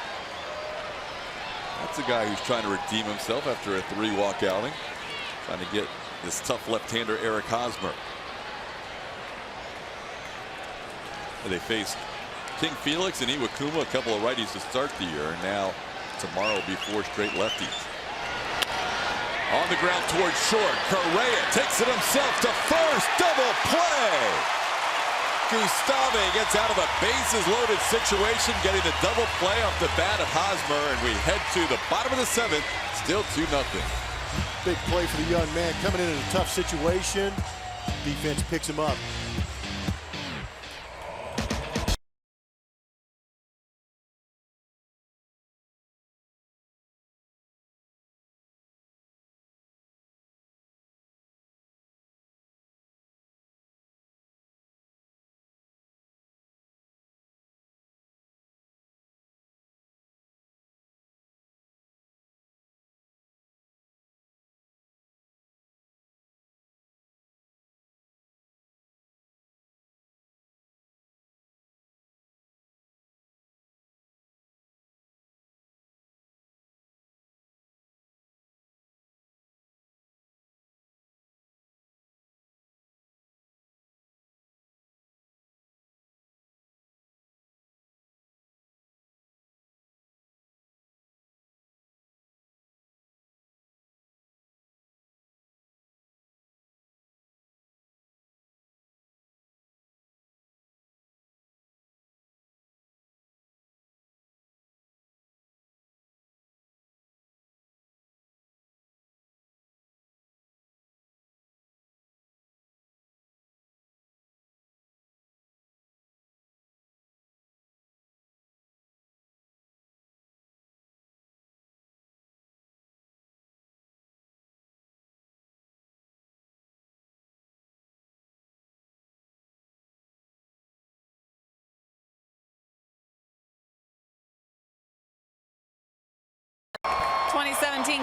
That's a guy who's trying to redeem himself after a 3-walk outing. Trying to get this tough left-hander Eric Hosmer. They faced King Felix and Iwakuma, a couple of righties to start the year. And now tomorrow will be 4 straight lefties. On the ground towards short. Correa takes it himself to first. Double play. Gustave gets out of a bases-loaded situation, getting the double play off the bat of Hosmer. And we head to the bottom of the 7th. Still 2-0. Big play for the young man coming in a tough situation. Defense picks him up.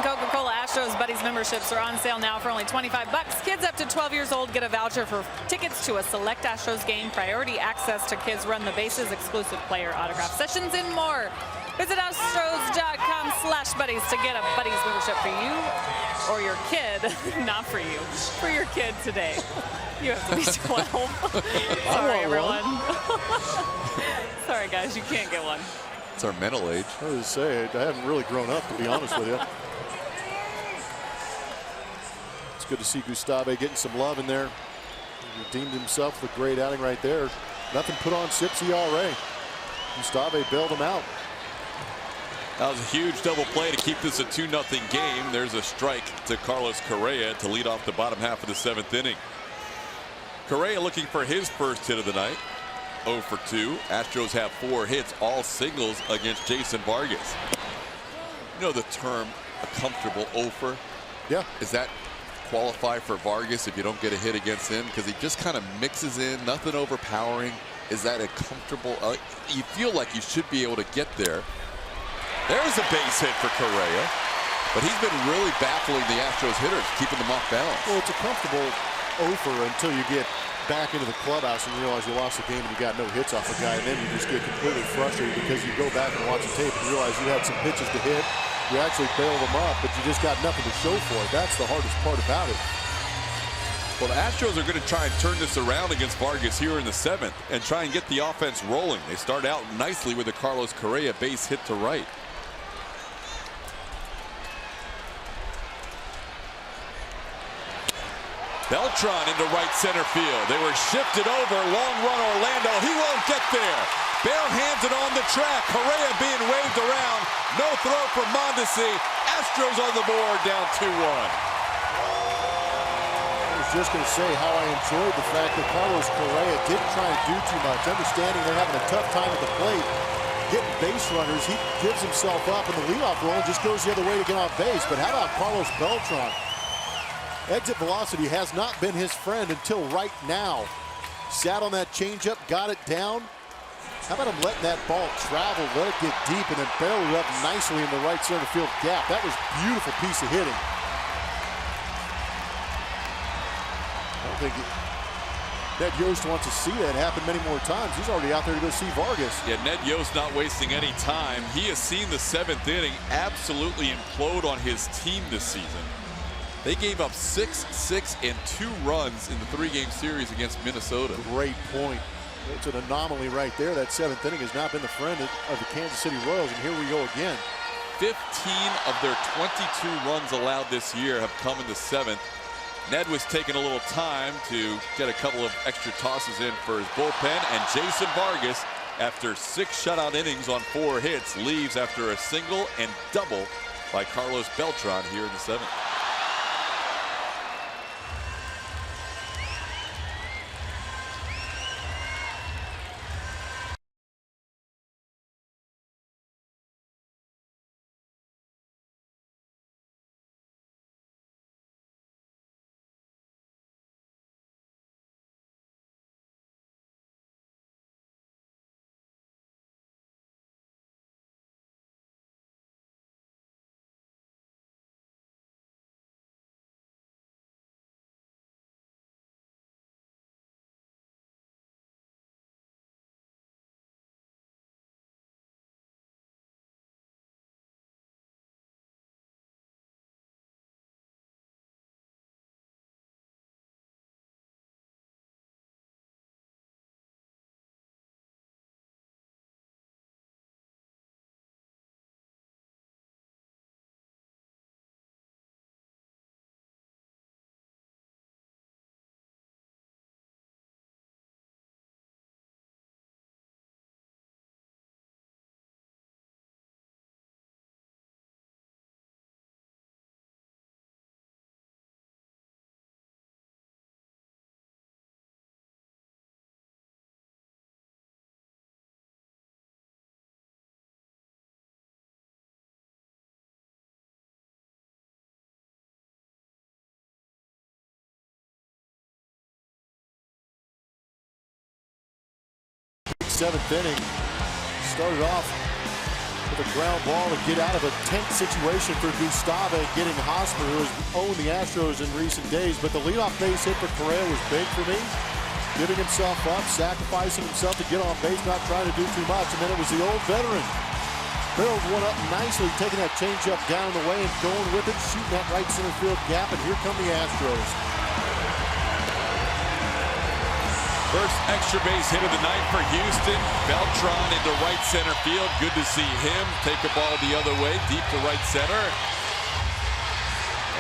Coca-Cola Astros Buddies memberships are on sale now for only $25. Kids up to 12 years old get a voucher for tickets to a select Astros game, priority access to Kids Run the Bases, exclusive player autograph sessions, and more. Visit Astros.com/buddies to get a Buddies membership for you or your kid. Not for you, for your kid today. You have to be 12. Sorry, everyone. Sorry, guys, you can't get one. It's our mental age. I was going to say, I haven't really grown up, to be honest with you. It's good to see Gustave getting some love in there. He redeemed himself with a great outing right there. Nothing put on Sip's ERA. Gustave bailed him out. That was a huge double play to keep this a 2-0 game. There's a strike to Carlos Correa to lead off the bottom half of the 7th inning. Correa looking for his first hit of the night. 0 for 2. Astros have 4 hits, all singles against Jason Vargas. You know the term a comfortable 0 for? Yeah. Is that qualify for Vargas if you don't get a hit against him? Because he just kind of mixes in, nothing overpowering. Is that a comfortable? You feel like you should be able to get there. There's a base hit for Correa. But he's been really baffling the Astros hitters, keeping them off balance. Well, it's a comfortable 0 for until you get back into the clubhouse and realize you lost the game and you got no hits off a guy, and then you just get completely frustrated because you go back and watch the tape and realize you had some pitches to hit. You actually bailed them up, but you just got nothing to show for it. That's the hardest part about it. Well, the Astros are going to try and turn this around against Vargas here in the 7th and try and get the offense rolling. They start out nicely with a Carlos Correa base hit to right. Beltran into right center field. They were shifted over. Long run Orlando. He won't get there. Barehanded on the track. Correa being waved around. No throw for Mondesi. Astros on the board, down 2-1. I was just going to say how I enjoyed the fact that Carlos Correa didn't try and do too much. Understanding they're having a tough time at the plate, getting base runners, he gives himself up in the leadoff role and just goes the other way to get on base. But how about Carlos Beltran? Exit velocity has not been his friend until right now. Sat on that changeup, got it down. How about him letting that ball travel, let it get deep, and then barrel it up nicely in the right center field gap. That was a beautiful piece of hitting. I don't think Ned Yost wants to see that happen many more times. He's already out there to go see Vargas. Yeah, Ned Yost not wasting any time. He has seen the 7th inning absolutely implode on his team this season. They gave up 6, 6, and 2 runs in the 3-game series against Minnesota. Great point. It's an anomaly right there. That 7th inning has not been the friend of the Kansas City Royals, and here we go again. 15 of their 22 runs allowed this year have come in the 7th. Ned was taking a little time to get a couple of extra tosses in for his bullpen, and Jason Vargas, after 6 shutout innings on 4 hits, leaves after a single and double by Carlos Beltran here in the 7th. Seventh inning started off with a ground ball to get out of a tense situation for Gustave, getting Hosmer, who has owned the Astros in recent days. But the leadoff base hit for Correa was big for me, giving himself up, sacrificing himself to get on base, not trying to do too much. And then it was the old veteran, barreled one up nicely, taking that changeup down the way and going with it, shooting that right center field gap. And here come the Astros. First extra base hit of the night for Houston. Beltran into right center field. Good to see him take a ball the other way, deep to right center.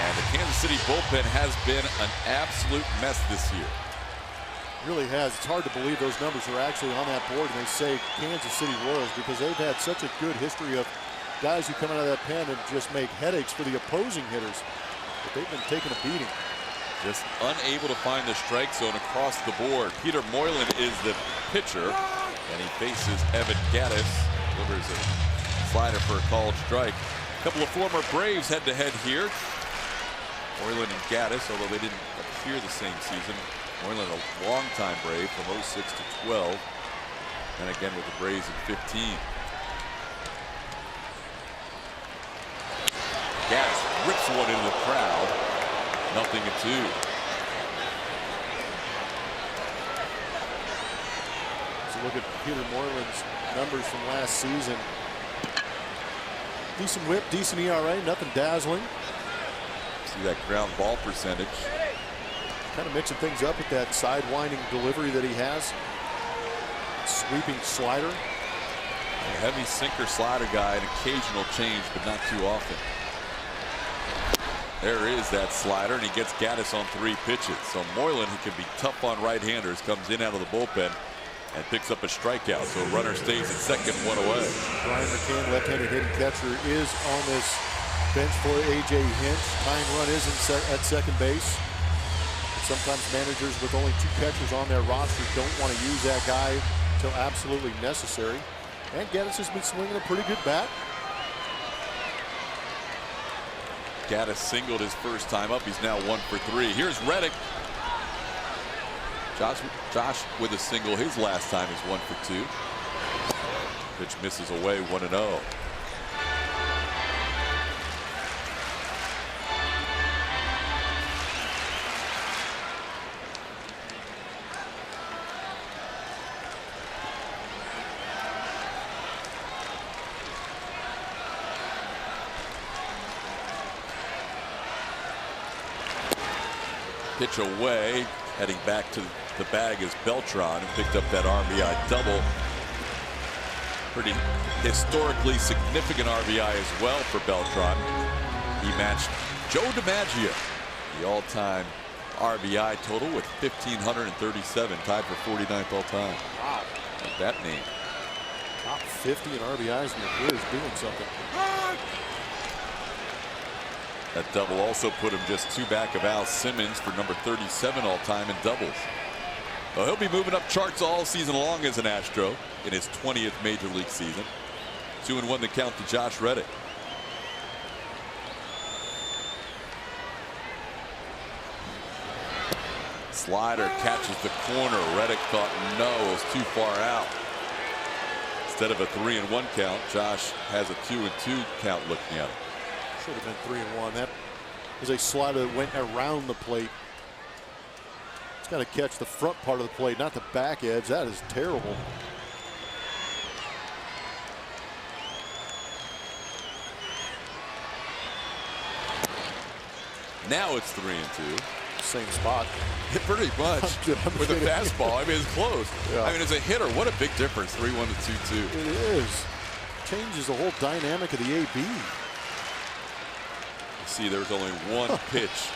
And the Kansas City bullpen has been an absolute mess this year. It really has. It's hard to believe those numbers are actually on that board, and they say Kansas City Royals, because they've had such a good history of guys who come out of that pen and just make headaches for the opposing hitters. But they've been taking a beating. Just unable to find the strike zone across the board. Peter Moylan is the pitcher, and he faces Evan Gattis. Delivers a slider for a called strike. A couple of former Braves head-to-head here. Moylan and Gattis, although they didn't appear the same season. Moylan a longtime Brave from 06 to 12, and again with the Braves in 15. Gattis rips one into the crowd. 0-2. So look at Peter Moylan's numbers from last season. Decent whip, decent ERA, nothing dazzling. See that ground ball percentage. Kind of mixing things up with that sidewinding delivery that he has. Sweeping slider. A heavy sinker slider guy, an occasional change, but not too often. There is that slider, and he gets Gattis on 3 pitches. So Moylan, who can be tough on right-handers, comes in out of the bullpen and picks up a strikeout. So a runner stays at second, 1 away. Brian McCann, left-handed hitting catcher, is on this bench for A.J. Hinch. Tying run is at second base. But sometimes managers with only 2 catchers on their roster don't want to use that guy until absolutely necessary. And Gattis has been swinging a pretty good bat. Gattis singled his first time up. He's now 1 for 3. Here's Reddick. Josh with a single his last time is 1 for 2. Pitch misses away, 1-0. Pitch away, heading back to the bag is Beltran, who picked up that RBI double. Pretty historically significant RBI as well for Beltran. He matched Joe DiMaggio, the all-time RBI total with 1,537, tied for 49th all-time. Wow. That name. Top 50 in RBIs in the career is doing something. That double also put him just 2 back of Al Simmons for number 37 all-time in doubles. Well, he'll be moving up charts all season long as an Astro in his 20th major league season. 2-1 the count to Josh Reddick. Slider catches the corner. Reddick thought no, it was too far out. Instead of a 3-1 count, Josh has a 2-2 count looking at him. Should have been 3-1. That was a slider that went around the plate. It's got to catch the front part of the plate, not the back edge. That is terrible. Now it's 3-2. Same spot. Pretty much. With a fastball. I mean, it's close. Yeah. I mean, as a hitter, what a big difference. 3-1 to 2-2. It is. Changes the whole dynamic of the AB. See, there's only one pitch,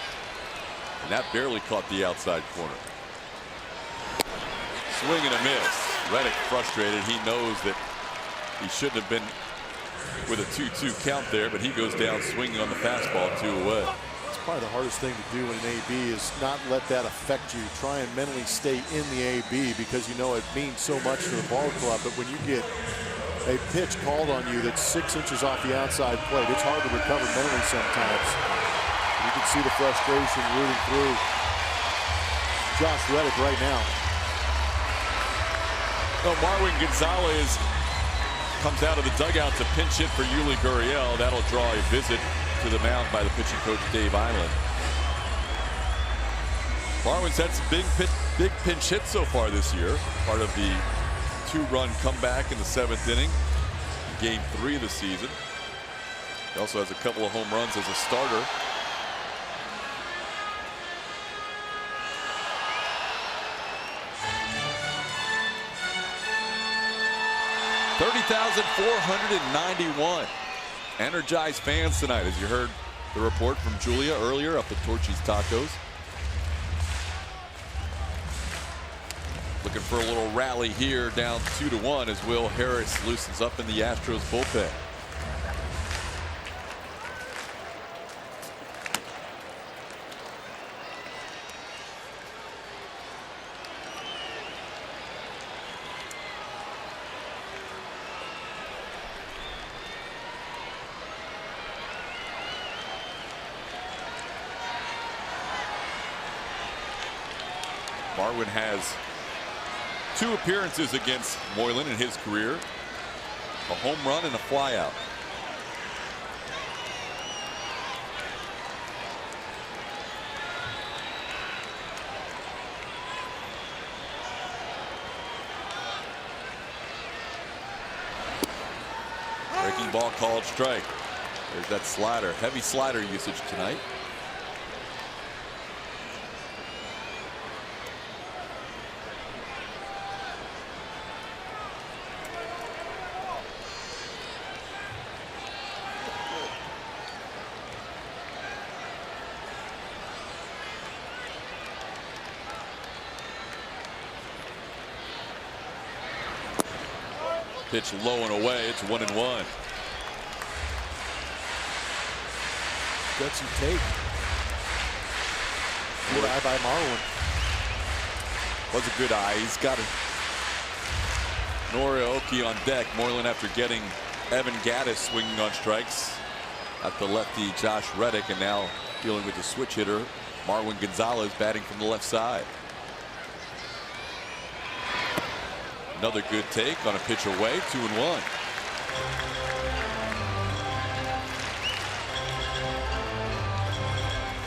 and that barely caught the outside corner. Swing and a miss. Reddick frustrated. He knows that he shouldn't have been with a 2-2 count there, but he goes down swinging on the fastball 2 away. It's probably the hardest thing to do in an AB is not let that affect you. Try and mentally stay in the AB because you know it means so much to the ball club. But when you get a pitch called on you that's 6 inches off the outside plate, it's hard to recover mentally sometimes. You can see the frustration rooting through Josh Reddick right now. Well, Marwin Gonzalez comes out of the dugout to pinch hit for Yuli Gurriel. That'll draw a visit to the mound by the pitching coach Dave Island. Marwin's had some big pinch hits so far this year. Part of the 2-run comeback in the 7th inning, game 3 of the season. He also has a couple of home runs as a starter. $30,491 energized fans tonight, as you heard the report from Julia earlier up at Torchy's Tacos. Looking for a little rally here, down 2-1 as Will Harris loosens up in the Astros bullpen. Marwin has 2 appearances against Moylan in his career, a home run and a flyout. Breaking ball called strike. There's that slider, heavy slider usage tonight. Pitch low and away. It's 1-1. Gutsy take. Good eye by Marwin. Was a good eye. He's got Norioki on deck. Moylan after getting Evan Gattis swinging on strikes at the lefty Josh Reddick, and now dealing with the switch hitter Marwin Gonzalez batting from the left side. Another good take on a pitch away, 2-1.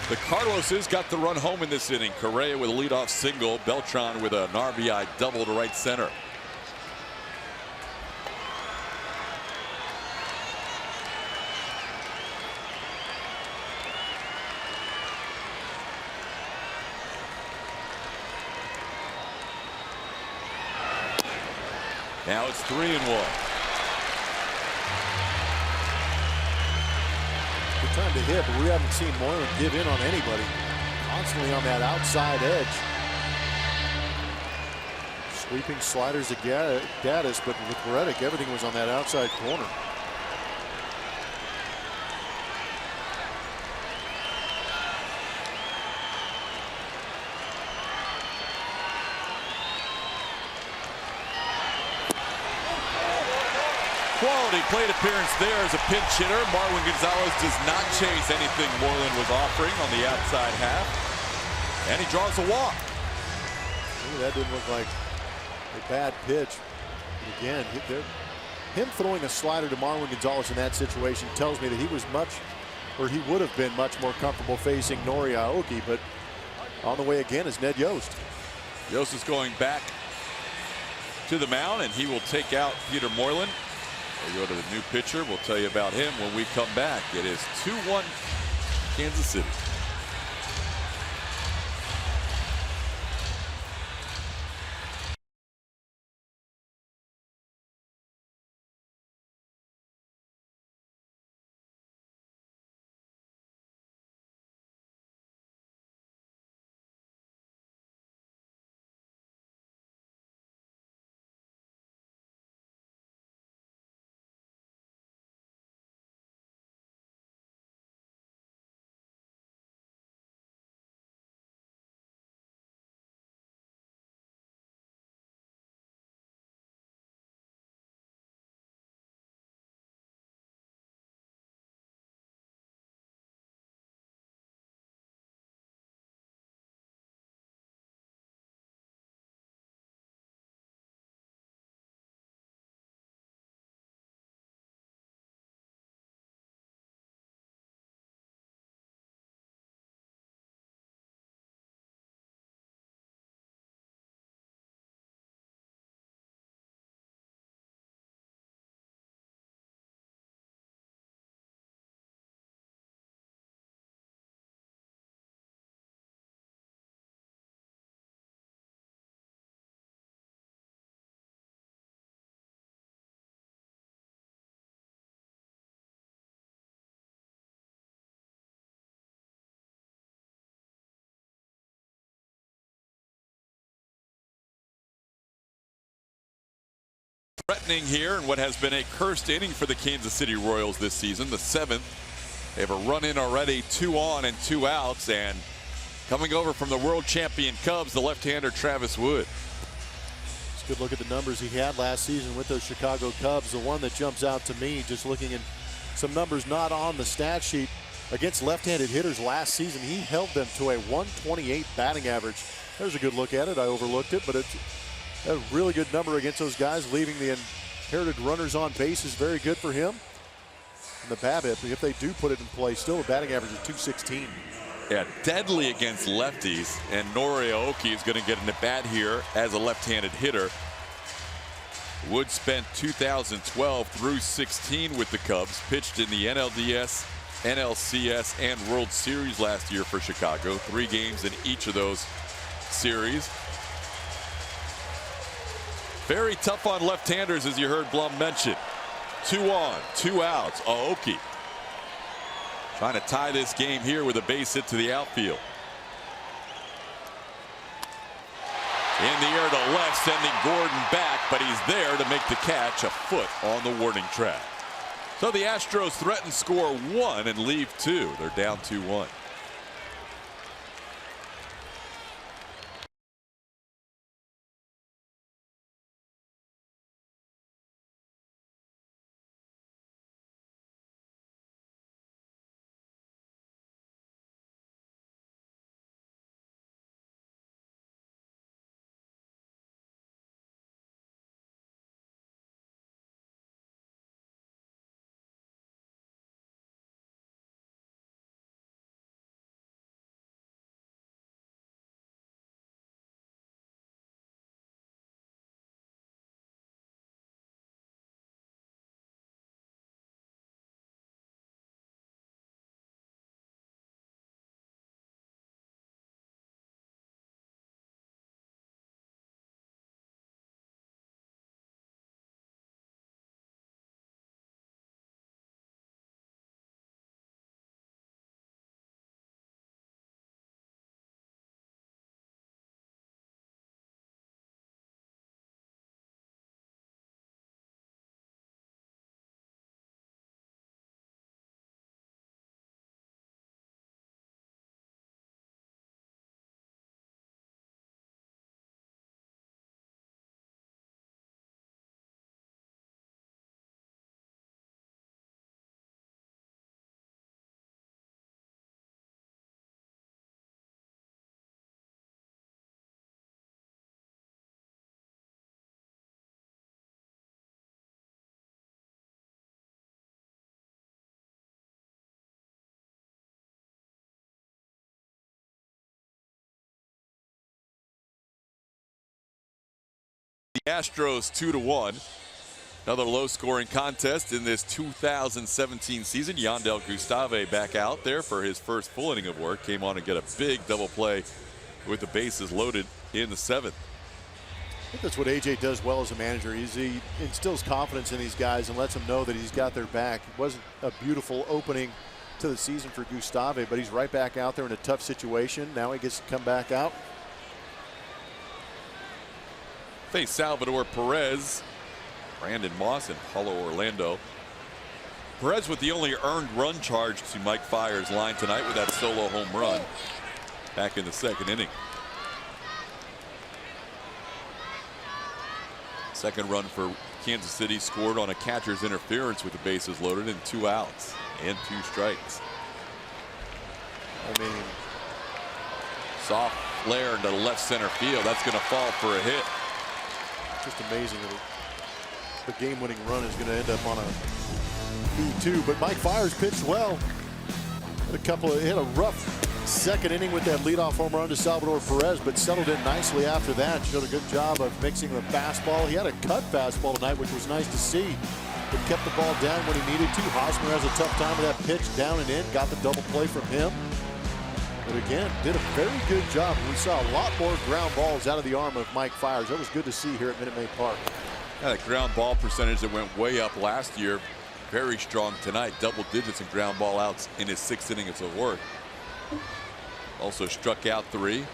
The Cardinals got the run home in this inning. Correa with a leadoff single. Beltran with an RBI double to right center. Now it's 3-1. Good time to hit, but we haven't seen Moylan give in on anybody. Constantly on that outside edge. Sweeping sliders at Gaddis, but with Reddick, everything was on that outside corner. Quality plate appearance there as a pinch hitter. Marwin Gonzalez does not chase anything Moylan was offering on the outside half. And he draws a walk. Ooh, that didn't look like a bad pitch. But again, him throwing a slider to Marwin Gonzalez in that situation tells me that he was he would have been much more comfortable facing Nori Aoki. But on the way again is Ned Yost. Yost is going back to the mound, and he will take out Peter Moylan. We'll go to the new pitcher. We'll tell you about him when we come back. It is 2-1 Kansas City. Threatening here in what has been a cursed inning for the Kansas City Royals this season, the 7th. They have a run in already, 2 on and 2 outs, and coming over from the world champion Cubs, the left-hander Travis Wood. It's a good look at the numbers he had last season with those Chicago Cubs. The one that jumps out to me, just looking at some numbers not on the stat sheet, against left-handed hitters last season, he held them to a 128 batting average. There's a good look at it. I overlooked it, but it's a really good number against those guys. Leaving the inherited runners on base is very good for him. And the BABIP, if they do put it in play, still a batting average of 216. Yeah, deadly against lefties, and Nori Aoki is going to get an at-bat here as a left-handed hitter. Wood spent 2012 through 16 with the Cubs, pitched in the NLDS, NLCS, and World Series last year for Chicago. 3 games in each of those series. Very tough on left-handers, as you heard Blum mention. 2 on, 2 outs. Aoki trying to tie this game here with a base hit to the outfield. In the air to left, sending Gordon back, but he's there to make the catch, a foot on the warning track. So the Astros threaten score 1 and leave 2. They're down 2-1. Astros 2-1. Another low-scoring contest in this 2017 season. Yandel Gustave back out there for his first full inning of work. Came on and get a big double play with the bases loaded in the 7th. I think that's what AJ does well as a manager. He instills confidence in these guys and lets them know that he's got their back. It wasn't a beautiful opening to the season for Gustave, but he's right back out there in a tough situation. Now he gets to come back out. Face Salvador Perez, Brandon Moss, and Paulo Orlando. Perez with the only earned run charge to Mike Fiers' line tonight with that solo home run back in the 2nd inning. Second run for Kansas City scored on a catcher's interference with the bases loaded and 2 outs and 2 strikes. I mean, soft flare into left center field. That's going to fall for a hit. Just amazing that the game-winning run is going to end up on a B2. But Mike Fiers pitched well. Hit a rough 2nd inning with that leadoff home run to Salvador Perez, but settled in nicely after that. Showed a good job of mixing the fastball. He had a cut fastball tonight, which was nice to see, but kept the ball down when he needed to. Hosmer has a tough time with that pitch down and in. Got the double play from him. But again, did a very good job. We saw a lot more ground balls out of the arm of Mike Fiers. That was good to see here at Minute Maid Park. Yeah, that ground ball percentage that went way up last year, very strong tonight. Double digits in ground ball outs in his 6th inning of work. Also struck out 3.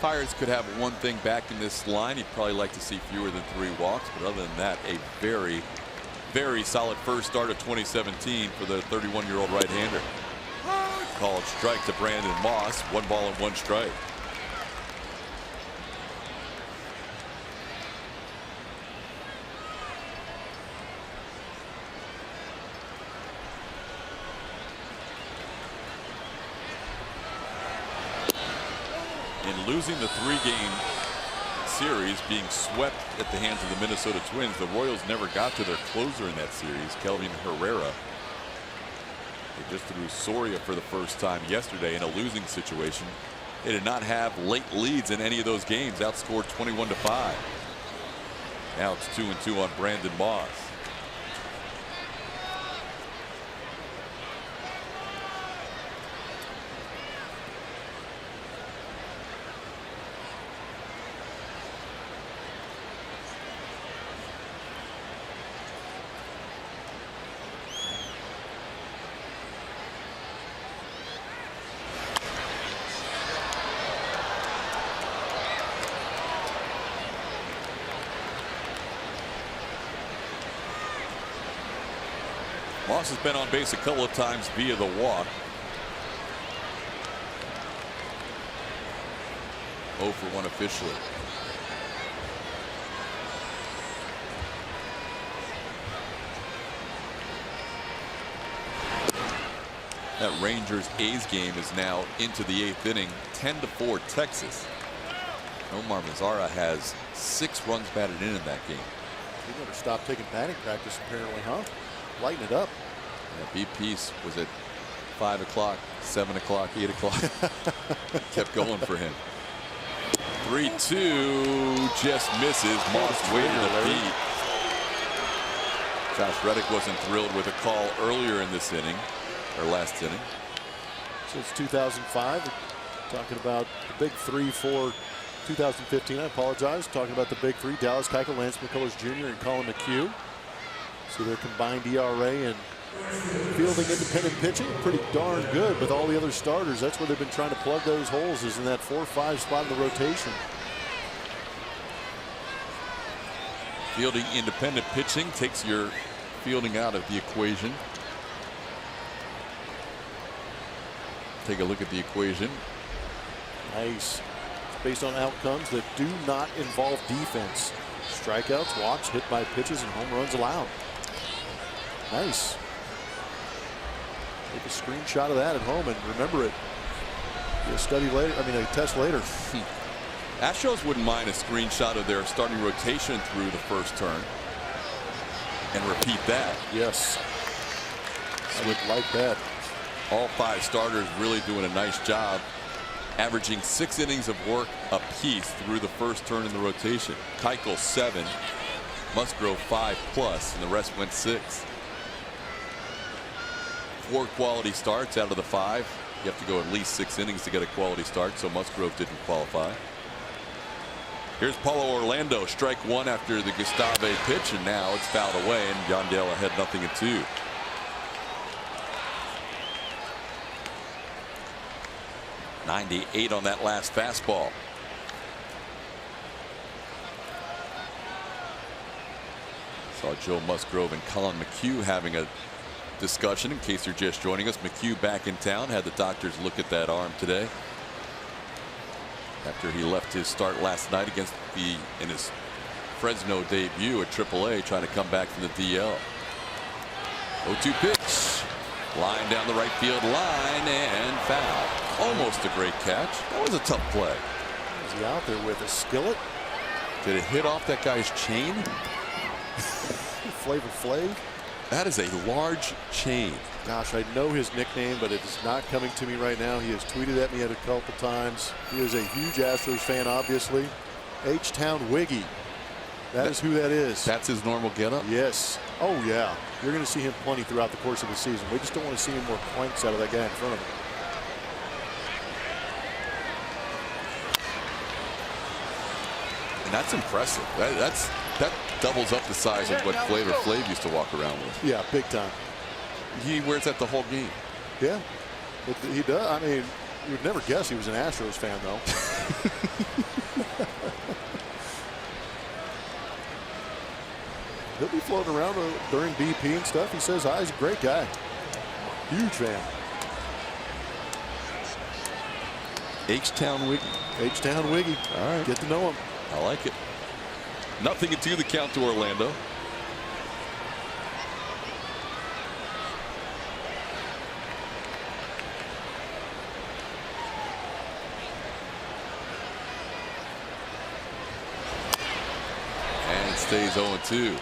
Fiers could have one thing back in this line. He'd probably like to see fewer than 3 walks, but other than that, a very, very solid first start of 2017 for the 31-year-old right-hander. Called strike to Brandon Moss. 1 ball and 1 strike. In losing the 3-game series, being swept at the hands of the Minnesota Twins, the Royals never got to their closer in that series, Kelvin Herrera. They just threw Soria for the first time yesterday in a losing situation. They did not have late leads in any of those games. Outscored 21-5. Now it's 2-2 on Brandon Moss. Moss has been on base a couple of times via the walk. 0 for 1 officially. That Rangers-A's game is now into the 8th inning. 10-4 Texas. Omar Mazara has 6 runs batted in that game. He never stopped taking batting practice apparently, huh? Lighten it up. Yeah, BP was at 5 o'clock, 7 o'clock, 8 o'clock. Kept going for him. 3-2 just misses. Moss waited a beat. Josh Reddick wasn't thrilled with a call earlier in this inning, or last inning. Since 2005, we're talking about the big 3 for 2015. I apologize. Talking about the big 3: Dallas Keuchel, Lance McCullers Jr., and Colin McHugh. So their combined ERA and fielding independent pitching pretty darn good with all the other starters. That's where they've been trying to plug those holes, is in that 4-5 spot in the rotation. Fielding independent pitching takes your fielding out of the equation. Take a look at the equation. Nice. It's based on outcomes that do not involve defense. Strikeouts, walks, hit by pitches, and home runs allowed. Nice. Take a screenshot of that at home and remember it. Do a study later. I mean, a test later. Astros wouldn't mind a screenshot of their starting rotation through the first turn and repeat that. Yes. I would like that. All 5 starters really doing a nice job averaging 6 innings of work apiece through the first turn in the rotation. Keuchel 7, Musgrove 5+, and the rest went 6. 4 quality starts out of the 5. You have to go at least 6 innings to get a quality start, so Musgrove didn't qualify. Here's Paulo Orlando, strike 1 after the Gustave pitch, and now it's fouled away, and Yandel ahead 0-2. .98 on that last fastball. Saw Joe Musgrove and Colin McHugh having a discussion. In case you're just joining us, McHugh back in town, had the doctors look at that arm today after he left his start last night against in his Fresno debut at AAA, trying to come back from the DL. 0-2 pitch, line down the right field line, and foul. Almost a great catch. That was a tough play. Is he out there with a skillet? Did it hit off that guy's chain? Flavor Flav? That is a large chain. Gosh, I know his nickname, but it is not coming to me right now. He has tweeted at me a couple times. He is a huge Astros fan, obviously. H-Town Wiggy. That is who that is. That's his normal getup? Yes. Oh, yeah. You're going to see him plenty throughout the course of the season. We just don't want to see any more planks out of that guy in front of him. And that's impressive. That doubles up the size of what Flavor Flav used to walk around with. Yeah, big time. He wears that the whole game. Yeah, but he does. I mean, you would never guess he was an Astros fan, though. He'll be floating around during BP and stuff. He says, he's a great guy. Huge fan. H-Town Wiggy. H-Town Wiggy. All right. Get to know him. I like it. 0-2 the count to Orlando. And it stays 0-2.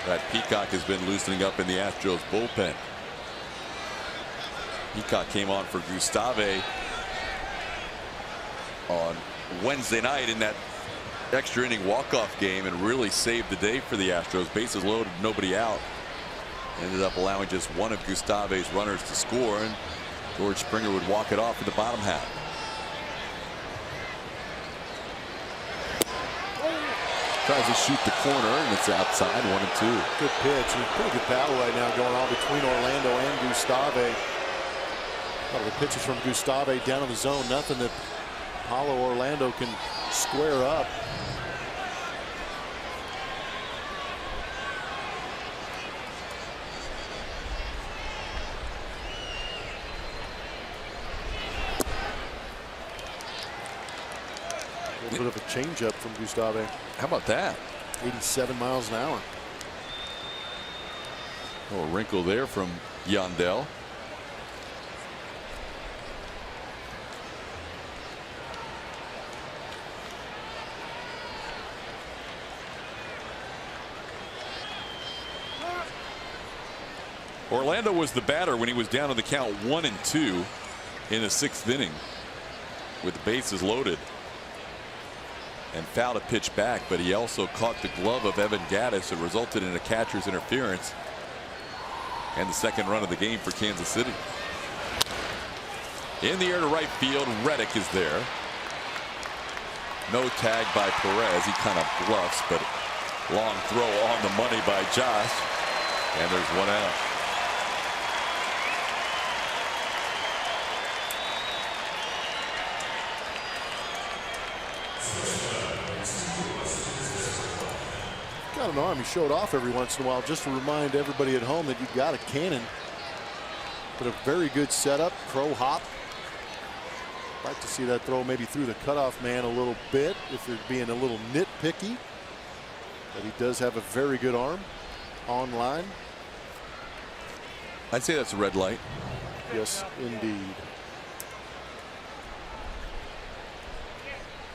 That Peacock has been loosening up in the Astros bullpen. Peacock came on for Gustave on Wednesday night in that extra inning walk-off game and really saved the day for the Astros. Bases loaded, nobody out. Ended up allowing just one of Gustave's runners to score, and George Springer would walk it off in the bottom half. Tries to shoot the corner, and it's outside, 1-2. Good pitch. And pretty good battle right now going on between Orlando and Gustave. Well, the pitches from Gustave down in the zone, nothing that Paulo Orlando can square up. A little bit of a changeup from Gustave. How about that? 87 miles an hour. A little wrinkle there from Yandel. Orlando was the batter when he was down on the count 1-2 in the 6th inning with the bases loaded, and fouled a pitch back, but he also caught the glove of Evan Gattis. It resulted in a catcher's interference and the second run of the game for Kansas City. In the air to right field, Reddick is there. No tag by Perez. He kind of bluffs, but long throw on the money by Josh, and there's one out. Got an arm he showed off every once in a while just to remind everybody at home that you got a cannon. But a very good setup, crow hop. Like to see that throw maybe through the cutoff man a little bit if you're being a little nitpicky. But he does have a very good arm on line. I'd say that's a red light. Yes, indeed.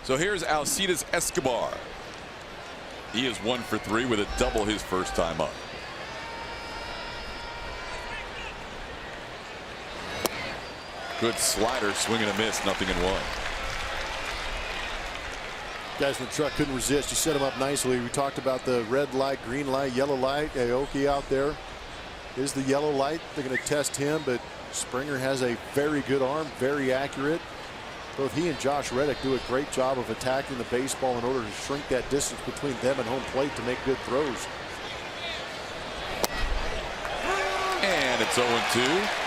So here's Alcides Escobar. He is 1 for 3 with a double his first time up. Good slider, swing and a miss, nothing in one. Guys in the truck couldn't resist. You set him up nicely. We talked about the red light, green light, yellow light. Aoki out there is the yellow light. They're going to test him, but Springer has a very good arm, very accurate. Both he and Josh Reddick do a great job of attacking the baseball in order to shrink that distance between them and home plate to make good throws. And it's 0-2.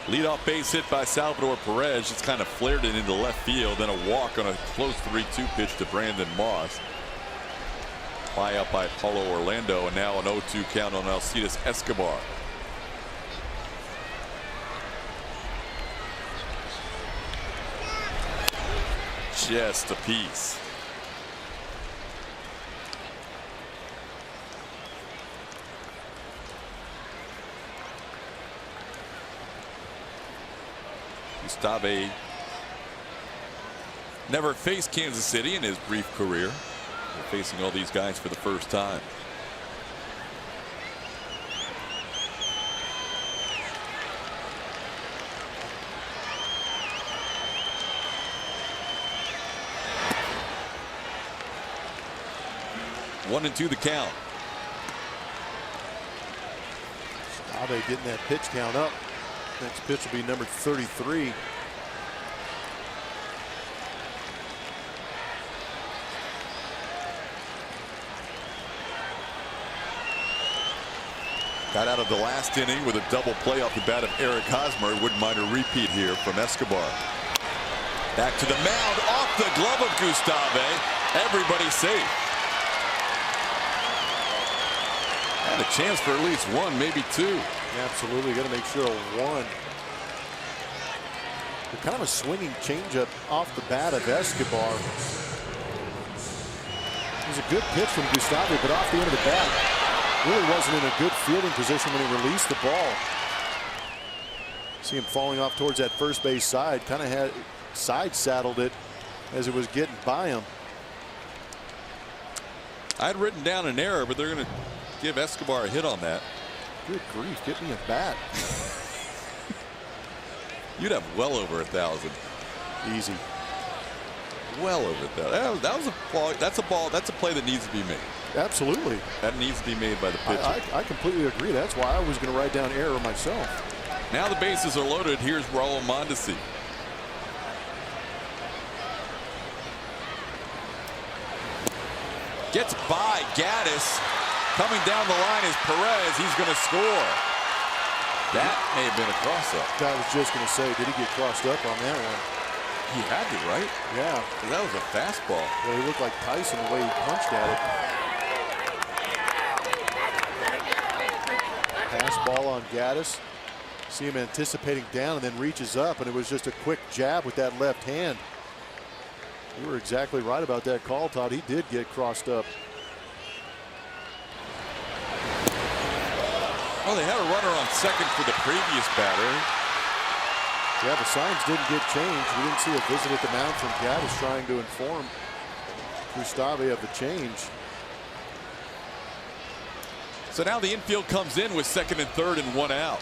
Leadoff base hit by Salvador Perez. Just kind of flared it into left field. Then a walk on a close 3-2 pitch to Brandon Moss. Fly up by Paulo Orlando, and now an 0-2 count on Alcides Escobar. Just a piece. Gustave never faced Kansas City in his brief career. They're facing all these guys for the first time. One and two the count. Gustave getting that pitch count up. Next pitch will be number 33. Got out of the last inning with a double play off the bat of Eric Hosmer. Wouldn't mind a repeat here from Escobar. Back to the mound, off the glove of Gustave. Everybody safe. And a chance for at least one, maybe two. Absolutely, got to make sure a one. Kind of a swinging changeup off the bat of Escobar. It was a good pitch from Gustave, but off the end of the bat, really wasn't in a good fielding position when he released the ball. See him falling off towards that first base side. Kind of had side saddled it as it was getting by him. I had written down an error, but they're going to give Escobar a hit on that. Good grief, get me a bat. You'd have well over 1,000. Easy. Well over 1,000. That was a ball. That's a ball. That's a play that needs to be made. Absolutely. That needs to be made by the pitcher. I completely agree. That's why I was going to write down error myself. Now the bases are loaded. Here's Raul Mondesi. Gets by Gaddis. Coming down the line is Perez. He's going to score. That may have been a cross-up. I was just going to say, did he get crossed up on that one? He had to, right? Yeah. That was a fastball. Well, he looked like Tyson the way he punched at it. Pass ball on Gaddis. See him anticipating down and then reaches up, and it was just a quick jab with that left hand. You were exactly right about that call, Todd. He did get crossed up. Well, they had a runner on second for the previous batter. Yeah, the signs didn't get changed. We didn't see a visit at the mound from Gaddis trying to inform Gustave of the change. So now the infield comes in with second and third and one out.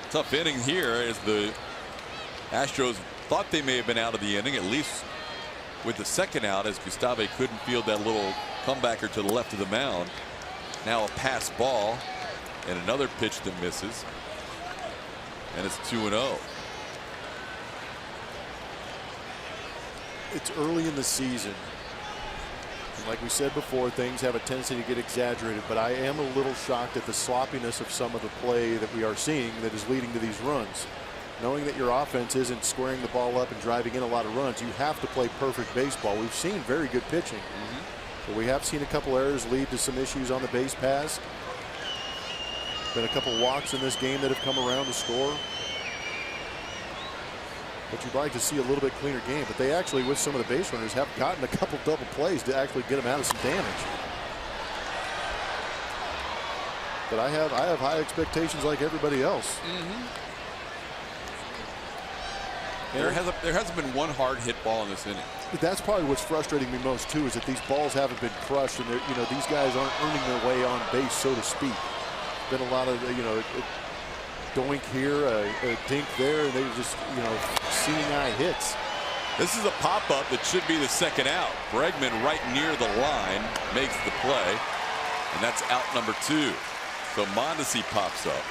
Tough inning here as the Astros thought they may have been out of the inning, at least with the second out, as Gustave couldn't field that little comebacker to the left of the mound. Now a pass ball and another pitch that misses. And it's 2-0. It's early in the season. And like we said before, things have a tendency to get exaggerated, but I am a little shocked at the sloppiness of some of the play that we are seeing that is leading to these runs. Knowing that your offense isn't squaring the ball up and driving in a lot of runs, you have to play perfect baseball. We've seen very good pitching, but we have seen a couple errors lead to some issues on the base pass. Been a couple walks in this game that have come around to score. But you'd like to see a little bit cleaner game. But they actually, with some of the base runners, have gotten a couple double plays to actually get them out of some damage. But I have high expectations like everybody else. There hasn't been one hard hit ball in this inning. That's probably what's frustrating me most too, is that these balls haven't been crushed, and these guys aren't earning their way on base, so to speak. Been a lot of a doink here, a dink there, and they just seeing eye hits. This is a pop-up that should be the second out. Bregman right near the line makes the play, and that's out number 2. So Mondesi pops up.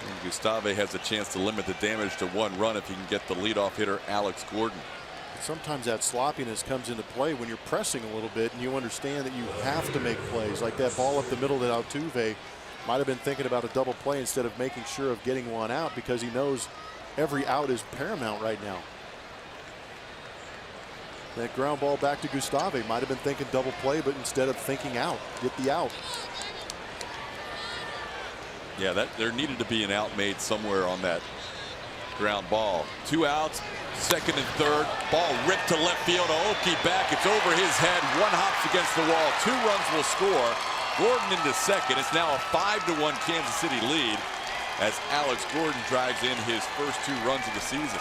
And Gustave has a chance to limit the damage to 1 run if he can get the leadoff hitter Alex Gordon. Sometimes that sloppiness comes into play when you're pressing a little bit and you understand that you have to make plays. Like that ball up the middle that Altuve might have been thinking about a double play instead of making sure of getting 1 out, because he knows every out is paramount right now. That ground ball back to Gustave might have been thinking double play, but instead of thinking out, get the out. Yeah, there needed to be an out made somewhere on that ground ball. 2 outs, second and third. Ball ripped to left field. Aoki back. It's over his head. 1 hops against the wall. 2 runs will score. Gordon into second. It's now a 5-1 Kansas City lead as Alex Gordon drives in his first 2 runs of the season.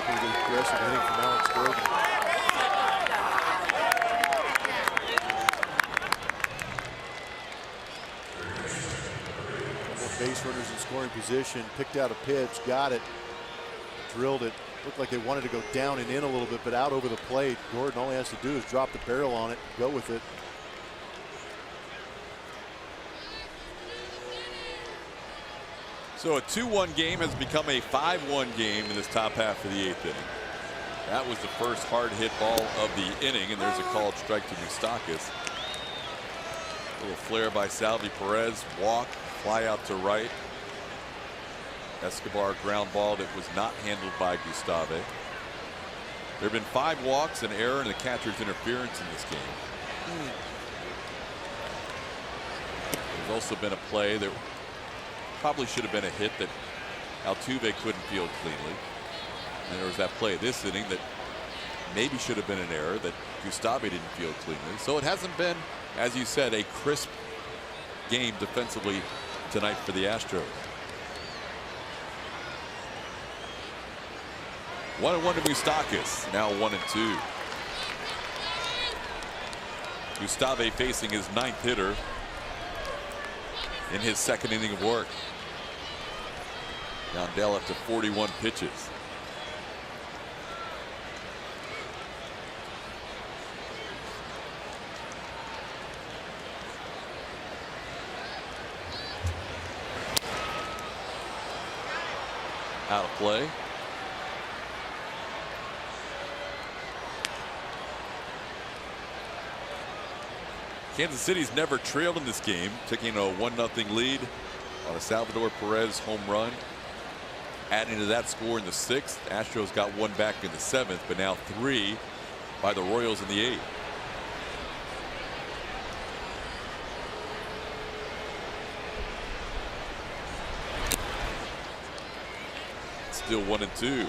Pretty aggressive hitting from Alex Gordon. Base runners in scoring position, picked out a pitch, got it, drilled it. Looked like they wanted to go down and in a little bit, but out over the plate. Gordon, all he has to do is drop the barrel on it, go with it. So a 2-1 game has become a 5-1 game in this top half of the 8th inning. That was the first hard hit ball of the inning, and there's a called strike to Moustakas. A little flare by Salvi Perez, walk, fly out to right. Escobar ground ball that was not handled by Gustave. There have been 5 walks, an error, and a catcher's interference in this game. There's also been a play that probably should have been a hit that Altuve couldn't field cleanly. And there was that play this inning that maybe should have been an error that Gustave didn't field cleanly. So it hasn't been, as you said, a crisp game defensively tonight for the Astros. 1-1 to Moustakas, now 1-2. Gustave facing his 9th hitter in his 2nd inning of work. Yandel up to 41 pitches. Out of play. Kansas City's never trailed in this game, taking a 1-0 lead on a Salvador Perez home run. Adding to that score in the 6th, Astros got 1 back in the 7th, but now 3 by the Royals in the 8th. Still 1-2.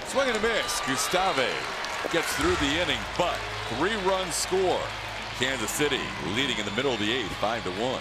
Swing and a miss. Gustave gets through the inning, but 3 runs score. Kansas City leading in the middle of the 8th, 5-1.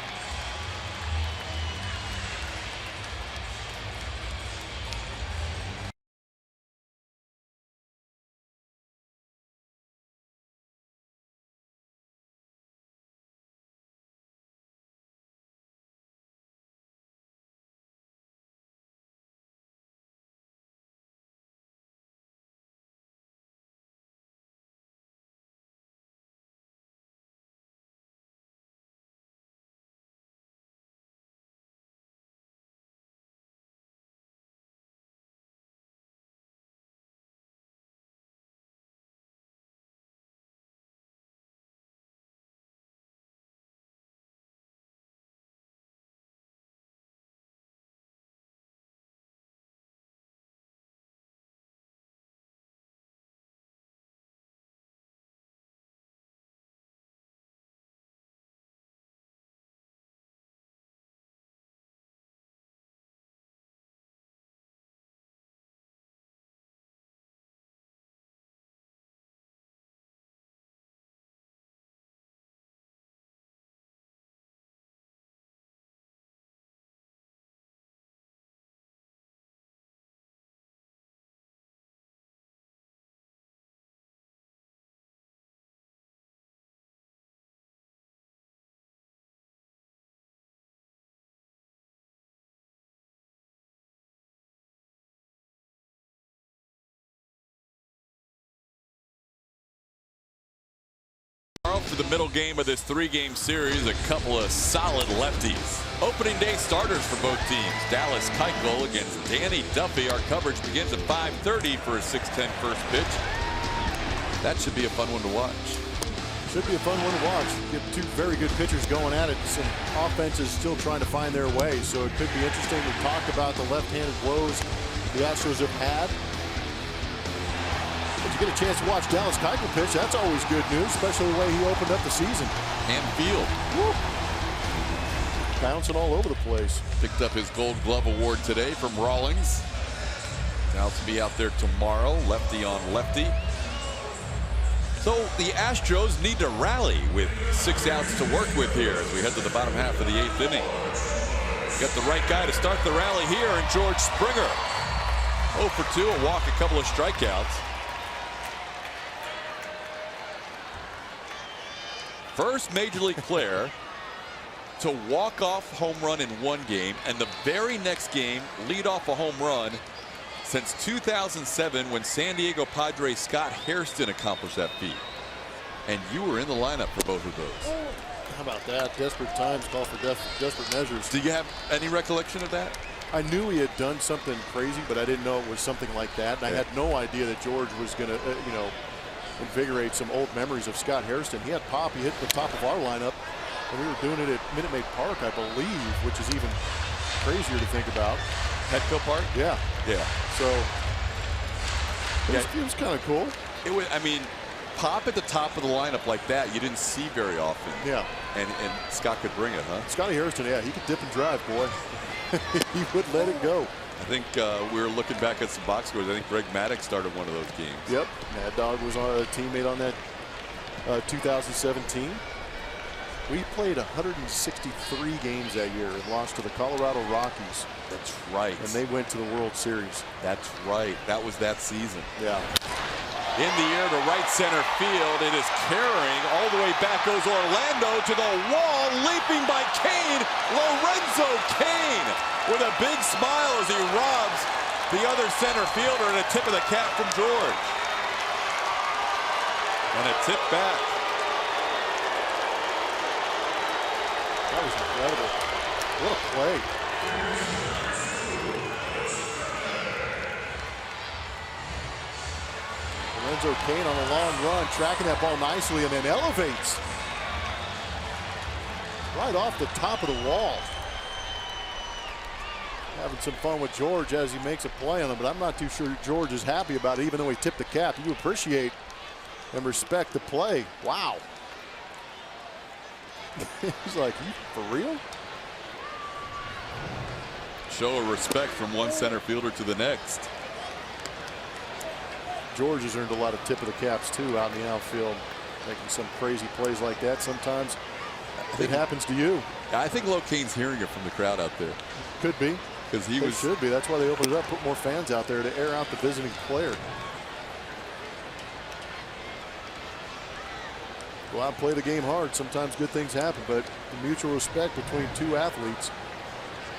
to the middle game of this 3-game series. A couple of solid lefties. Opening day starters for both teams. Dallas Keuchel against Danny Duffy. Our coverage begins at 5:30 for a 6:10 first pitch. That should be a fun one to watch. Should be a fun one to watch. Get two very good pitchers going at it. Some offenses still trying to find their way, so it could be interesting. We talked about the left-handed blows the Astros have had. But you get a chance to watch Dallas Keuchel pitch, that's always good news, especially the way he opened up the season. And field. Woo. Bouncing all over the place. Picked up his Gold Glove award today from Rawlings. Now to be out there tomorrow, lefty on lefty. So the Astros need to rally with 6 outs to work with here as we head to the bottom half of the 8th inning. Got the right guy to start the rally here in George Springer. 0 for 2, a walk, a couple of strikeouts. First Major League player to walk off home run in one game, and the very next game lead off a home run since 2007 when San Diego Padres Scott Hairston accomplished that feat. And you were in the lineup for both of those. How about that? Desperate times call for desperate measures. Do you have any recollection of that? I knew he had done something crazy, but I didn't know it was something like that. And I had no idea that George was going to, invigorate some old memories of Scott Hairston. He had pop. He hit the top of our lineup, and we were doing it at Minute Maid Park, I believe, which is even crazier to think about. Petco Park? Yeah. Yeah. So it was kind of cool. It was. I mean, pop at the top of the lineup like that, you didn't see very often. Yeah. And Scott could bring it, huh? Scotty Hairston, yeah, he could dip and drive, boy. He would let it go. I think we were looking back at some box scores. I think Greg Maddux started one of those games. Yep. Mad Dog was on a teammate on that 2017. We played 163 games that year and lost to the Colorado Rockies. That's right. And they went to the World Series. That's right. That was that season. Yeah. In the air to right center field. It is carrying all the way back goes Orlando to the wall. Leaping by Kane. Lorenzo Kane with a big smile as he robs the other center fielder, and a tip of the cap from George. And a tip back. That was incredible. What a play. Lorenzo Kane on a long run, tracking that ball nicely, and then elevates right off the top of the wall. Having some fun with George as he makes a play on him, but I'm not too sure George is happy about it, even though he tipped the cap. You appreciate and respect the play. Wow. He's like, you for real? Show of respect from one center fielder to the next. George has earned a lot of tip of the caps too out in the outfield, making some crazy plays like that. Sometimes it happens to you. I think Locane's hearing it from the crowd out there. Could be. Because he was. Should be. That's why they opened it up, put more fans out there to air out the visiting player. Go out and play the game hard. Sometimes good things happen, but the mutual respect between two athletes.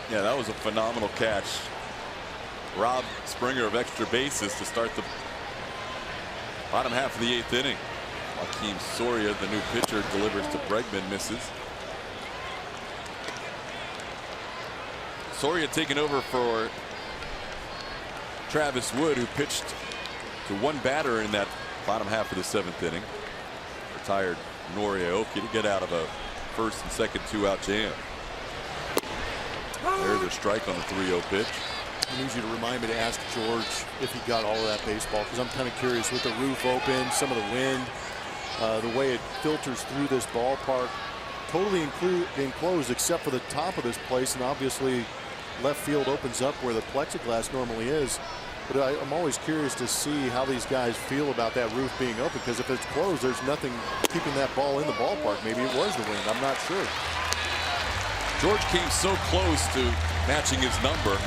Yeah, that was a phenomenal catch. Rob Springer of extra bases to start the bottom half of the 8th inning. Joakim Soria, the new pitcher, delivers to Bregman, misses. Soria taking over for Travis Wood, who pitched to one batter in that bottom half of the 7th inning. Retired Nori Aoki to get out of a first and second 2-out jam. There's a strike on the 3-0 pitch. I need you to remind me to ask George if he got all of that baseball, because I'm kind of curious with the roof open, some of the wind, the way it filters through this ballpark. Totally enclosed except for the top of this place, and obviously left field opens up where the plexiglass normally is. But I'm always curious to see how these guys feel about that roof being open, because if it's closed, there's nothing keeping that ball in the ballpark. Maybe it was the wind. I'm not sure. George came so close to matching his number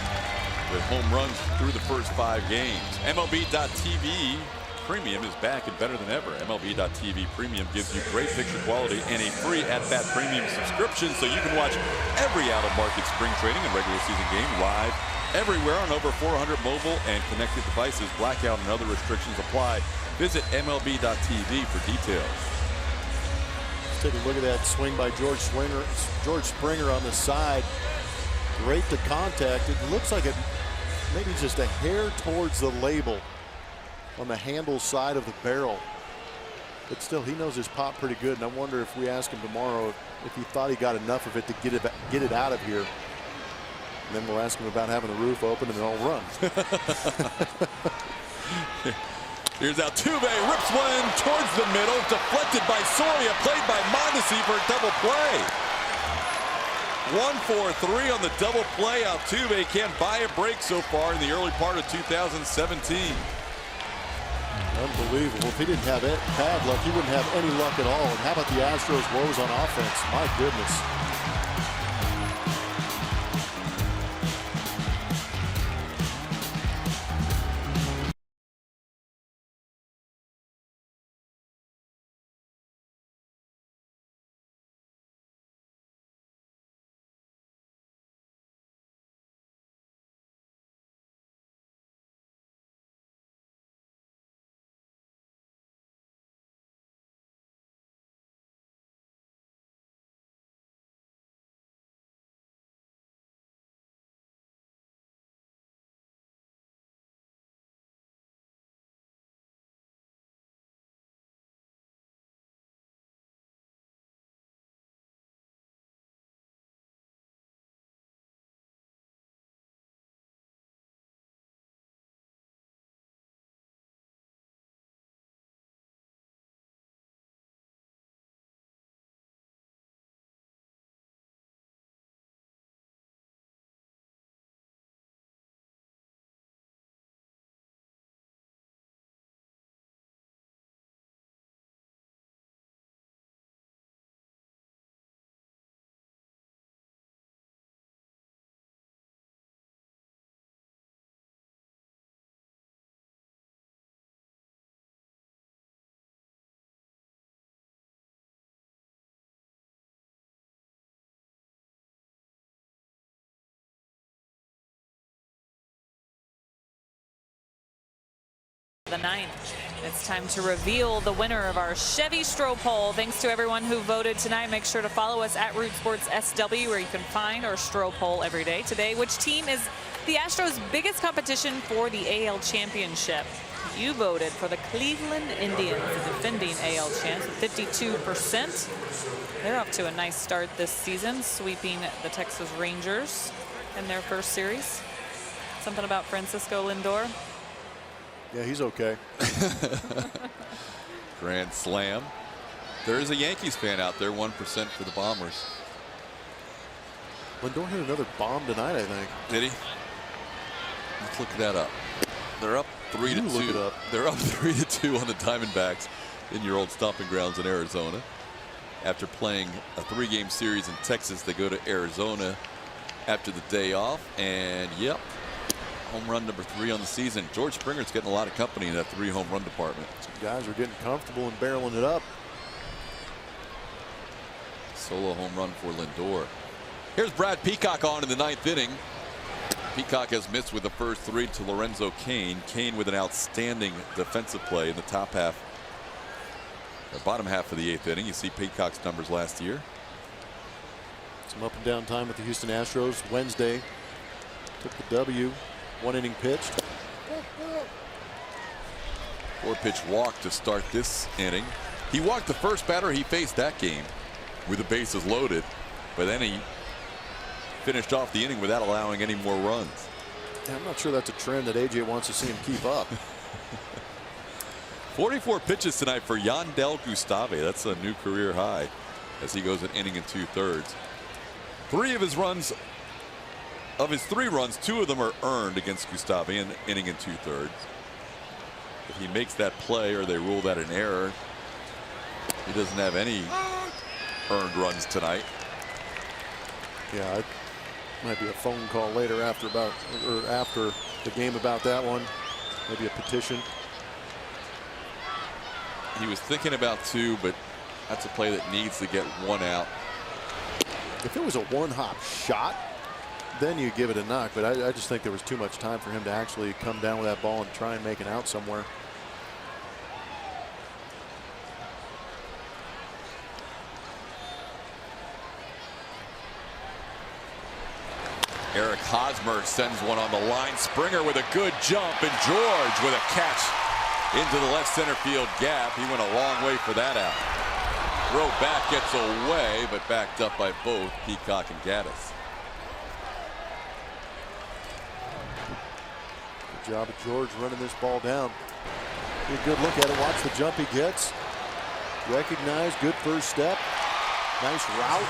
with home runs through the first 5 games. MLB.TV Premium is back and better than ever. MLB.TV Premium gives you great picture quality and a free at-bat premium subscription, so you can watch every out-of-market spring training and regular season game live everywhere on over 400 mobile and connected devices. Blackout and other restrictions apply. Visit MLB.TV for details. Take a look at that swing by George Springer on the side. Great to contact. It looks like it maybe just a hair towards the label on the handle side of the barrel. But still, he knows his pop pretty good. And I wonder if we ask him tomorrow if he thought he got enough of it to get it out of here. And then we'll ask him about having the roof open and then I'll run. Here's Altuve, rips one towards the middle, deflected by Soria, played by Mondesi for a double play. 1-4-3 on the double play. Altuve can't buy a break so far in the early part of 2017. Unbelievable. If he didn't have bad luck, he wouldn't have any luck at all. And how about the Astros' woes on offense? My goodness. The 9th. It's time to reveal the winner of our Chevy Stro poll. Thanks to everyone who voted tonight. Make sure to follow us at Root Sports SW, where you can find our Stro poll every day. Today, which team is the Astros' biggest competition for the AL championship? You voted for the Cleveland Indians, the defending AL champs, with 52%. They're off to a nice start this season, sweeping the Texas Rangers in their first series. Something about Francisco Lindor? Yeah, he's okay. Grand slam. There is a Yankees fan out there, 1% for the Bombers. Lindor hit another bomb tonight, I think. Did he? Let's look that up. They're up 3-2. Look it up. They're up 3-2 on the Diamondbacks in your old stomping grounds in Arizona. After playing a 3-game series in Texas, they go to Arizona after the day off, and yep, home run number 3 on the season. George Springer's getting a lot of company in that 3 home run department. Some guys are getting comfortable and barreling it up. Solo home run for Lindor. Here's Brad Peacock on in the 9th inning. Peacock has missed with the first 3 to Lorenzo Cain. Cain with an outstanding defensive play in the top half, or bottom half of the 8th inning. You see Peacock's numbers last year. Some up and down time with the Houston Astros. Wednesday took the W. 1 inning pitched. 4-pitch walk to start this inning. He walked the first batter he faced that game with the bases loaded, but then he finished off the inning without allowing any more runs. Yeah, I'm not sure that's a trend that AJ wants to see him keep up. 44 pitches tonight for Yandel Gustave. That's a new career high as he goes an inning and 2/3. 3 of his runs, of his 3 runs, 2 of them are earned against Gustave in inning and 2/3. If he makes that play or they rule that an error, he doesn't have any earned runs tonight. Yeah, it might be a phone call later after the game about that one. Maybe a petition. He was thinking about 2, but that's a play that needs to get 1 out. If it was a one-hop shot, then you give it a knock. But I just think there was too much time for him to actually come down with that ball and try and make an out somewhere. Eric Hosmer sends one on the line. Springer with a good jump, and George with a catch into the left center field gap. He went a long way for that out. Throw back gets away, but backed up by both Peacock and Gaddis. Good job of George running this ball down. Get a good look at it. Watch the jump he gets. Recognize, good first step. Nice route.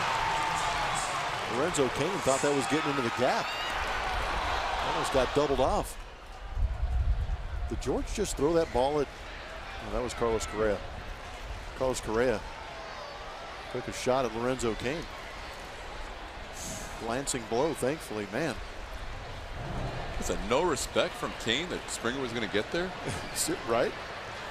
Lorenzo Cain thought that was getting into the gap. Almost got doubled off. Did George just throw that ball at? Oh, that was Carlos Correa. Carlos Correa took a shot at Lorenzo Cain. Glancing blow, thankfully, man. Is that no respect from Cain that Springer was going to get there? Right?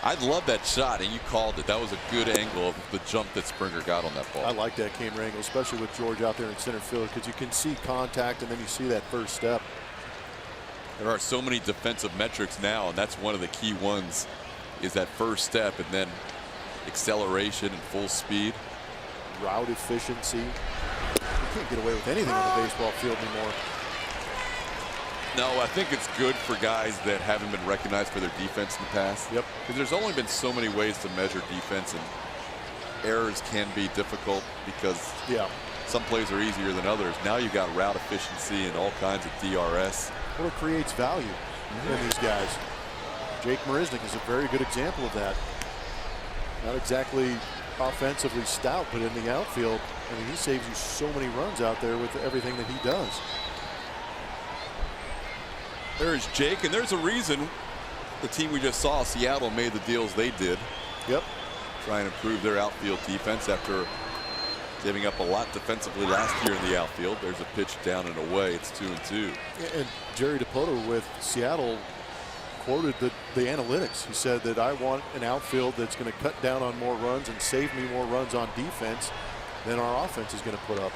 I love that shot, and you called it. That was a good angle of the jump that Springer got on that ball. I like that camera angle, especially with George out there in center field, because you can see contact and then you see that first step. There are so many defensive metrics now, and that's one of the key ones, is that first step and then acceleration and full speed. Route efficiency. You can't get away with anything on the baseball field anymore. No, I think it's good for guys that haven't been recognized for their defense in the past. Yep. Because there's only been so many ways to measure defense, and errors can be difficult because some plays are easier than others. Now you got route efficiency and all kinds of DRS. Well, it creates value in these guys. Jake Marisnik is a very good example of that. Not exactly offensively stout, but in the outfield, I mean, he saves you so many runs out there with everything that he does. There's Jake, and there's a reason the team we just saw, Seattle, made the deals they did. Yep. Try and improve their outfield defense after giving up a lot defensively last year in the outfield. There's a pitch down and away. It's 2-2. And Jerry Dipoto with Seattle quoted the analytics. He said that I want an outfield that's going to cut down on more runs and save me more runs on defense than our offense is going to put up.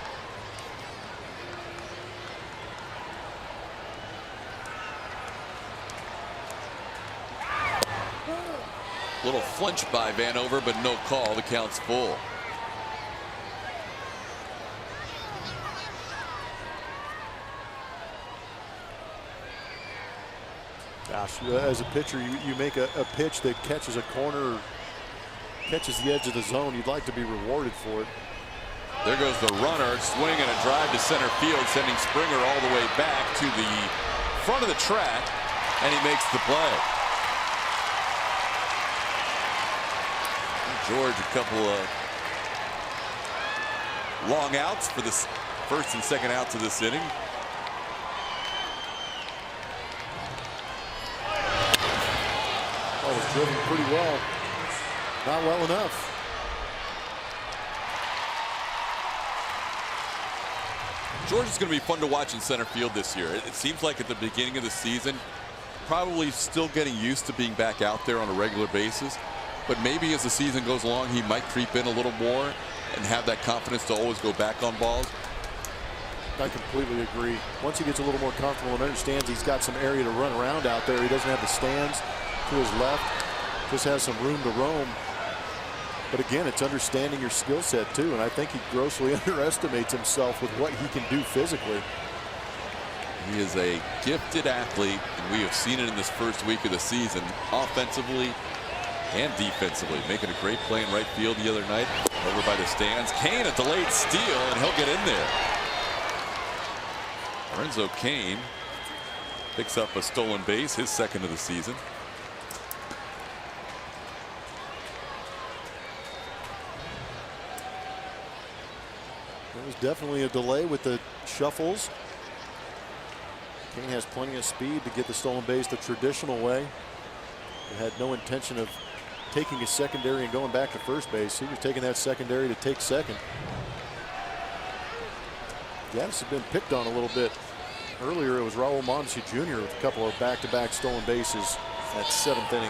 Little flinch by Vanover, but no call. The count's full. Gosh, as a pitcher, you make a pitch that catches a corner, catches the edge of the zone. You'd like to be rewarded for it. There goes the runner, swing and a drive to center field, sending Springer all the way back to the front of the track, and he makes the play. George, a couple of long outs for the first and second outs of this inning. That was driven pretty well. Not well enough. George is going to be fun to watch in center field this year. It seems like at the beginning of the season, probably still getting used to being back out there on a regular basis. But maybe as the season goes along, he might creep in a little more and have that confidence to always go back on balls. I completely agree. Once he gets a little more comfortable and understands he's got some area to run around out there, he doesn't have the stands to his left, just has some room to roam. But again, it's understanding your skill set too, and I think he grossly underestimates himself with what he can do physically. He is a gifted athlete, and we have seen it in this first week of the season, offensively and defensively, making a great play in right field the other night over by the stands. Cain, a delayed steal, and he'll get in there. Lorenzo Cain picks up a stolen base, his second of the season. There was definitely a delay with the shuffles. Cain has plenty of speed to get the stolen base the traditional way. He had no intention of taking his secondary and going back to first base. He was taking that secondary to take second. Gaddis has been picked on a little bit. Earlier it was Raul Mondesi Jr. with a couple of back-to-back stolen bases at 7th inning.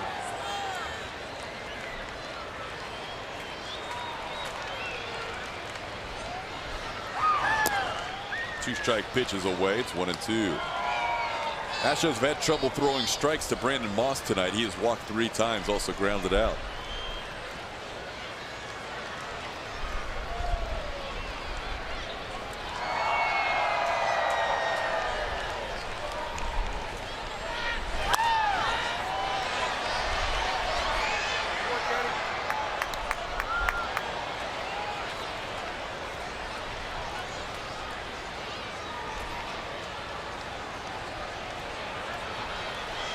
Two-strike pitches away. It's 1-2. Astros have had trouble throwing strikes to Brandon Moss tonight. He has walked 3 times, also grounded out.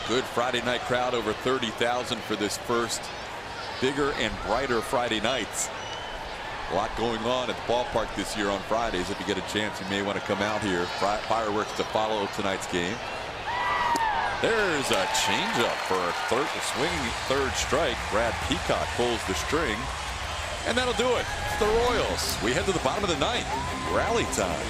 Good Friday night crowd, over 30,000 for this first bigger and brighter Friday nights. A lot going on at the ballpark this year on Fridays. If you get a chance, you may want to come out here. Fireworks to follow tonight's game. There's a changeup for a swinging third strike. Brad Peacock pulls the string, and that'll do it. The Royals. We head to the bottom of the ninth. Rally time.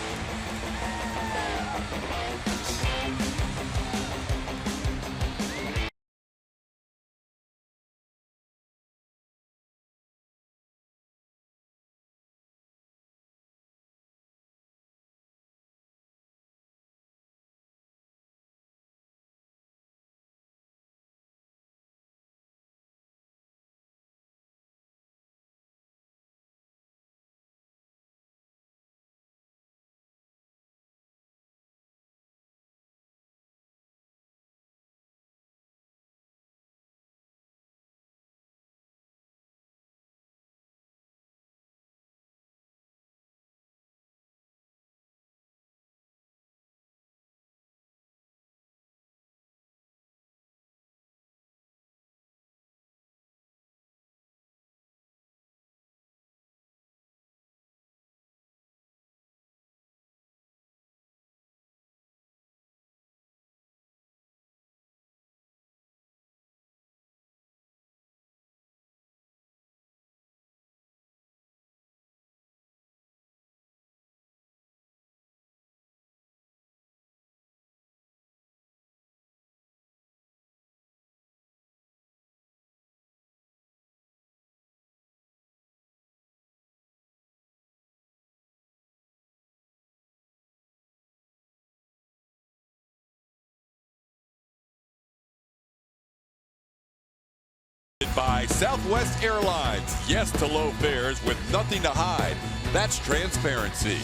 By Southwest Airlines. Yes to low fares with nothing to hide. That's transparency.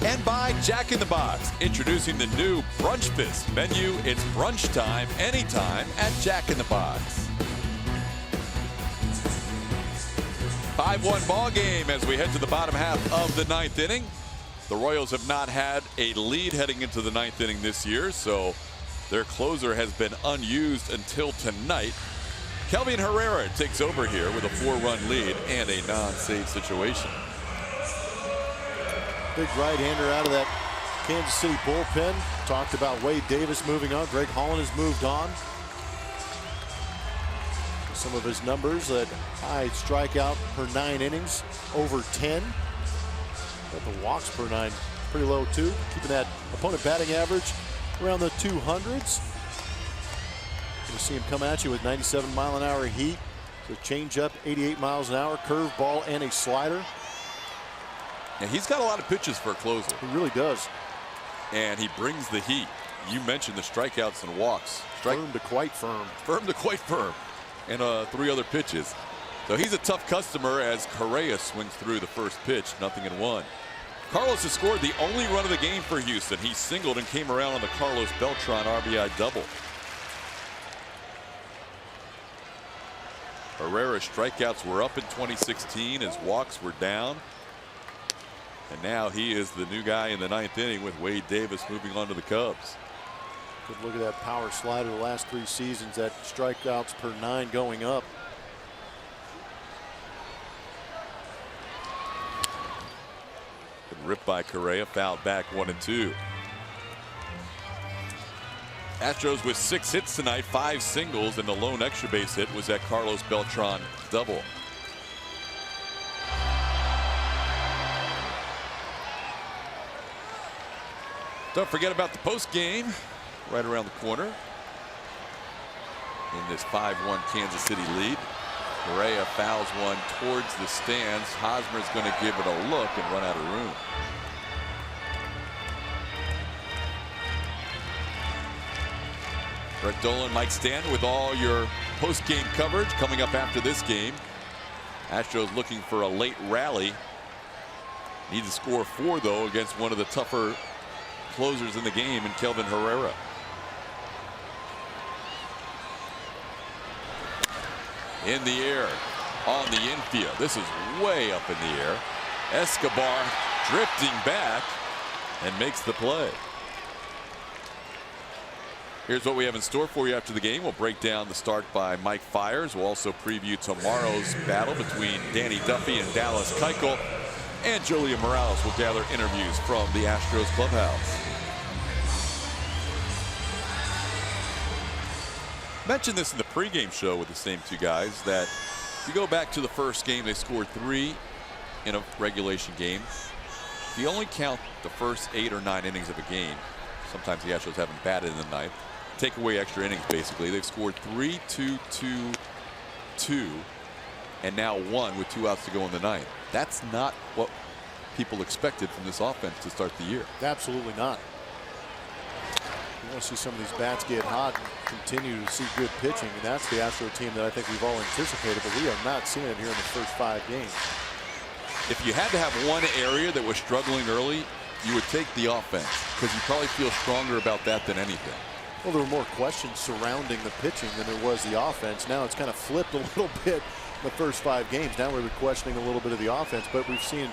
And by Jack in the Box, introducing the new Brunch Fist menu. It's brunch time anytime at Jack in the Box. 5-1 ball game as we head to the bottom half of the ninth inning. The Royals have not had a lead heading into the ninth inning this year, so their closer has been unused until tonight. Kelvin Herrera takes over here with a 4-run lead and a non-save situation. Big right-hander out of that Kansas City bullpen. Talked about Wade Davis moving on. Greg Holland has moved on. Some of his numbers, that high strikeout per 9 innings, over 10. But the walks per 9 pretty low too. Keeping that opponent batting average around the 200s. You see him come at you with 97-mile-an-hour heat. So changeup, 88 miles an hour, curveball, and a slider. And he's got a lot of pitches for a closer. He really does. And he brings the heat. You mentioned the strikeouts and walks. Firm to quite firm. Firm to quite firm. And 3 other pitches. So he's a tough customer as Correa swings through the first pitch, 0-1. Carlos has scored the only run of the game for Houston. He singled and came around on the Carlos Beltran RBI double. Herrera's strikeouts were up in 2016. His walks were down. And now he is the new guy in the ninth inning with Wade Davis moving on to the Cubs. Good look at that power slider the last 3 seasons. That strikeouts per 9 going up. Good rip by Correa, fouled back 1-2. Astros with 6 hits tonight, 5 singles, and the lone extra base hit was that Carlos Beltran double. Don't forget about the post game right around the corner in this 5-1 Kansas City lead. Correa fouls one towards the stands. Hosmer's going to give it a look and run out of room. Brett Dolan, Mike Stanton with all your post-game coverage coming up after this game. Astros looking for a late rally. Need to score 4 though against one of the tougher closers in the game in Kelvin Herrera. In the air on the infield. This is way up in the air. Escobar drifting back and makes the play. Here's what we have in store for you after the game. We'll break down the start by Mike Fiers. We'll also preview tomorrow's battle between Danny Duffy and Dallas Keuchel. And Julia Morales will gather interviews from the Astros clubhouse. Mentioned this in the pregame show with the same two guys, that if you go back to the first game, they scored 3 in a regulation game. If you only count the first 8 or 9 innings of a game, sometimes the Astros haven't batted in the ninth, take away extra innings basically, they've scored 3, 2, 2, 2, and now 1 with 2 outs to go in the ninth. That's not what people expected from this offense to start the year. Absolutely not. You want to see some of these bats get hot and continue to see good pitching, and that's the Astro team that I think we've all anticipated, but we are not seeing it here in the first 5 games. If you had to have one area that was struggling early, you would take the offense, because you probably feel stronger about that than anything. Well, there were more questions surrounding the pitching than there was the offense. Now it's kind of flipped a little bit in the first 5 games. Now we're questioning a little bit of the offense, but we've seen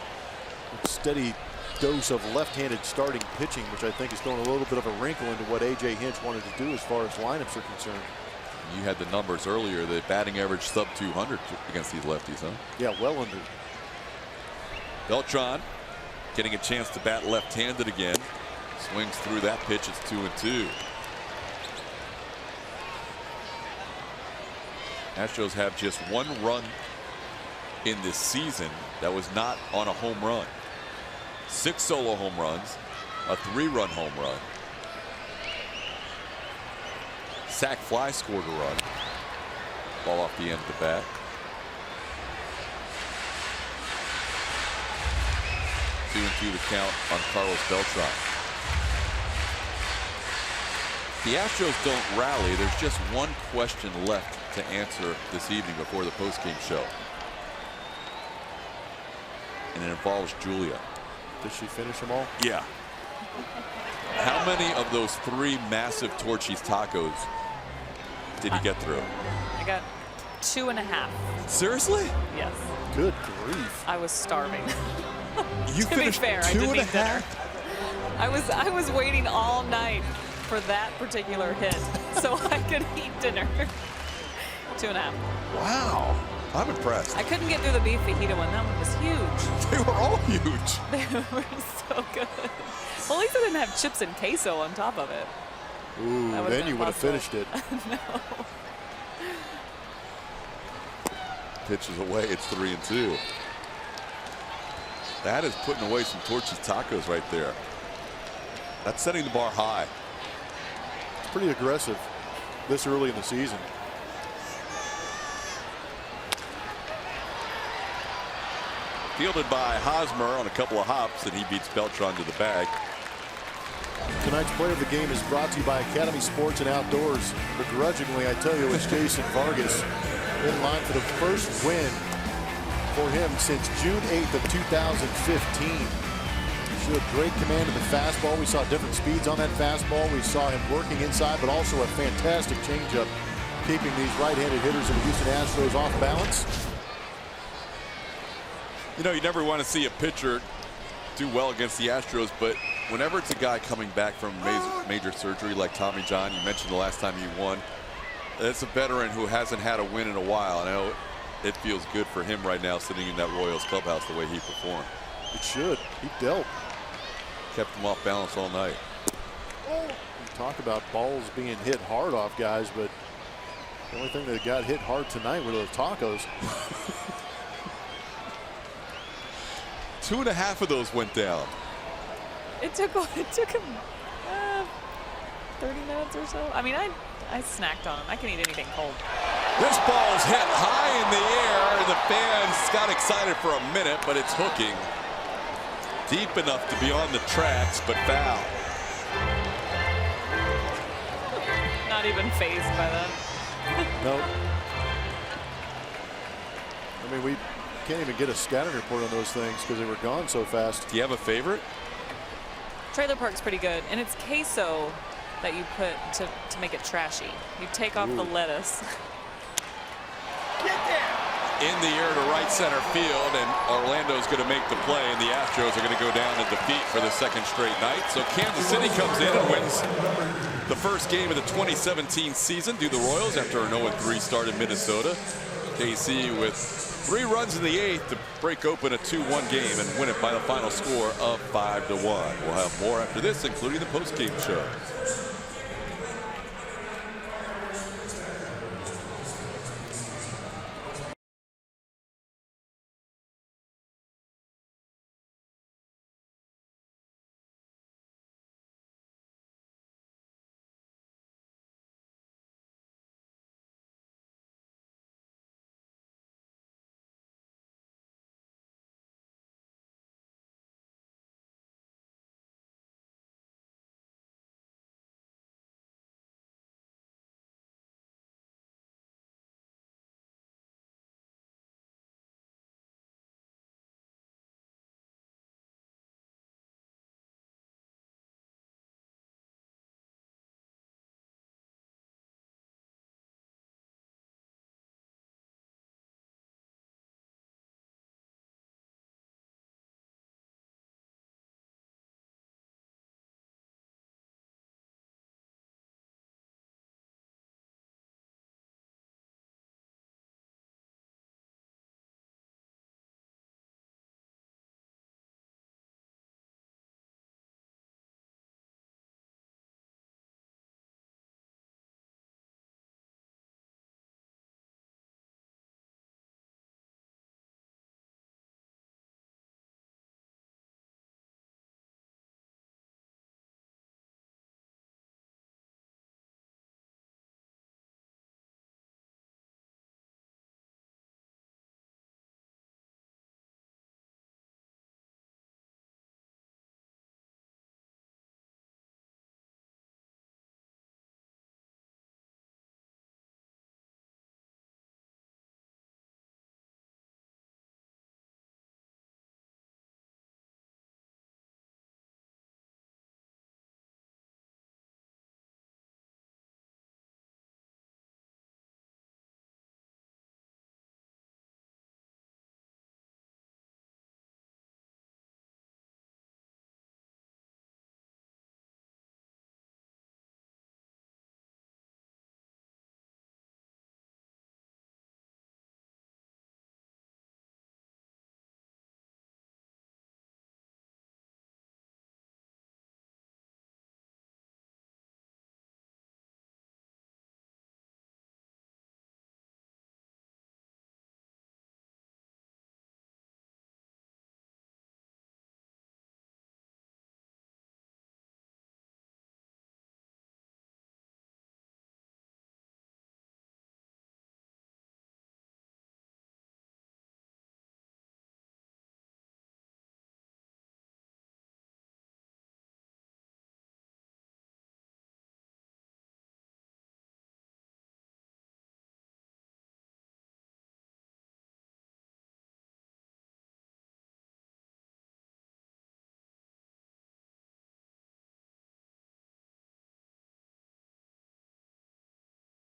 a steady dose of left-handed starting pitching, which I think is throwing a little bit of a wrinkle into what A.J. Hinch wanted to do as far as lineups are concerned. You had the numbers earlier, the batting average sub 200 against these lefties, huh? Yeah, well under. Beltran getting a chance to bat left-handed again. Swings through that pitch. It's 2-2. Astros have just 1 run in this season that was not on a home run. 6 solo home runs, a 3-run home run. Sac fly scored a run. Ball off the end of the bat. Two and two to count on Carlos Beltran. The Astros don't rally. There's just one question left to answer this evening before the postgame show. And it involves Julia. Did she finish them all? Yeah. How many of those 3 massive Torchy's tacos did you get through? I got 2.5. Seriously? Yes. Good grief. I was starving. You to be finished fair, 2.5? I didn't eat dinner. I was waiting all night for that particular hit so I could eat dinner. 2.5. Wow. I'm impressed. I couldn't get through the beef fajita one. That one was huge. They were all huge. They were so good. Well, at least I didn't have chips and queso on top of it. Ooh, then you would have finished it. No. Pitches away. It's 3-2. That is putting away some Torchy's tacos right there. That's setting the bar high. It's pretty aggressive this early in the season. Fielded by Hosmer on a couple of hops, and he beats Beltran to the bag. Tonight's player of the game is brought to you by Academy Sports and Outdoors. Begrudgingly, I tell you, it's Jason Vargas in line for the first win for him since June 8th of 2015. He showed great command of the fastball. We saw different speeds on that fastball. We saw him working inside, but also a fantastic changeup, keeping these right-handed hitters of the Houston Astros off balance. You know, you never want to see a pitcher do well against the Astros, but whenever it's a guy coming back from major surgery like Tommy John, you mentioned the last time he won, it's a veteran who hasn't had a win in a while. I know it feels good for him right now sitting in that Royals clubhouse the way he performed. It should. He dealt. Kept him off balance all night. You talk about balls being hit hard off guys, but the only thing that got hit hard tonight were those tacos. 2.5 of those went down. It took him 30 minutes or so. I mean, I snacked on him. I can eat anything cold. This ball's hit high in the air, and the fans got excited for a minute, but it's hooking deep enough to be on the tracks, but foul. Not even fazed by that. No. I mean, we can't even get a scouting report on those things because they were gone so fast. Do you have a favorite? Trailer Park's pretty good, and it's queso that you put to make it trashy. You take off the lettuce. Get there! in the air to right center field, and Orlando's going to make the play, and the Astros are going to go down in defeat for the second straight night. So Kansas City comes in and wins the first game of the 2017 season due to the Royals after an 0-3 start in Minnesota. KC with 3 runs in the 8th to break open a 2-1 game and win it by the final score of 5-1. We'll have more after this, including the post-game show.